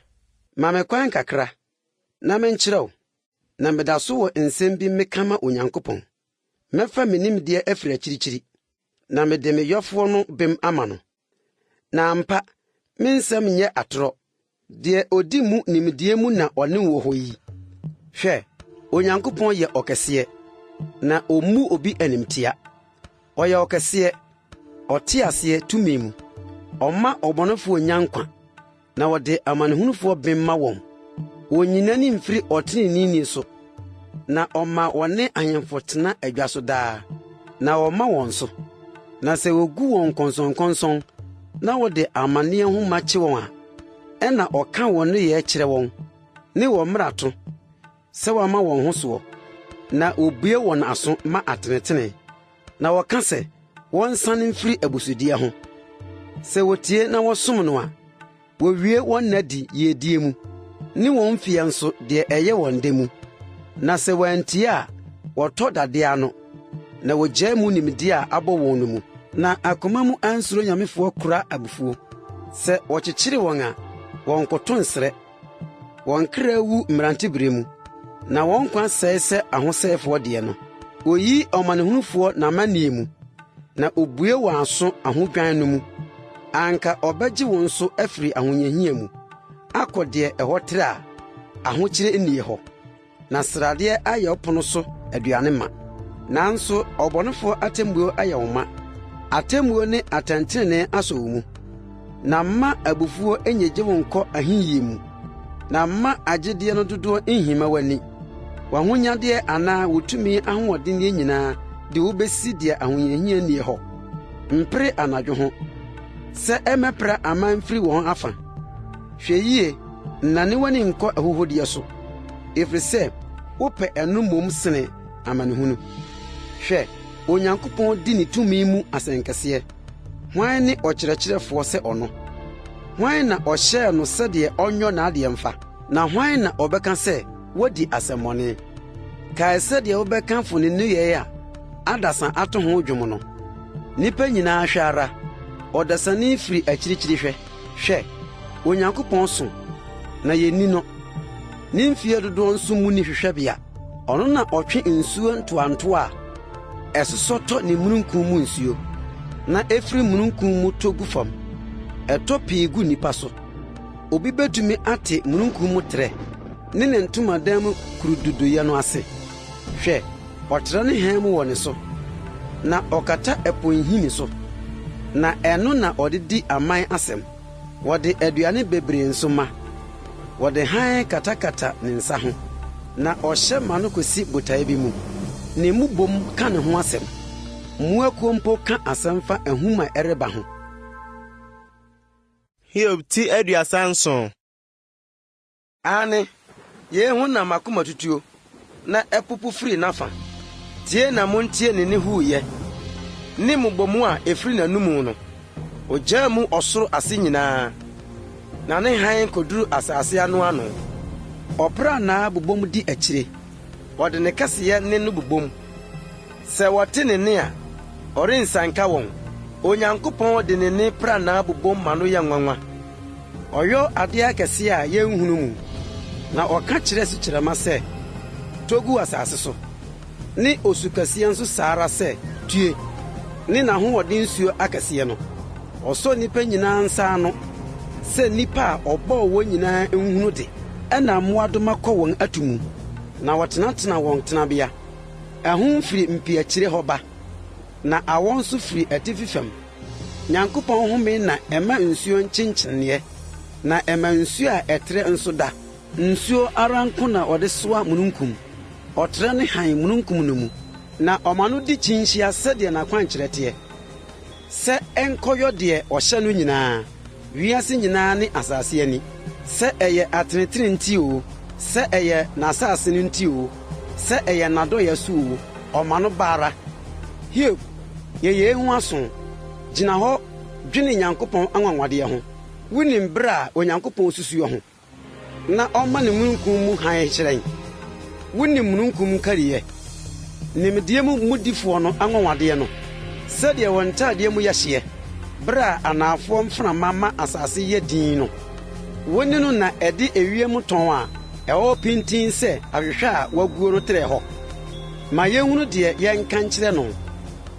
Ma me kwan kakra, na menkyerɛ wo, na meda so wɔ nsɛm bi meka ma Onyankopɔn. Mɛfa me nimdeɛ afiri akyirikyiri, na mede me yɔfoɔ no bem ama no. Na ampa, me nsɛm nyɛ atorɔ, deɛ odi mu nimdeɛ mu na ɔne wɔ hɔ yi. Hwɛ, Onyankopɔn yɛ ɔkɛseɛ, na ommu obi animtia. Ɔyɛ ɔkɛseɛ, ɔte aseɛ tumi mu, ɔma ɔbɔnefoɔ nya nkwa, na wɔde amanehunufoɔ bem ma wɔn. Onyinani mfiri ɔtreneeni so, na ɔma wɔne ahemfo tena adwa so daa, na ɔma wɔn so. Na sɛ wogu wɔn nkɔnsɔnkɔnsɔn, na wɔde amanneɛ ho ma kye wɔn a, ɛna ɔka wɔn no yɛ kyerɛ wɔn, ne wɔn mmarato, sɛ wɔama wɔn ho soɔ, na obue wɔn aso ma atenetene, na wɔka sɛ wɔnsane mfiri abusudeɛ ho. Sɛ wotie na wɔsom no a, wowie wɔn nadi yɛdie mu, ne wɔn mfeɛ nso deɛ ɛyɛ wɔn de mu. Na sɛ wɔantie a, wɔtɔ dadeɛ ano, na wogyae mu nimdeɛ a abɔ wɔn no mu. Na akoma mu ansuro nyamefoɔ kora abufuo. Sɛ wɔkyekyere wɔn a, wɔn koto nsrɛ. Wɔn kra wu mmerantebere mu, na wɔn nkwa sɛe sɛ ahosɛefoɔ deɛ no. Oyi ɔmanehunufoɔ n'amanneɛ mu, na obue wɔn aso ahodwan no mu. Anka ɔbɛgye wɔn so afiri ahonyahia mu, akɔ deɛ ɛhɔ tere a ahokyere nnie hɔ, na sradeɛ ayɛ ɔpono so aduane ma. Nanso ɔbɔnefoɔ atemmuo ayɛ wo ma, atemmuo ne atɛntenene asɔ wo mu. Na mma abufuo enyegye wo nkɔ ahinyie mu, na mma agyedeɛ no dodoɔ nhima w'ani. W'ahonyadeɛ anaa wotumi ahoɔdenneɛ nyinaa de wobesi deɛ ahonyahia nnie hɔ. Mpere anadwo ho, sɛ ɛmɛpra aman firi wɔn afa. Hwɛ yie, nnane w'ani nkɔ ahuhudeɛ so, ɛfiri sɛ wopɛ ɛno mmom sene amanehunu. Hwɛ, Onyankopɔn di ne tumi mu asɛnkɛseɛ. Hwan ne ɔkyerɛkyerɛfoɔ sɛ ɔno? Hwan na ɔhyɛɛ no sɛdeɛ ɔnyɔ n'adeɛ mfa? Na hwan na ɔbɛka sɛ wodi asɛmmɔne? Kae sɛdeɛ wobɛkamfo ne nneyɛe a adasa ato ho dwom no. Nnipa nyinaa hwɛ ara, ɔdasani firi akyirikyiri hwɛ. Hwɛ, Onyankopɔn so, na yɛnni no. Ne mfeɛ dodoɔ nso mu ni hwehwɛbea. Ɔno na ɔtwe nsuo ntoantoa a ɛsosɔtɔ ne mununkum mu nsuo, na ɛfiri mununkum mu tɔ gu fam. Ɛtɔ pii gu nipa so. Obi betumi ate mununkum mu trɛ, ne ntomadan mu kurududoyɛ no ase. Hwɛ, ɔtrɛ ne hann mu wɔ ne so, na ɔkata ɛpo nhini so. Na ɛno na ɔde di aman asɛm. Wɔde aduane bebree nso ma. Wɔde hann katakata ne nsa ho, na ɔhyɛ ma no kosi botae bi mu. Ne mu bom ka ne ho asɛm. Mmuakuo mpo ka asɛm fa ahum a ɛreba ho. Hiob ti 37. Ane, yehu na makoma tutuo, na ɛpopo firi n'afa. Tie na montie ne ne huuyɛ, ne mubɔmu a ɛfiri n'anumu no. ogyaa mu ɔsoro ase nyinaa na ne hann koduru asase ano ano. Ɔpra na bobom di akyire, ɔde ne kɛseyɛ ne no bobom. Sɛ wɔte ne ne a, ɔrensanka wɔn. Onyankopɔn de ne ne pra na bobom ma no yɛ nwanwa. Ɔyɔ adeɛ akɛse a yɛnhunu mu, na ɔka kyerɛ sukyerɛma sɛ, togu asase so, ne osukɛseɛ nso saa ara sɛ, tue, ne n'ahoɔden nsuo akɛseɛ no. Ɔsɔ nnipa nyinaa nsa ano, sɛ nnipa a ɔbɔɔ wɔn nyinaa nhunu de, ɛna mmoadoma kɔ wɔn ato mu, na wɔtenatena wɔn tenabea. Ɛho firi mpiakyire hɔ ba, na awɔ nso firi atifi fam. Nyankopɔn home na ɛma nsuo nkyenkyeneɛ, na ɛma nsuo a ɛtrɛ nso da. Nsuo ara nko na ɔde soa mununkum. Ɔtrɛ ne han mununkum no mu, na ɔma no di kyinhyia sɛdeɛ n'akwankyerɛ teɛ. Sɛ ɛnkɔyɔ deɛ ɔhyɛ no nyinaa, wiase nyinaa ne asase ani. Sɛ ɛyɛ atenetene nti o, sɛ ɛyɛ n'asase no nti o, sɛ ɛyɛ n'adɔyɛ so o, ɔma no baara. Hiob, yɛyɛ ehu aso, gyina hɔ dwene Nyankopɔn anwanwadeɛ ho. Wonim bere a Onyankopɔn susuo ho, na ɔma ne mununkum mu hann hyerɛn. Wonim mununkum kariyɛ, nimdeɛ mu mudifoɔ no anwanwadeɛ no, sɛdeɛ wɔn ntaadeɛ mu yɛ hyeɛ, bere a anaafoɔ mframa ma asase yɛ din no. Woni no na ɛde ewiem tɔn a ɛwɔ pintin sɛ ahwehwɛ a waguo no trɛ hɔ. Ma yɛnhunu deɛ yɛnka nkyerɛ no,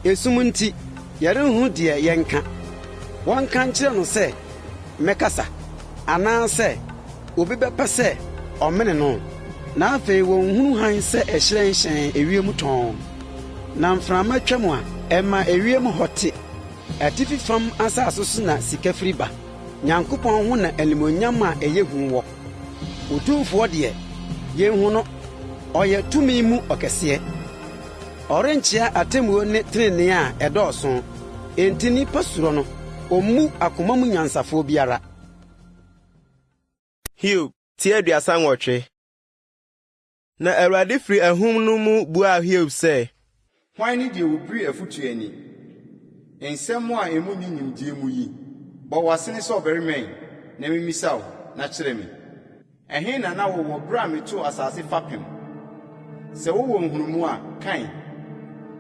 esum nti yɛrenhunu deɛ yɛnka. Wɔnka nkyerɛ no sɛ, mɛkasa, anaasɛ obi bɛpɛ sɛ ɔmene no. Na afei wɔnhunu hann sɛ ɛhyerɛnhyɛn ewiem tɔn, na mframa twa mu a ɛma ewiem hɔ te. Atifi fam asase so na sika firi ba. Nyankopɔn ho na animonyam a ɛyɛ hu wɔ. Otumfoɔ deɛ, yɛnhu no, ɔyɛ tumi mu ɔkɛseɛ. Ɔrenkyea atemmuo ne trenee a ɛdɔɔso, enti nnipa suro no, ɔmmu akoma mu nyansafoɔ biara. Hiob, tie 38. Na Awurade firi ahum no mu buaa Hiob sɛ, hwan ne deɛ wobiri afotu ani? Nsɛm a emu nni nimdeɛ mu yi, bɔ w'asene sɛ ɔbarima yi, na mimmisa wo, na kyerɛ me. Ɛhe na wowɔ bere a metoo asase fapem? Sɛ wowɔ nhunumu a, kan.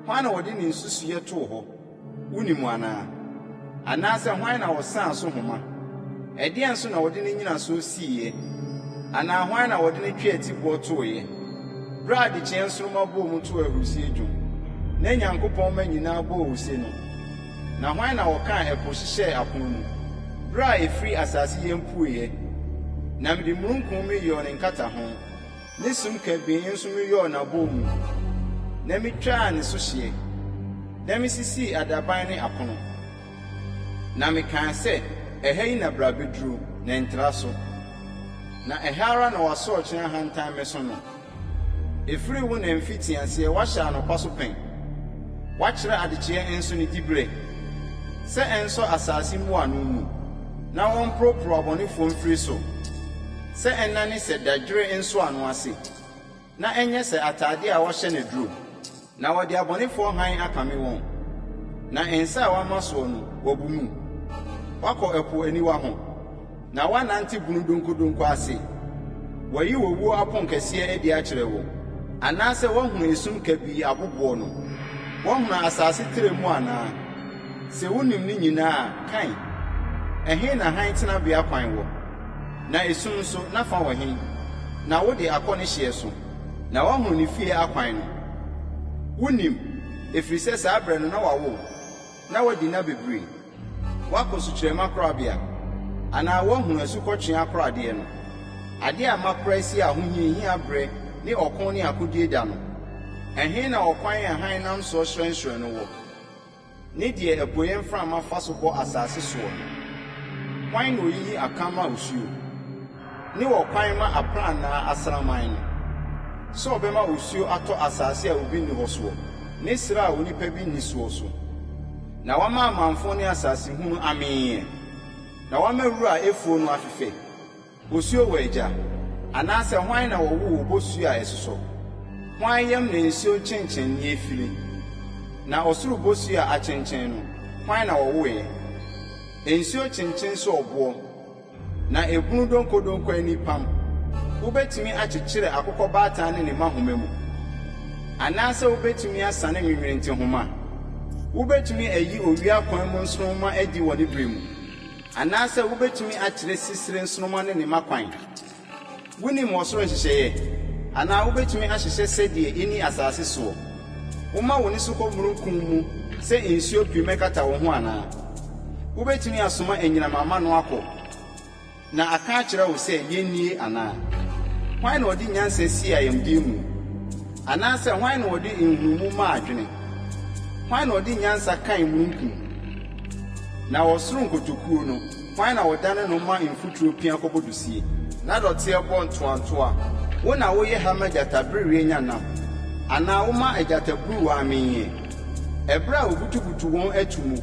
Hwan na wɔde ne nsusuyɛ too hɔ? Wonim anaa? Anaasɛ hwan na wɔsaa so homa? Ɛdeɛn nso na wɔde ne nnyinasoɔ siiɛ? Anaa hwan na wɔde ne tweatiboɔ tooeɛ? Bere a adekyee nsoromma bɔɔ mu too ahurusie dwom, na Nyankopɔn ma nyinaa bɔɔ ose no. Na hwan na wɔkaa ɛpo hyehyɛɛ apono mu? Bere a efiri asase yɛn pueɛ, na mede mununkum meyɔɔ ne nkataho, ne sum kabee nso meyɔɔ n'abɔɔ mu, na metwaa ne so hyeɛ, na mesisii adaban ne apono. Na mekaa sɛ, ɛha yi na bra bɛduru, na ntra so. Na ɛha ara na wɔasɔɔkyerɛ ahantan me so no. Efiri wo na mfitiaseɛ wahyɛ anɔpa so pɛn, wakyerɛ adekyeɛ nso ne dibere, sɛ ɛnsɔ asase mu ano mu, na wɔmporoporo abɔnefoɔ mfiri so, sɛ ɛnane sɛ dadwere nso ano ase, na ɛnyɛ sɛ atade a wɔhyɛ ne duro, na wɔde abɔnefoɔ hann akame wɔn, na nsa a wɔama soɔ no wɔbu mu. Wakɔ ɛpo aniwa ho, na wanante bunu donkodonko ase. Wɔyi wɔwuo apɔnkɛseɛ adi akyerɛ wo, anaasɛ wɔhunu esum kabii aboboɔ no. Wɔhunu asase tere mu anaa? Sɛ wonim ne nyinaa a, kan. Ɛhe na hann tenabea kwan wɔ? Na esum nso na fa wɔ he? Na wode akɔ ne hyeɛ so, na wɔhunu ne fie akwan no. Wonim, ɛfiri sɛ saa berɛ no na wawo, na wadi na bebree. Wakɔ sukyerɛma korabea, anaa wɔhunu asukɔtwea koradeɛ no. Adeɛ a makora si a hohiahia berɛ ne ɔko ne akodie da no. Ɛhe na ɔkwan a hann nam soɔ hyerɛnhyerɛn no wɔ? Ne deɛ apueɛ mframa fa so bɔ asase soɔ no. Hwan na oyiyi akama osuo? Ne wɔkwan ma aprannaa asraman no. Sɛ ɔbɛma osuo atɔ asase a obi nni hɔ soɔ, ne srɛ a onipa bi nni soɔ so. Na wama amanfo ne asase hunu amee. Na wama wura a efuo no afefɛ. Osuo wɔ agya, anaasɛ hwan na wɔwoo bosuo a ɛsosɔ? Hwan yam na nsuo kyenkyen ne efiri? Na ɔsoro bosuo a akyenkyen no, hwan na wɔwoeɛ? Ensuo chinchin so obo na ebunu donkodonko anipam wobetumi akyekyere akokɔ baatan ne mahoma mu anaasɛ wobetumi asane nwenwente homa wobetumi ayi owia kwan mu nsonoma adi wɔ ne bere mu anaasɛ wobetumi akyerɛ sisire nsonoma ne makwan wonim wɔsoro nhyehyɛeɛ anaa wobetumi ahyehyɛ sɛdeɛ ɛni asase soɔ woma wo ne so kɔ mmurunkum mu sɛ nsuo pii mɛkata wo ho anaa wobetumi asoma anyinamama no akɔ na aka akyerɛ wo sɛ yɛnnie anaa hwan na ɔde nyansa si ayamdeɛ mu anaasɛ hwan na ɔde nhunumu ma adwene hwan na ɔde nyansa kan mmurunkum na wɔsoro nkotokuo no hwan na wɔdane no ma mfuturo pia kɔbɔdusie na dɔteɛ bɔ ntoantoa wo na woyɛ hama gyataberewie nyanam anaa woma agyataburu wɔ amenyɛ ɛberɛ a wobutubutu wɔn atu mu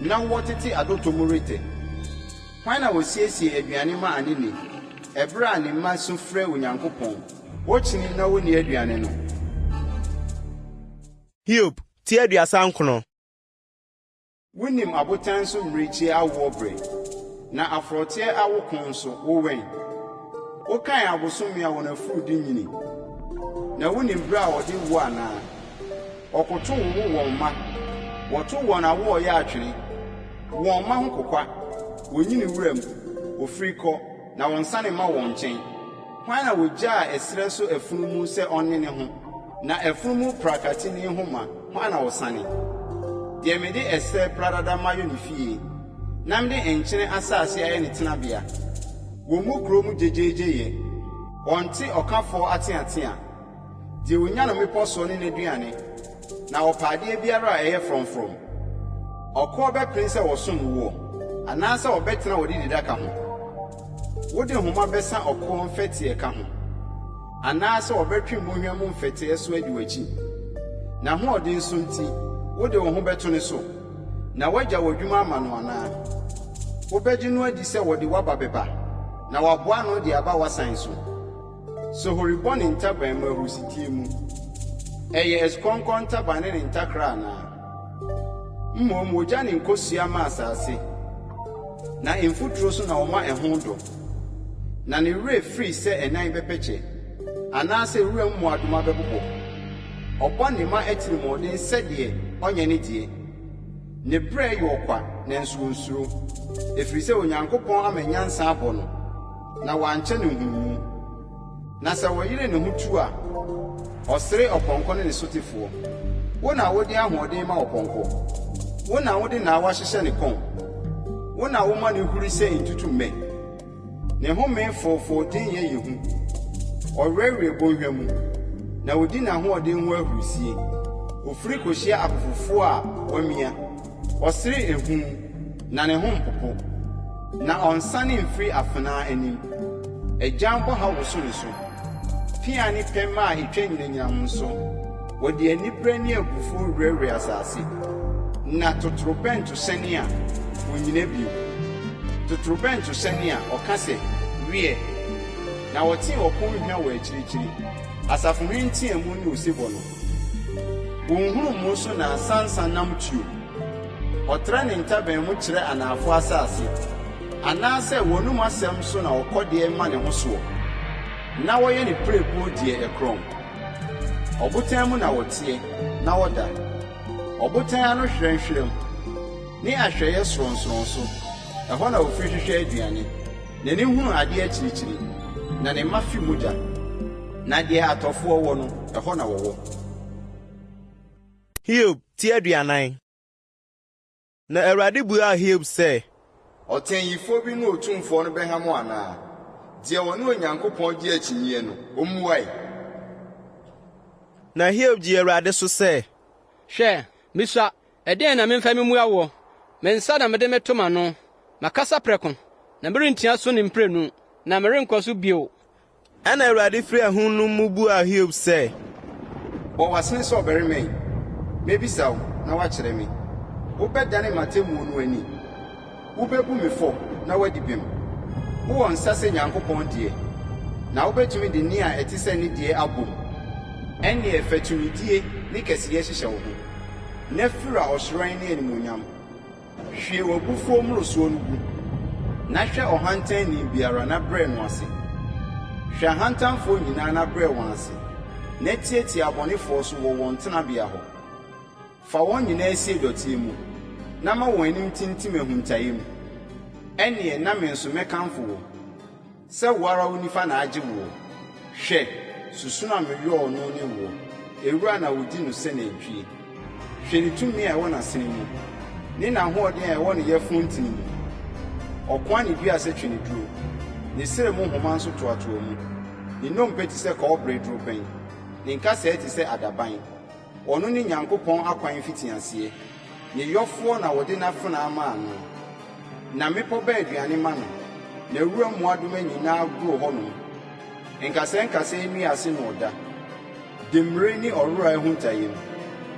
na wɔtete adotɔ mu rete hwan na wɔsiesie aduane ma anene ɛberɛ a ne mma so frɛ Onyankopɔn wɔkyini na wonni aduane no. Hiob tie 39. Wonim abotan so mmirikyi awoɔ bere na afɔteɛ awo kon so wowɛn wokan abosome a wɔn afurudi nyini na wonim bere a wɔde wo anaa ɔkoto wo wɔn mma wɔto wɔn awo ɔyɛ atwene wɔn mma ho kokwa wonyini wuram ofiri kɔ na wɔn sane ma wɔn nkyɛn hwan na wogyaa ɛsrɛ so afunumu sɛ ɔne ne ho na afunumu prakati ne ho ma hwan na wɔsane deɛ mede ɛsrɛ pradada ma yɔ ne fie na mede nkyene asase ayɛ ne tenabea wɔn mu kuro mu gyegyegyeyɛ ɔnte ɔkafoɔ ateatea deɛ wonya no mepɔ soɔ ne n'aduane na ɔpaadeɛ biara a ɛyɛ frɔmfrɔm ɔkɔɔ bɛpere sɛ wɔsom woɔ anaasɛ ɔbɛtena wɔde didaka ho wode nhoma bɛsa ɔkɔɔ mfɛteɛ ka ho anaasɛ ɔbɛtwe mmɔhwɛ mu mfɛteɛ so adi w'akyi na hoɔden nso nti wode wo ho bɛto ne so na wagya w'adwuma ama no anaa wobɛgye no adi sɛ wɔde waba bɛba na waboa no de aba wasan so sohoribɔ ne ntaban mu ahurusitie mu ɛyɛ asukɔnkɔn ntaban ne ntakra anaa mmom wogya ne nkosua ma asase na mfuturo so na wɔma ɛho dɔ na ne werɛ firi sɛ ɛnan bɛpɛkyɛ anaasɛ wura mmoadoma bɛbobɔ ɔbɔ ne ma atirimɔden sɛdeɛ ɔnyɛ ne deɛ ne berɛ yɛ ɔkwa nanso onsuro ɛfiri sɛ Onyankopɔn ama nyansa abɔ no na wankyɛ ne nhunumu na sɛ wɔyere ne ho tu a ɔsere ɔpɔnkɔ ne ne sotefoɔ wo na wode ahoɔden ma ɔpɔnkɔ wo na wode naawa hyehyɛ ne kɔn wo na woma ne huri sɛ ntutummɛ ne home fɔɔfɔɔden yɛ hu ɔwerɛwerɛ bɔnhwa mu na wodi n'ahoɔden ho ahurusie ofiri kohyia akofofoɔ a wamia ɔsere ehu na ne ho mpopo na ɔnsane mfiri afenaa anim agyan bɔ ha woso ne so pia ne pɛma a etwa nyinanyinam nso wɔde anibere ne abufuo werɛwerɛ asase na totorobɛnto hyɛne a wonyina bio totorobɛnto hyɛne a ɔka sɛ wiɛ na wɔte ɔpon hwia wɔ akyirikyiri asafo hwentia mu ne osebɔ no wɔnhunu mu so na asansa nam tuo ɔtra ne ntaban mu kyerɛ anaafo asase anaasɛ wɔnum asɛm so na ɔkɔdeɛ ma ne ho soɔ na wɔyɛ ne prɛbuo deɛ ɛkorɔn ɔbotan mu na wɔteɛ na wɔda ɔbotan ano hwerɛnhwerɛm ne ahwɛyɛ soronsoron so ɛhɔ na ofiri hwehwɛ aduane n'ani hunu adeɛ akyirikyiri na ne mma fi mogya na deɛ atɔfoɔ wɔ no ɛhɔ na wɔwɔ. Hiob tie 40. Na Awurade buaa Hiob sɛ ɔtɛnyifo bi ne otumfoɔ no bɛha mo anaa deɛ wɔne Onyankopɔn gye akyinnyɛ no ɔmmuae. Na Hiob gye Awurade so sɛ hwɛ misua ɛdɛn na memfa me mua wɔ me nsa na mede meto m'ano makasa prɛko na merentia so ne mprenu na merenkɔ so bio. ɛna Awurade firi ahonu no mu buaa Hiob sɛ bɔ w'asene sɛ ɔbarima yi mebisa wo na woakyerɛ me wobɛdane m'atemmuo no ani wobɛbu me fɔ na woadi bem wowɔ nsa sɛ Nyankopɔn deɛ na wobɛtumi de nne a ɛte sɛ ne deɛ abom ɛnneɛ fatumidie ne kɛseyɛ hyehyɛ wo ho na firi a ɔsoroan ne animuonyam hwie w'abufuo mmorosoɔ no gu na hwɛ ɔhantanni biara na brɛ no ase. Hwɛ ahantanfoɔ nyinaa na brɛ wɔn ase na tietie abɔnefoɔ so wɔ wɔn tenabea hɔ. Fa wɔn nyinaa sie dɔteɛ mu na ma wɔn anim tintim ahuntaeɛ mu. Ɛneɛ na me nso mɛkamfo wo sɛ wo ara wo nifa na agye wo. Hwɛ, susu na meyɔɔ no ne wo, ewura na wodi no sɛ nantwie. Hwɛ ne tumi a ɛwɔ n'asene mu ne n'ahoɔden a ɛwɔ ne yɛfo ntini mu. Ɔko a ne dua sɛ tweneduro, ne sere mu nhoma nso toatoa mu. Ne nnompe te sɛ kɔɔbere durobɛn, ne nkasɛɛ te sɛ adaban. Ɔno ne Nyankopɔn akwan fitiaseɛ, ne yɔfoɔ na wɔde n'afena ama ano. Na mmepɔ bɛɛ aduane ma no, na wura mmoadoma nyinaa goro hɔnom. Nkasɛɛ nnua ase na ɔda, demmire ne ɔrora ahuntaeɛ mu.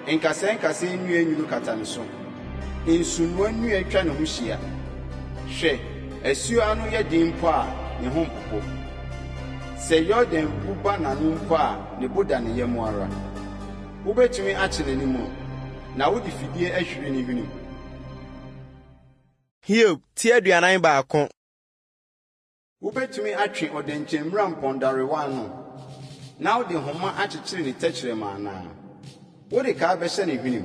Nkasɛɛ nnua nwunu kata ne so, nsonnua nnua atwa ne ho hyia. Hwɛ, asuo ano yɛ den mpo a ne ho mpopo. Sɛ Yordan bu ba n'ano mpo a ne bo da ne yam ara. Wobɛtumi akye n'anim na wode fidie ahwiri ne hwenem. Hiob ti aduanan baako. Wobɛtumi atwe ɔdankyɛmmira mpɔndarewa no na wode nhoma akyekyere ne tɛkyerɛma anaa? Wode kaa bɛhyɛ ne hwenem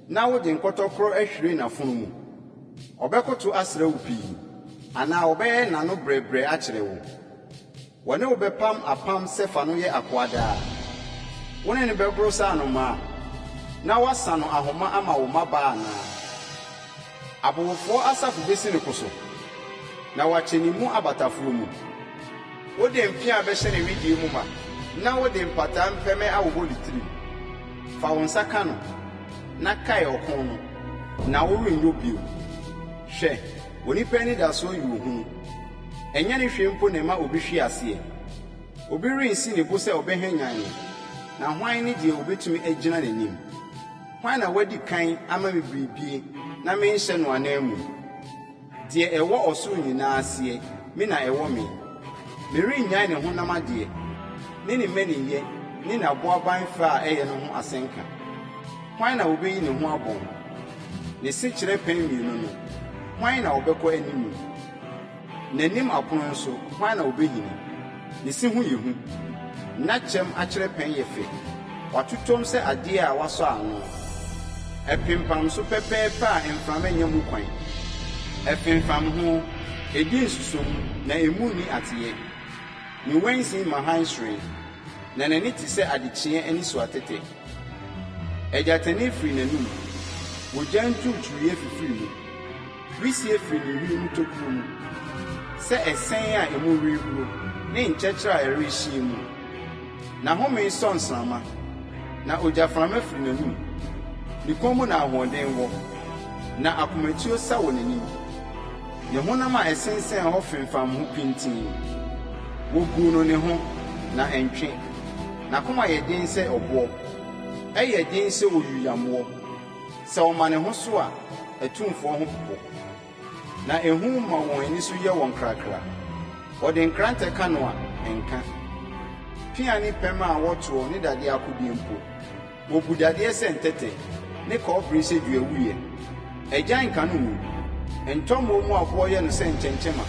na wode nkɔtɔkorɔ ahwire n'afono mu. Ɔbɛkoto asrɛ wo pii anaa ɔbɛyɛ n'ano brɛbrɛ akyerɛ wo. Wɔne wo bɛpam apam sɛ fa no yɛ akoadaa. Wone ne bɛboro sɛ anomaa na woasa no ahoma ama wo mmabaa anaa? Abowofoɔ asafo bɛsi ne ko so na wakyɛ ne mu abatafoɔ mu. Wode mpia bɛhyɛ ne widie mu ma na wode mpataa mpɛmɛ awobɔ ne tirim. Fa wo nsa ka no na kae ɔko no na worenyɔ bio. Hwɛ, onipa ani da so yi wo hu. Ɛnyɛ ne hwɛ mpo na ɛma obi hwe aseɛ. Obi rensi ne bo sɛ ɔbɛhwanyan no, na hwan ne deɛ obetumi agyina n'anim? Hwan na wadi kan ama me biribie na menhyɛ no anan mu? Deɛ ɛwɔ ɔsoro nyinaa aseɛ, me na ɛwɔ me. Merennyae ne honam adeɛ, ne ne mmaniyɛ, ne n'aboaban fa a ɛyɛ no ho asɛnka. Hwan na obeyi ne ho abɔn? Ne sekyerɛ pɛn mmienu no, hwan na ɔbɛkɔ anim? N'anim apono nso, hwan na obehini? Ne si ho yɛ hu. Na kyɛm akyerɛ pɛn yɛ fɛ, watotɔm sɛ adeɛ a wasɔ ano. Ɛpempam so pɛpɛɛpɛ a mframa nya mu kwan. Ɛfemfam ho, edi nsusom na emu ni ateɛ. Ne wansin ma hansere, na n'ani te sɛ adekyeɛ ani so atete. Ɛgyatani firi n'anum, wogya nturuturuiɛ fifiri mu. Wisie firi ne hwene mu tokuro mu, sɛ ɛsɛn a emu rewuro ne nkyɛkyerɛ a ɛrehyia mu. Na home sɔ nsrama, na ogyaframa firi n'anum. Ne kɔn mu na ahoɔden wɔ, na akomatuo sa wɔ n'anim. Ne honam a ɛsensɛn hɔ femfam ho pintin. Wogu no ne ho na ɛntwe. N'akoma yɛ den sɛ ɔboɔ, ɛyɛ den sɛ oyuyammoɔ. Sɛ ɔma ne ho so a, ɛtumfoɔ ho popo. Na ehu ma wɔn ani so yɛ wɔn krakra. Wɔde nkrantɛ ka no a ɛnka. Pia ne pɛm a wɔtoɔ ne dadeɛ akodie mpo. Wobu dadeɛ sɛ ntɛtɛ, ne kɔɔbere sɛ dua wuyɛ. Ɛgyan ka no mu. Ntɔmmɔ mu aboɔ yɛ no sɛ nkyɛnkyɛma.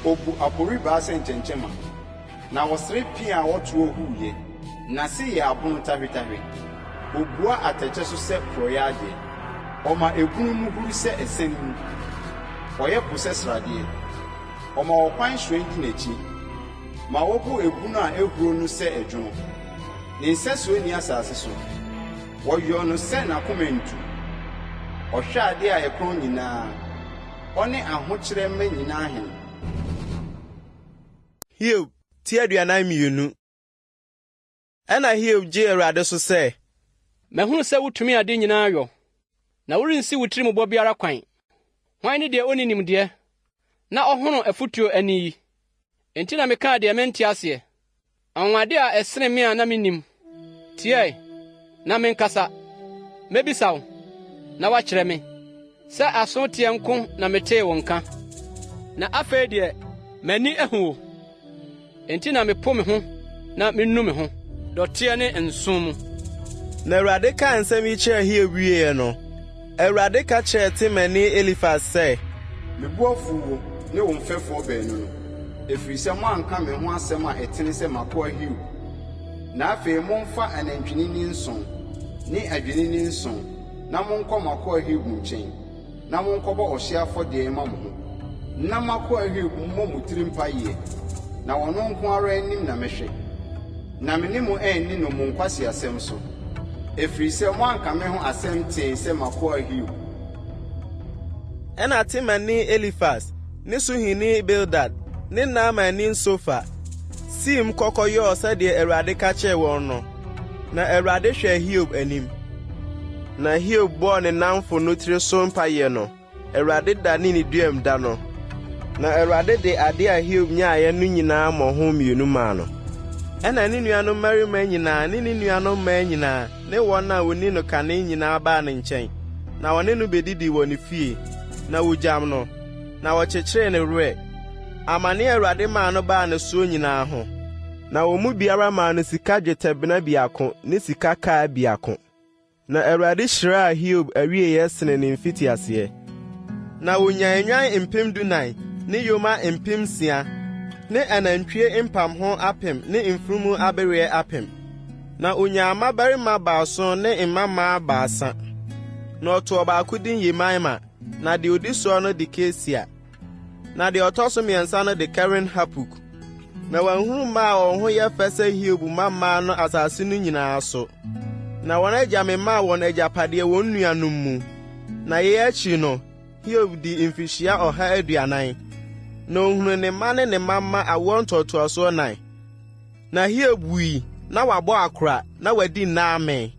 Obu aporibaa sɛ nkyɛnkyɛma. Na wɔsere pia a wɔtoɔ huuyɛ. Na se yɛ abono tahwetahwe. Obua atɛkyɛ so sɛ porɔyɛ adeɛ. Ɔma ebunu mu huru sɛ ɛsɛn mu. Ɔyɛ po sɛ sradeɛ. Ɔma ɔkwan hwɛn di n'akyi. Ma wɔbu ebunu a ehuro no sɛ adwono. Ne nsɛsoɔ ni asase so. Wɔyɔ no sɛ n'akoma ntu. Ɔhwɛ ade a ɛkron nyinaa. Ɔne ahokyerɛ mma nyinaa hen. Hiob ti aduanan mmienu. Ɛna Hiob gye Awurade so sɛ, mahunu sɛ wotumi ade nyinaa yɔ, na worensi wo tirim bɔ biara kwan. Hwan ne deɛ onni nimdeɛ, na ɔhono afotuo ani yi? Enti na mekaa deɛ mente aseɛ. Anwade a ɛsene me a na minnim. Tie, na menkasa. Mebisa wo, na wakyerɛ me. Sɛ aso teɛ nko na metee wo nka. Na afei deɛ, m'ani ahu wo. Enti na mepo me ho, na mennu me ho. Dɔteɛ ne nsom mu. Na Awurade ka nsɛm yi kyerɛ Hiob wieɛ no, Awurade ka kyerɛɛ Temani Elifas sɛ, mebu afu wo ne wo mfɛfoɔ baanu no, ɛfiri sɛ moanka me ho asɛm a ɛtene sɛ m'akoa Hiob. Na afei momfa anantwinini 7 ne adwennini 7 na monkɔ m'akoa Hiob nkyɛn, na monkɔbɔ ɔhyeɛ afɔdeɛ ma mo ho. Na m'akoa Hiob mmɔ mo tiri mpaeɛ, na ɔno nko ara anim na mehwɛ. Na me ne mo anni no mo nkwasi asɛm so, ɛfiri sɛ moanka me ho asɛm tee sɛ m'akoa Hiob. Ɛna Temani Elifas ne Suhini Bildad ne Naamani Sofa sim kɔkɔyɔɔ sɛdeɛ Awurade ka kyerɛɛ wɔn no. Na Awurade hwɛ Hiob anim. Na Hiob bɔɔ ne namfo no tiri so mpaeɛ no, Awurade da ne duam da no. Na Awurade de ade a Hiob nyaeɛ no nyinaa mmɔho 2 maa no. Ɛna ne nuanom mmarima nyinaa ne nuanom mmaa nyinaa ne wɔn a wonni no kane nyinaa baa ne nkyɛn. Na wɔne no bedidi wɔ ne fie, na wogyam no, na wɔkyekyeree ne werɛ. Amane Awurade maa no baa ne so nyinaa ho. Na wɔn mu biara maa no sika dwetɛbena 2 ne sika kaa 2. Na Awurade hyiraa Hiob awieeɛ sene ne mfitiaseɛ. Na wonya enwan 14,000 ne yoma 6,000 ne anantwie mpam ho 1,000 ne mfurumu abereɛ 1,000. Na onya mmabarima 7 ne mmammaa 3. Na ɔtoo ɔbaako din Yemaima, na deɛ odi soɔ no de Kesia, na deɛ ɔtɔ so 3 no de Karen Hapuk. Na wanhunu mma a wɔn ho yɛ fɛ sɛ Hiob mmammaa no asase no nyinaa so. Na wɔn agya memaa wɔn agyapadeɛ wɔn nuanom mu. Na yɛn akyi no, Hiob di mfihyia 140. Na ohunu ne mma ne ne mmamma awoɔ ntoatoasoɔ 9. Na Hiob wui, na wabɔ akora, na wadi nnaame.